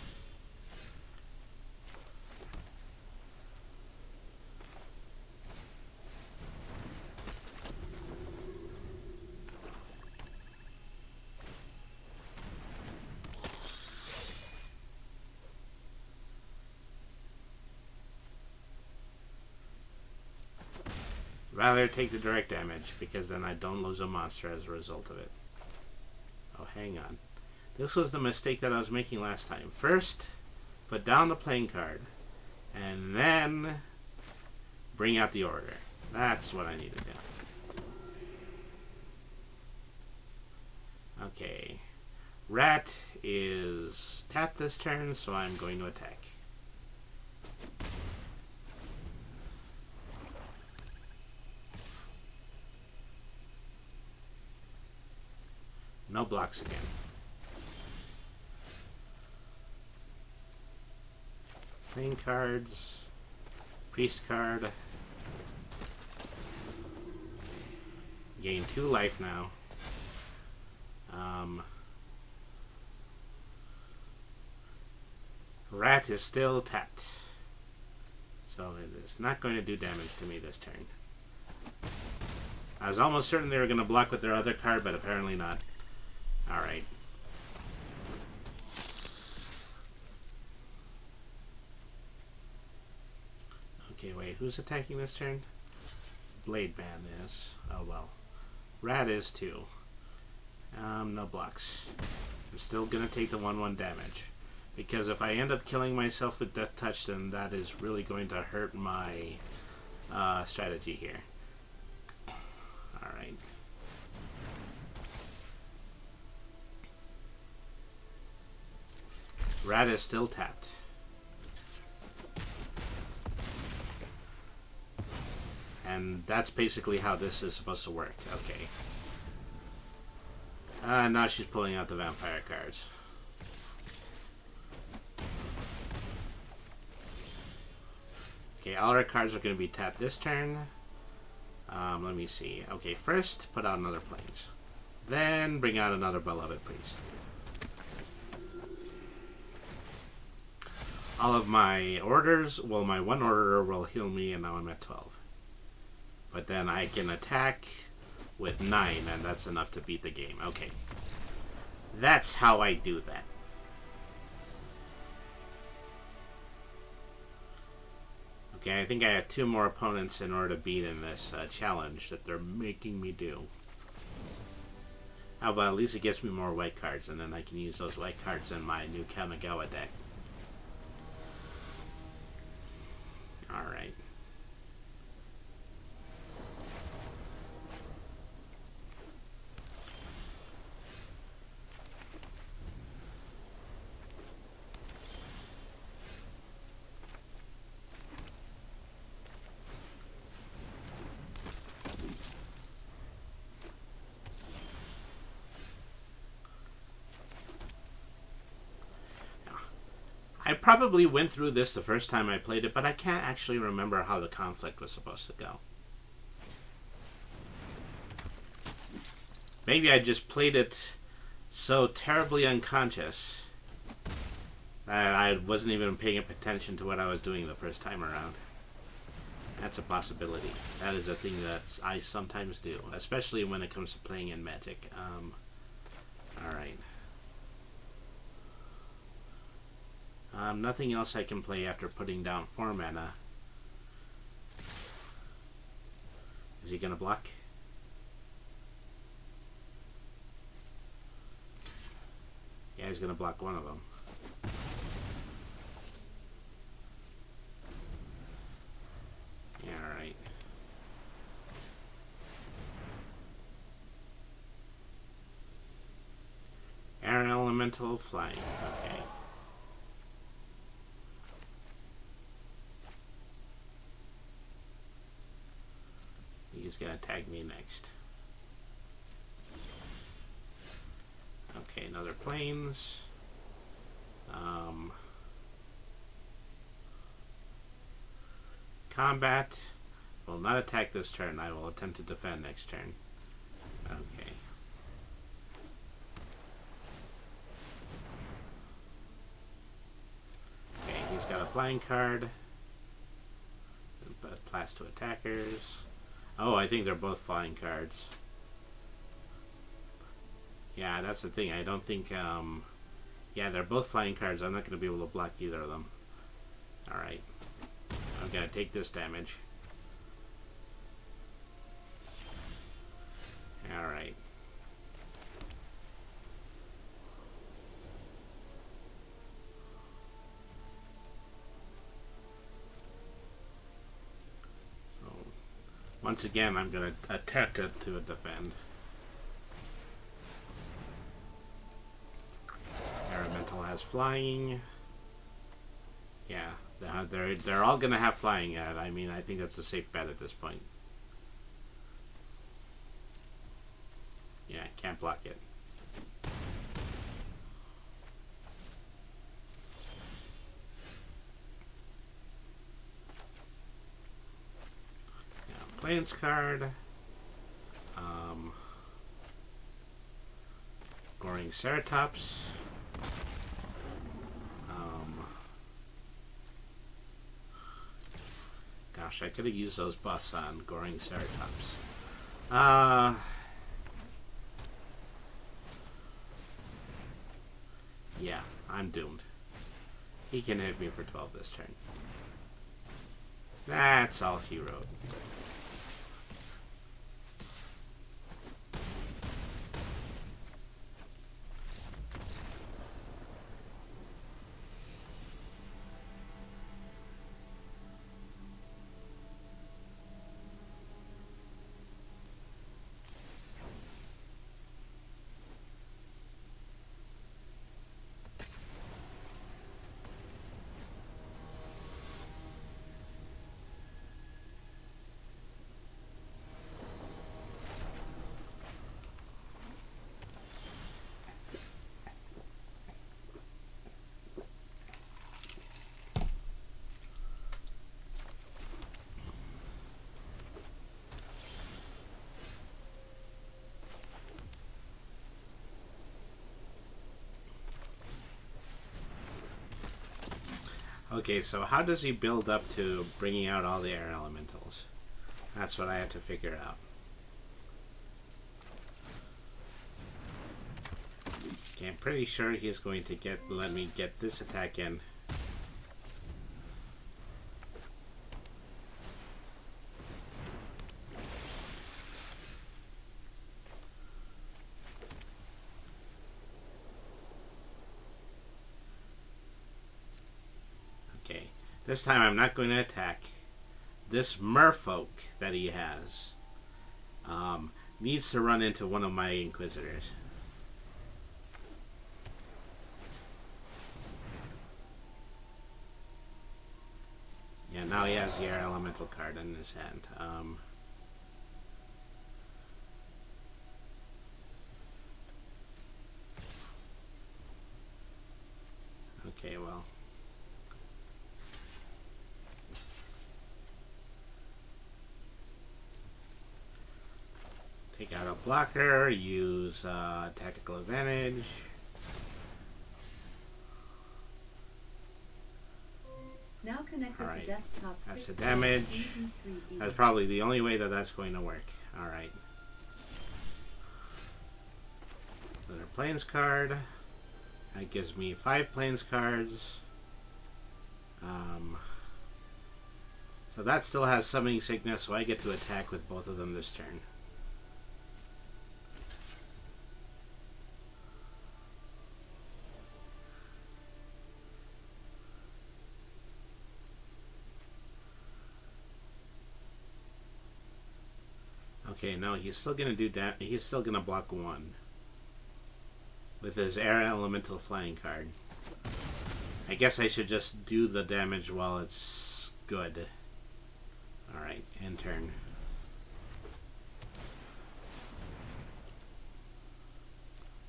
Rather take the direct damage, because then I don't lose a monster as a result of it. Oh, hang on. This was the mistake that I was making last time. First, put down the playing card, and then bring out the order. That's what I need to do. Okay. Rat is tapped this turn, so I'm going to attack. No blocks again. Playing cards. Priest card. Gain 2 life now. Rat is still tapped. So it is not going to do damage to me this turn. I was almost certain they were going to block with their other card, but apparently not. Alright. Okay, wait, who's attacking this turn? Blade Man is. Oh well. Rat is too. No blocks. I'm still gonna take the 1/1 damage. Because if I end up killing myself with Death Touch, then that is really going to hurt my strategy here. Alright. Rat is still tapped. And that's basically how this is supposed to work. Okay. Now she's pulling out the vampire cards. Okay, all our cards are going to be tapped this turn. Let me see. Okay, first, put out another Plains. Then, bring out another Beloved Priest. All of my orders, well, my one order will heal me, and now I'm at 12. But then I can attack with 9, and that's enough to beat the game. Okay. That's how I do that. Okay, I think I have 2 more opponents in order to beat in this challenge that they're making me do. How about at least it gets me more white cards, and then I can use those white cards in my new Kamigawa deck. Alright. I probably went through this the first time I played it, but I can't actually remember how the conflict was supposed to go. Maybe I just played it so terribly unconscious that I wasn't even paying attention to what I was doing the first time around. That's a possibility. That is a thing that I sometimes do, especially when it comes to playing in Magic. Alright. Nothing else I can play after putting down 4 mana. Is he gonna block? Yeah, he's gonna block one of them. Yeah, alright. Air Elemental flying. Okay. He's gonna tag me next. Okay, another planes. Combat. Will not attack this turn. I will attempt to defend next turn. Okay. Okay, he's got a flying card. Plus 2 attackers. Oh, I think they're both flying cards. Yeah, that's the thing. I don't think, yeah, they're both flying cards. I'm not going to be able to block either of them. Alright. I'm going to take this damage. Alright. Once again, I'm going to attempt to defend. Elemental has flying. Yeah, they're all going to have flying. I mean, I think that's a safe bet at this point. Yeah, can't block it. Plains card. Goring Ceratops. Gosh, I could have used those buffs on Goring Ceratops. Yeah, I'm doomed. He can hit me for 12 this turn. That's all he wrote. Okay, so how does he build up to bringing out all the air elementals? That's what I have to figure out. Okay, I'm pretty sure he's going to let me get this attack in. This time I'm not going to attack. This merfolk that he has needs to run into one of my Inquisitors. Yeah, now he has the Air Elemental card in his hand. Okay, well. Take out a blocker, use tactical advantage. Now connected to desktop. That's the damage. That's probably the only way that that's going to work. Alright. Another Plains card. That gives me 5 Plains cards. So that still has Summoning Sickness, so I get to attack with both of them this turn. Okay, no, he's still gonna do that. He's still gonna block 1 with his Air Elemental Flying card. I guess I should just do the damage while it's good. Alright, end turn.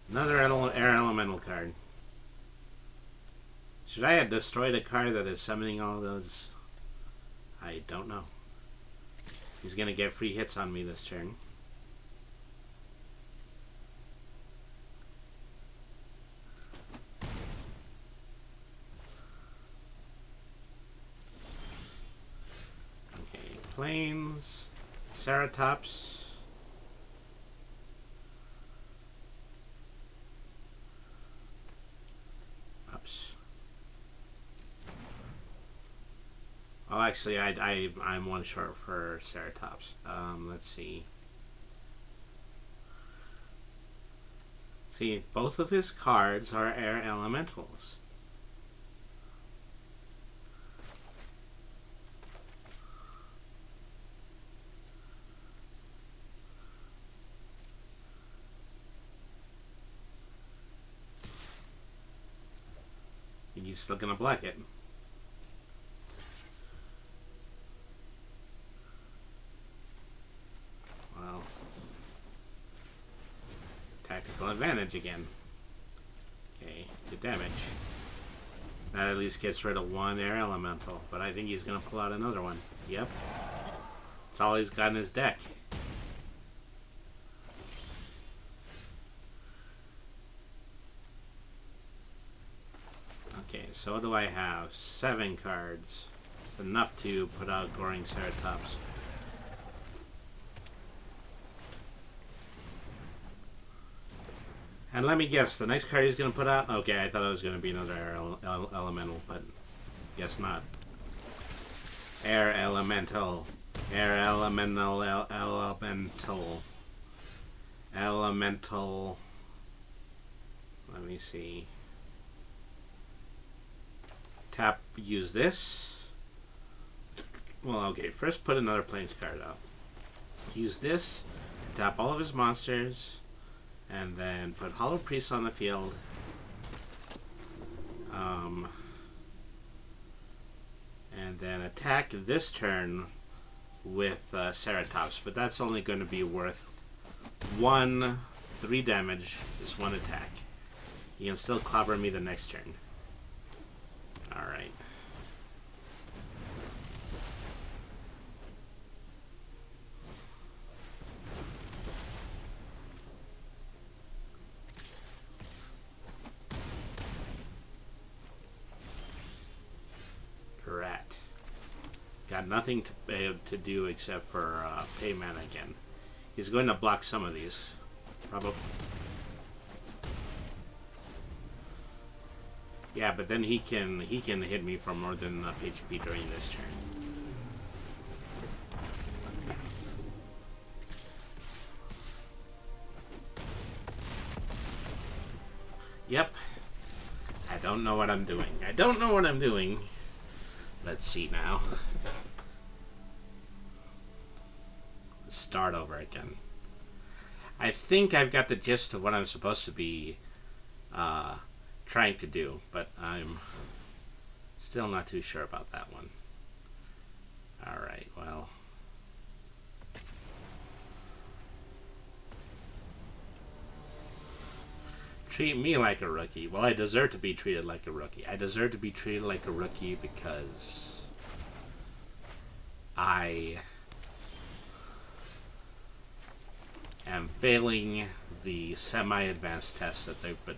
Another Air Elemental card. Should I have destroyed a card that is summoning all those? I don't know. He's going to get free hits on me this turn. Okay, Plains, Ceratops. Oops. Oh, actually, I'm one short for Ceratops. Let's see. See, both of his cards are Air Elementals. And he's still gonna block it. Tactical advantage again. Okay, good damage. That at least gets rid of 1 Air Elemental, but I think he's going to pull out another one. Yep. That's all he's got in his deck. Okay, so what do I have? 7 cards. It's enough to put out Goring Ceratops. And let me guess, the next card he's going to put out? Okay, I thought it was going to be another Air Elemental, but guess not. Air Elemental. Air Elemental. Elemental. Elemental. Let me see. Tap, use this. Well, okay, first put another Plains card out. Use this. Tap all of his monsters. And then put Hollow Priest on the field. And then attack this turn with Ceratops. But that's only going to be worth 3 damage. Just 1 attack. He can still clobber me the next turn. Alright. Rat. Got nothing to do except for pay mana again. He's going to block some of these. Probably. Yeah, but then he can hit me for more than enough HP during this turn. Yep. I don't know what I'm doing. I don't know what I'm doing. Let's see now. Let's start over again. I think I've got the gist of what I'm supposed to be trying to do, but I'm still not too sure about that one. Alright, well. Treat me like a rookie. Well, I deserve to be treated like a rookie. I deserve to be treated like a rookie because I am failing the semi-advanced tests that they've been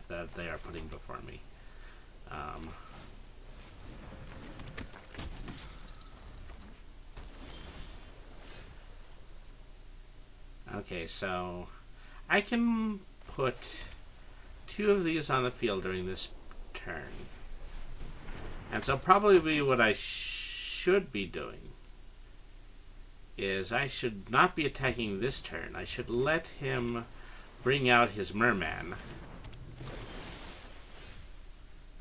that they are putting before me. Okay, so I can put 2 of these on the field during this turn. And so probably what I should be doing is I should not be attacking this turn. I should let him bring out his merman.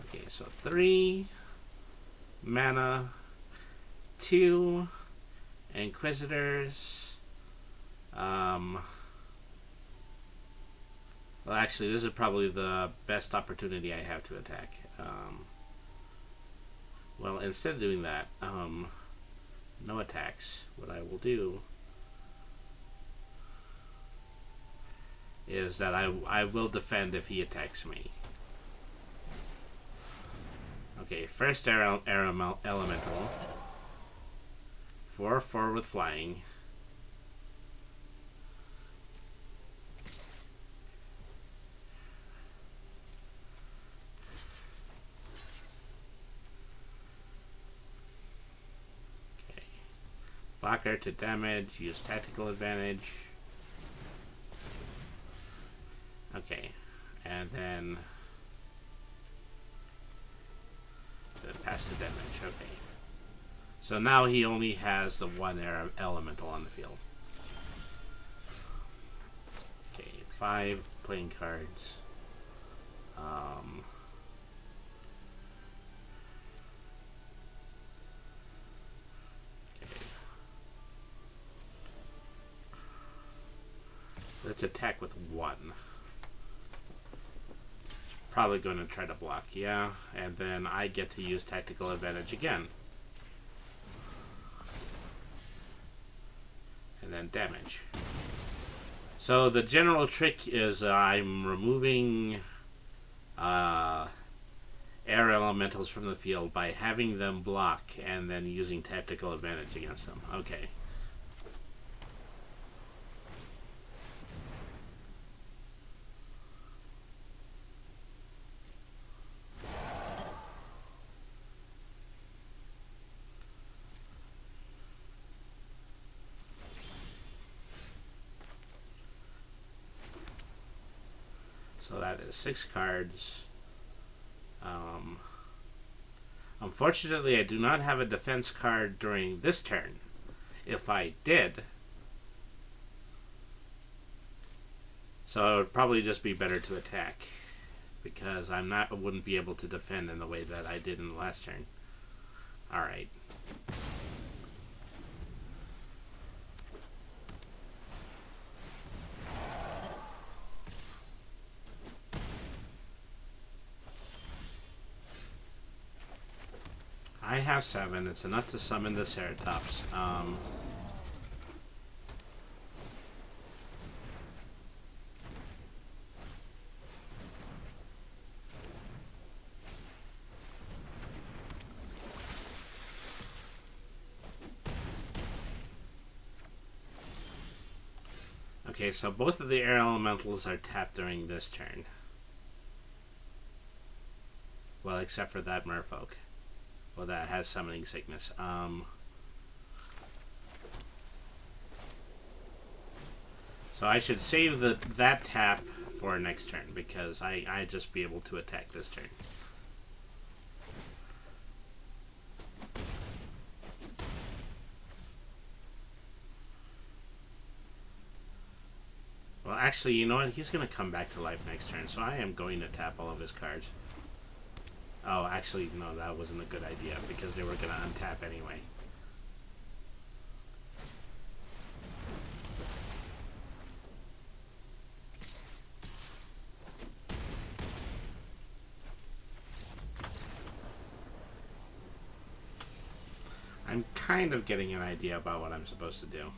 Okay, so 3 mana, 2 Inquisitors. Well, actually, this is probably the best opportunity I have to attack. Well, instead of doing that, no attacks. What I will do is that I will defend if he attacks me. Okay, first air elemental. 4/4 with flying. Blocker to damage, use tactical advantage. Okay, and then pass the damage. Okay. So now he only has the 1 air elemental on the field. Okay, 5 playing cards. Let's attack with 1. Probably going to try to block, yeah. And then I get to use tactical advantage again. And then damage. So the general trick is I'm removing air elementals from the field by having them block and then using tactical advantage against them. Okay. So that is 6 cards. Unfortunately, I do not have a defense card during this turn. If I did, so it would probably just be better to attack because I wouldn't be able to defend in the way that I did in the last turn. All right. I have 7. It's enough to summon the Ceratops. Okay, so both of the air elementals are tapped during this turn. Well, except for that merfolk. Well, that has summoning sickness. So I should save that tap for next turn because I just be able to attack this turn. Well, actually, you know what? He's going to come back to life next turn, so I am going to tap all of his cards. Oh, actually, no, that wasn't a good idea because they were going to untap anyway. I'm kind of getting an idea about what I'm supposed to do.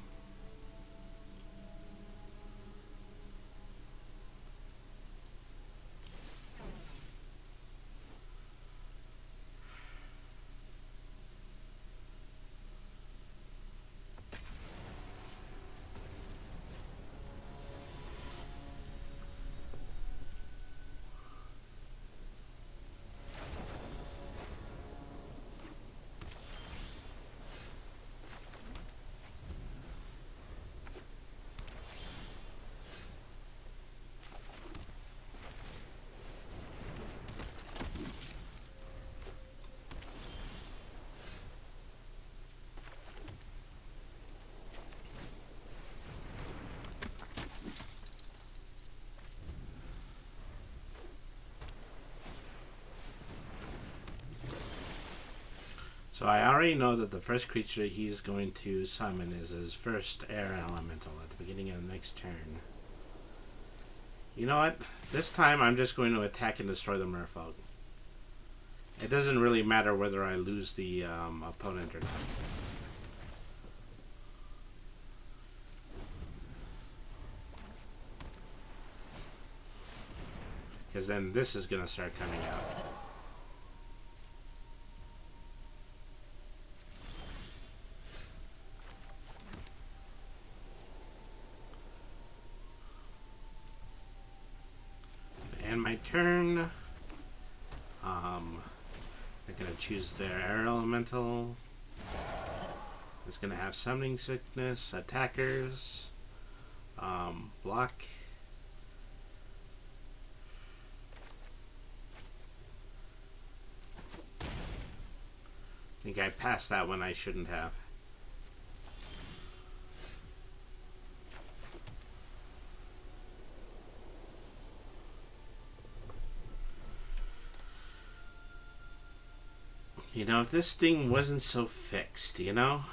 So I already know that the first creature he's going to summon is his first air elemental at the beginning of the next turn. You know what? This time I'm just going to attack and destroy the merfolk. It doesn't really matter whether I lose the opponent or not. Because then this is going to start coming out. My turn. They're gonna choose their air elemental. It's gonna have summoning sickness, attackers, block. I think I passed that one I shouldn't have. You know, if this thing wasn't so fixed, you know?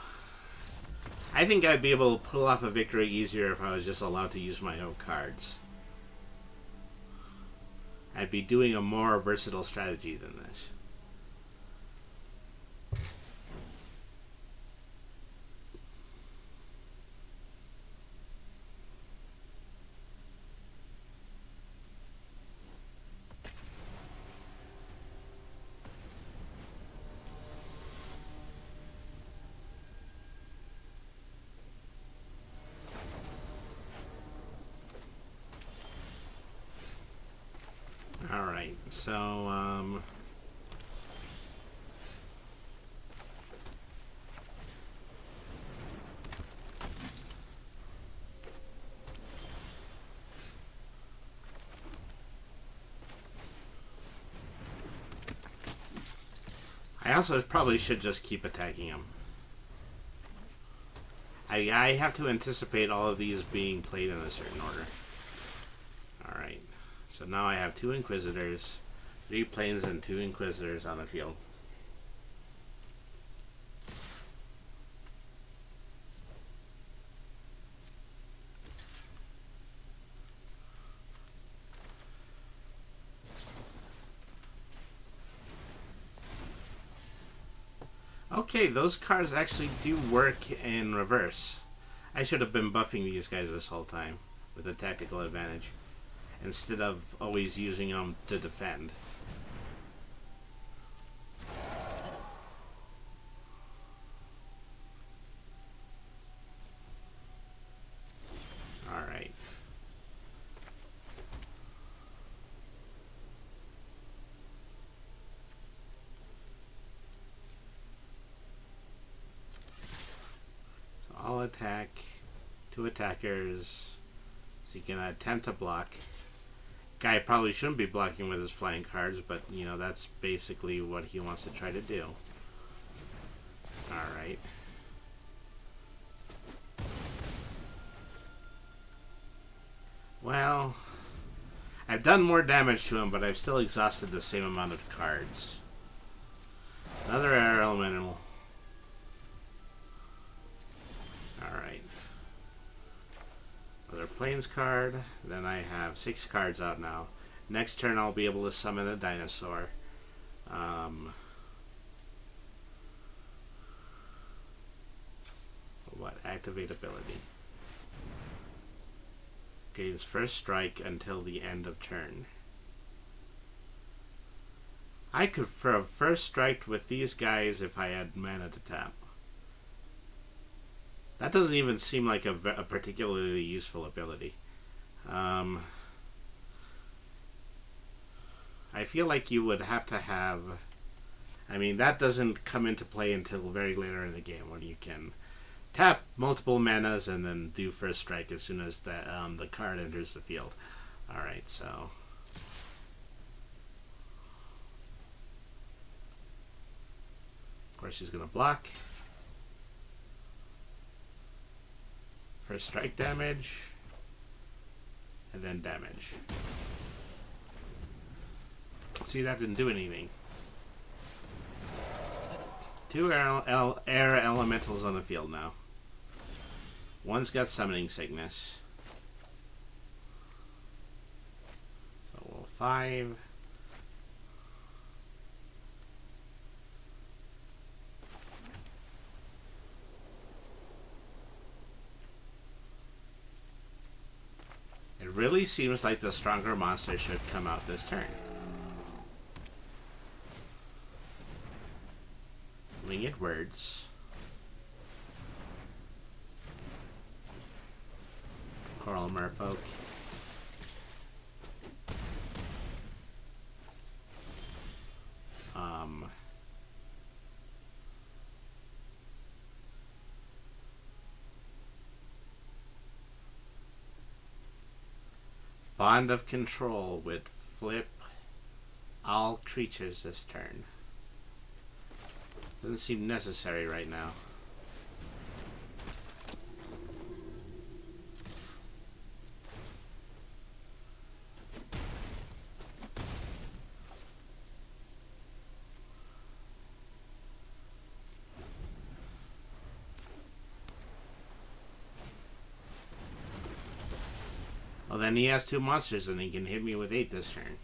I think I'd be able to pull off a victory easier if I was just allowed to use my own cards. I'd be doing a more versatile strategy than this. Alright, so, I also probably should just keep attacking him. I have to anticipate all of these being played in a certain order. Alright. So now I have 2 Inquisitors, 3 Planes, and 2 Inquisitors on the field. Okay, those cards actually do work in reverse. I should have been buffing these guys this whole time with a tactical advantage, instead of always using them to defend. Alright. So I'll attack 2 attackers, so he can attempt to block. Guy probably shouldn't be blocking with his flying cards, but you know, that's basically what he wants to try to do. Alright. Well, I've done more damage to him, but I've still exhausted the same amount of cards. Science card. Then I have 6 cards out now. Next turn I'll be able to summon a dinosaur. What? Activate ability. Gains first strike until the end of turn. I could for a first strike with these guys if I had mana to tap. That doesn't even seem like a particularly useful ability. I feel like you would have to have... I mean, that doesn't come into play until very later in the game, when you can tap multiple manas and then do first strike as soon as the card enters the field. Alright, so... Of course she's going to block. First strike damage. And then damage. See, that didn't do anything. 2 air elementals on the field now. One's got summoning sickness. So we'll 5. It really seems like the stronger monster should come out this turn. Winged Words. Coral Merfolk. Bond of Control with flip all creatures this turn. Doesn't seem necessary right now. Well, then he has 2 monsters and he can hit me with 8 this turn.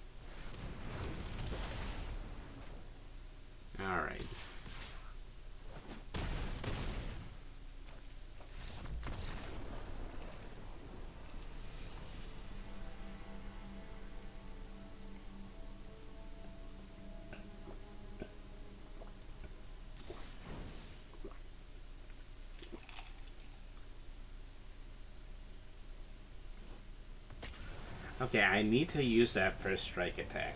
Alright. Okay, I need to use that first strike attack.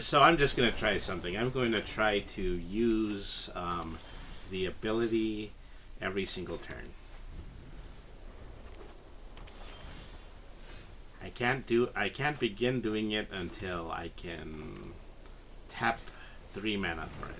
So I'm just going to try something. I'm going to try to use the ability every single turn. I can't begin doing it until I can tap 3 mana for it.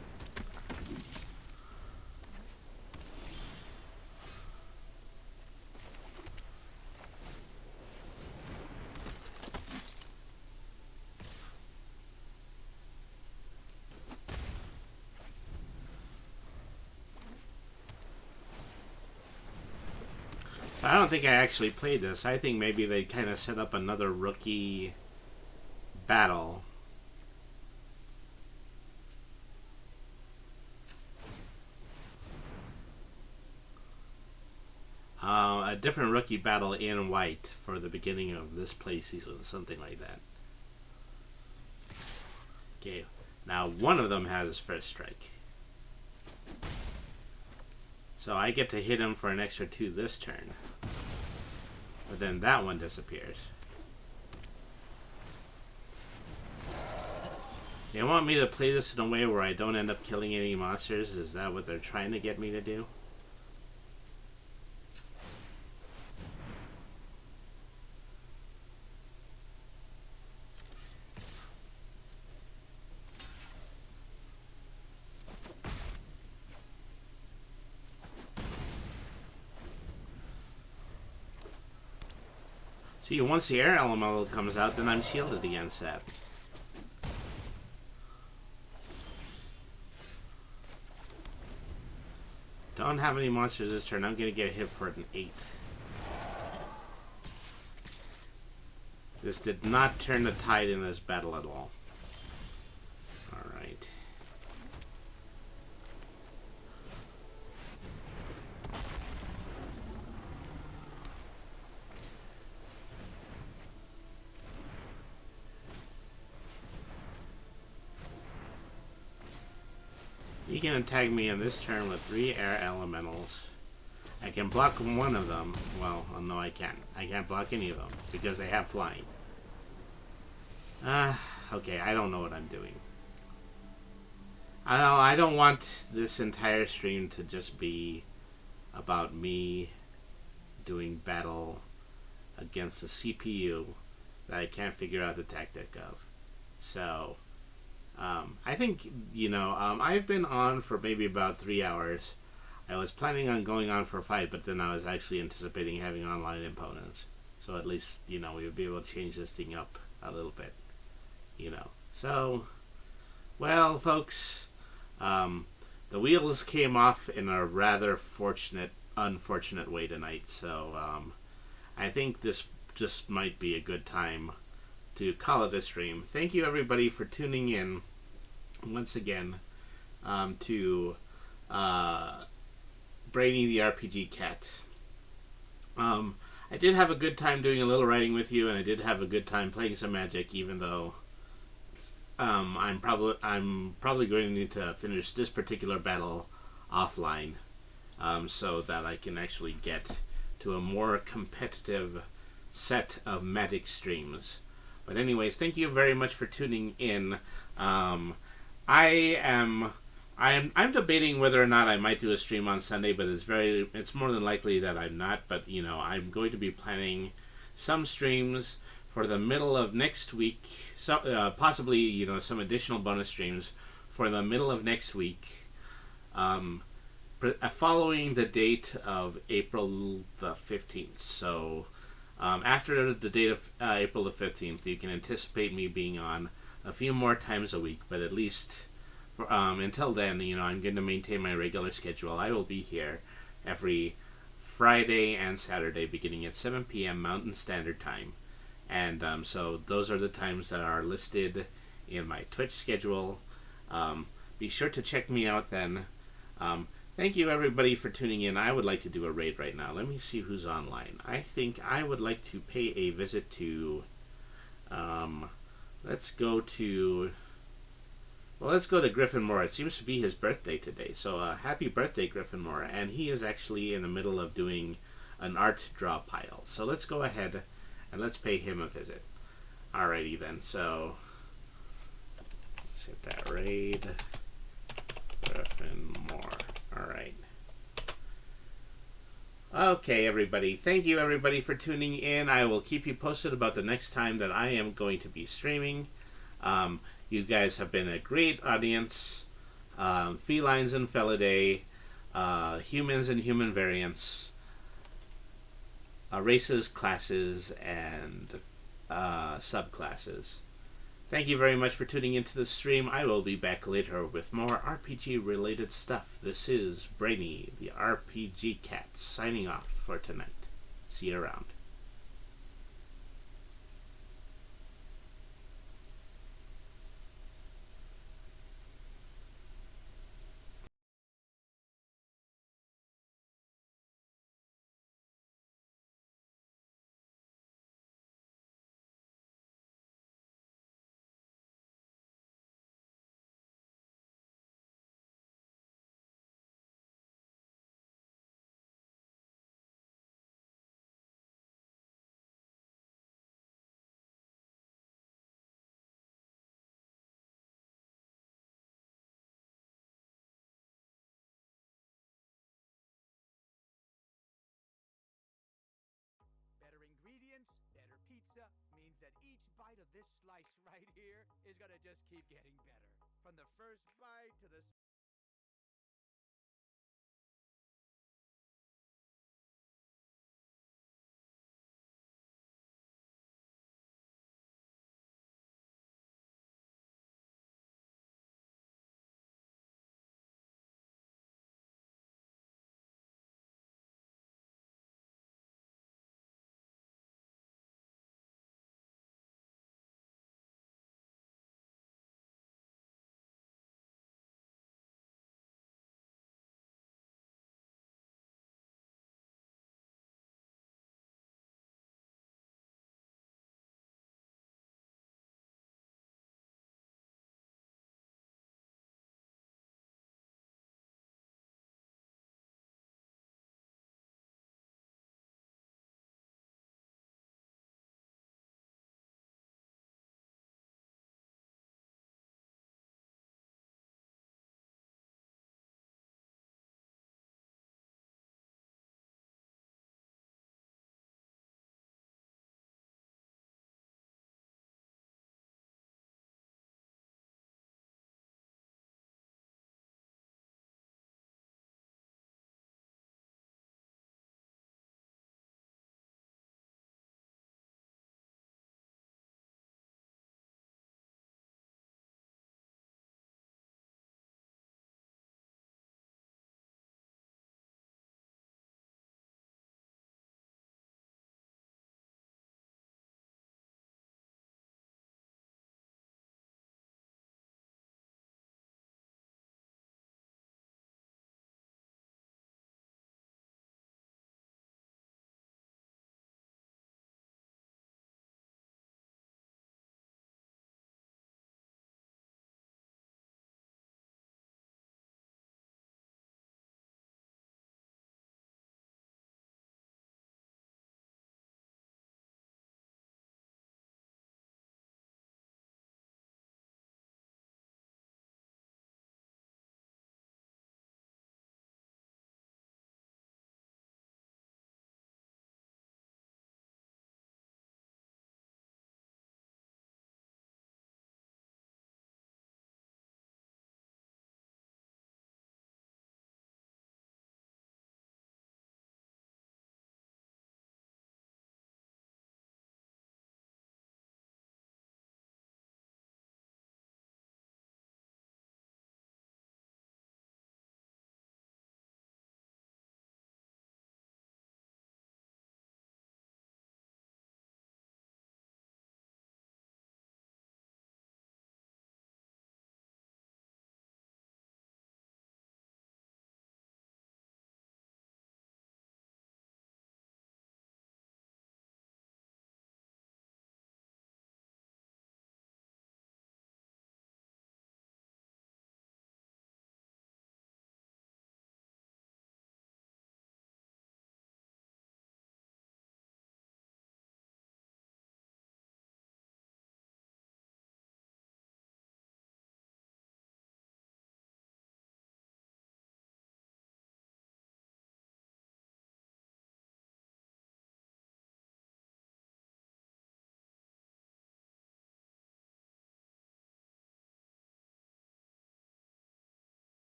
I don't think I actually played this. I think maybe they kind of set up another rookie battle. A different rookie battle in white for the beginning of this play season, something like that. Okay, now one of them has first strike. So I get to hit him for an extra 2 this turn. But then that one disappears. They want me to play this in a way where I don't end up killing any monsters? Is that what they're trying to get me to do? See, once the air elemental comes out, then I'm shielded against that. Don't have any monsters this turn. I'm going to get hit for an 8. This did not turn the tide in this battle at all. Alright. You can attack me on this turn with 3 air elementals. I can block one of them. Well, no, I can't. I can't block any of them because they have flying. Okay, I don't know what I'm doing. I don't want this entire stream to just be about me doing battle against a CPU that I can't figure out the tactic of. So, I think, I've been on for maybe about 3 hours. I was planning on going on for 5, but then I was actually anticipating having online opponents. So at least, we would be able to change this thing up a little bit. So, well, folks, the wheels came off in a rather unfortunate way tonight. So, I think this just might be a good time to call it a stream. Thank you, everybody, for tuning in once again to Brainy the RPG Cat. I did have a good time doing a little writing with you, and I did have a good time playing some Magic, even though I'm probably going to need to finish this particular battle offline, so that I can actually get to a more competitive set of Magic streams. But anyways, thank you very much for tuning in. I'm debating whether or not I might do a stream on Sunday, but it's more than likely that I'm not. But I'm going to be planning some streams for the middle of next week, so possibly some additional bonus streams for the middle of next week, following the date of April the 15th. So after the date of April the 15th, you can anticipate me being on a few more times a week, but at least until then, I'm going to maintain my regular schedule. I will be here every Friday and Saturday beginning at 7 p.m. Mountain Standard Time. And so those are the times that are listed in my Twitch schedule. Be sure to check me out then. Thank you, everybody, for tuning in. I would like to do a raid right now. Let me see who's online. I think I would like to pay a visit to... let's go to Griffin Moore. It seems to be his birthday today. So happy birthday, Griffin Moore. And he is actually in the middle of doing an art draw pile. So let's go ahead and let's pay him a visit. Alrighty then. So let's hit that raid. Griffin Moore. Alright. Okay, everybody. Thank you, everybody, for tuning in. I will keep you posted about the next time that I am going to be streaming. You guys have been a great audience. Felines and Felidae, humans and human variants, races, classes, and subclasses. Thank you very much for tuning into the stream. I will be back later with more RPG-related stuff. This is Brainy, the RPG Cat, signing off for tonight. See you around. Better ingredients, better pizza, means that each bite of this slice right here is gonna just keep getting better. From the first bite to the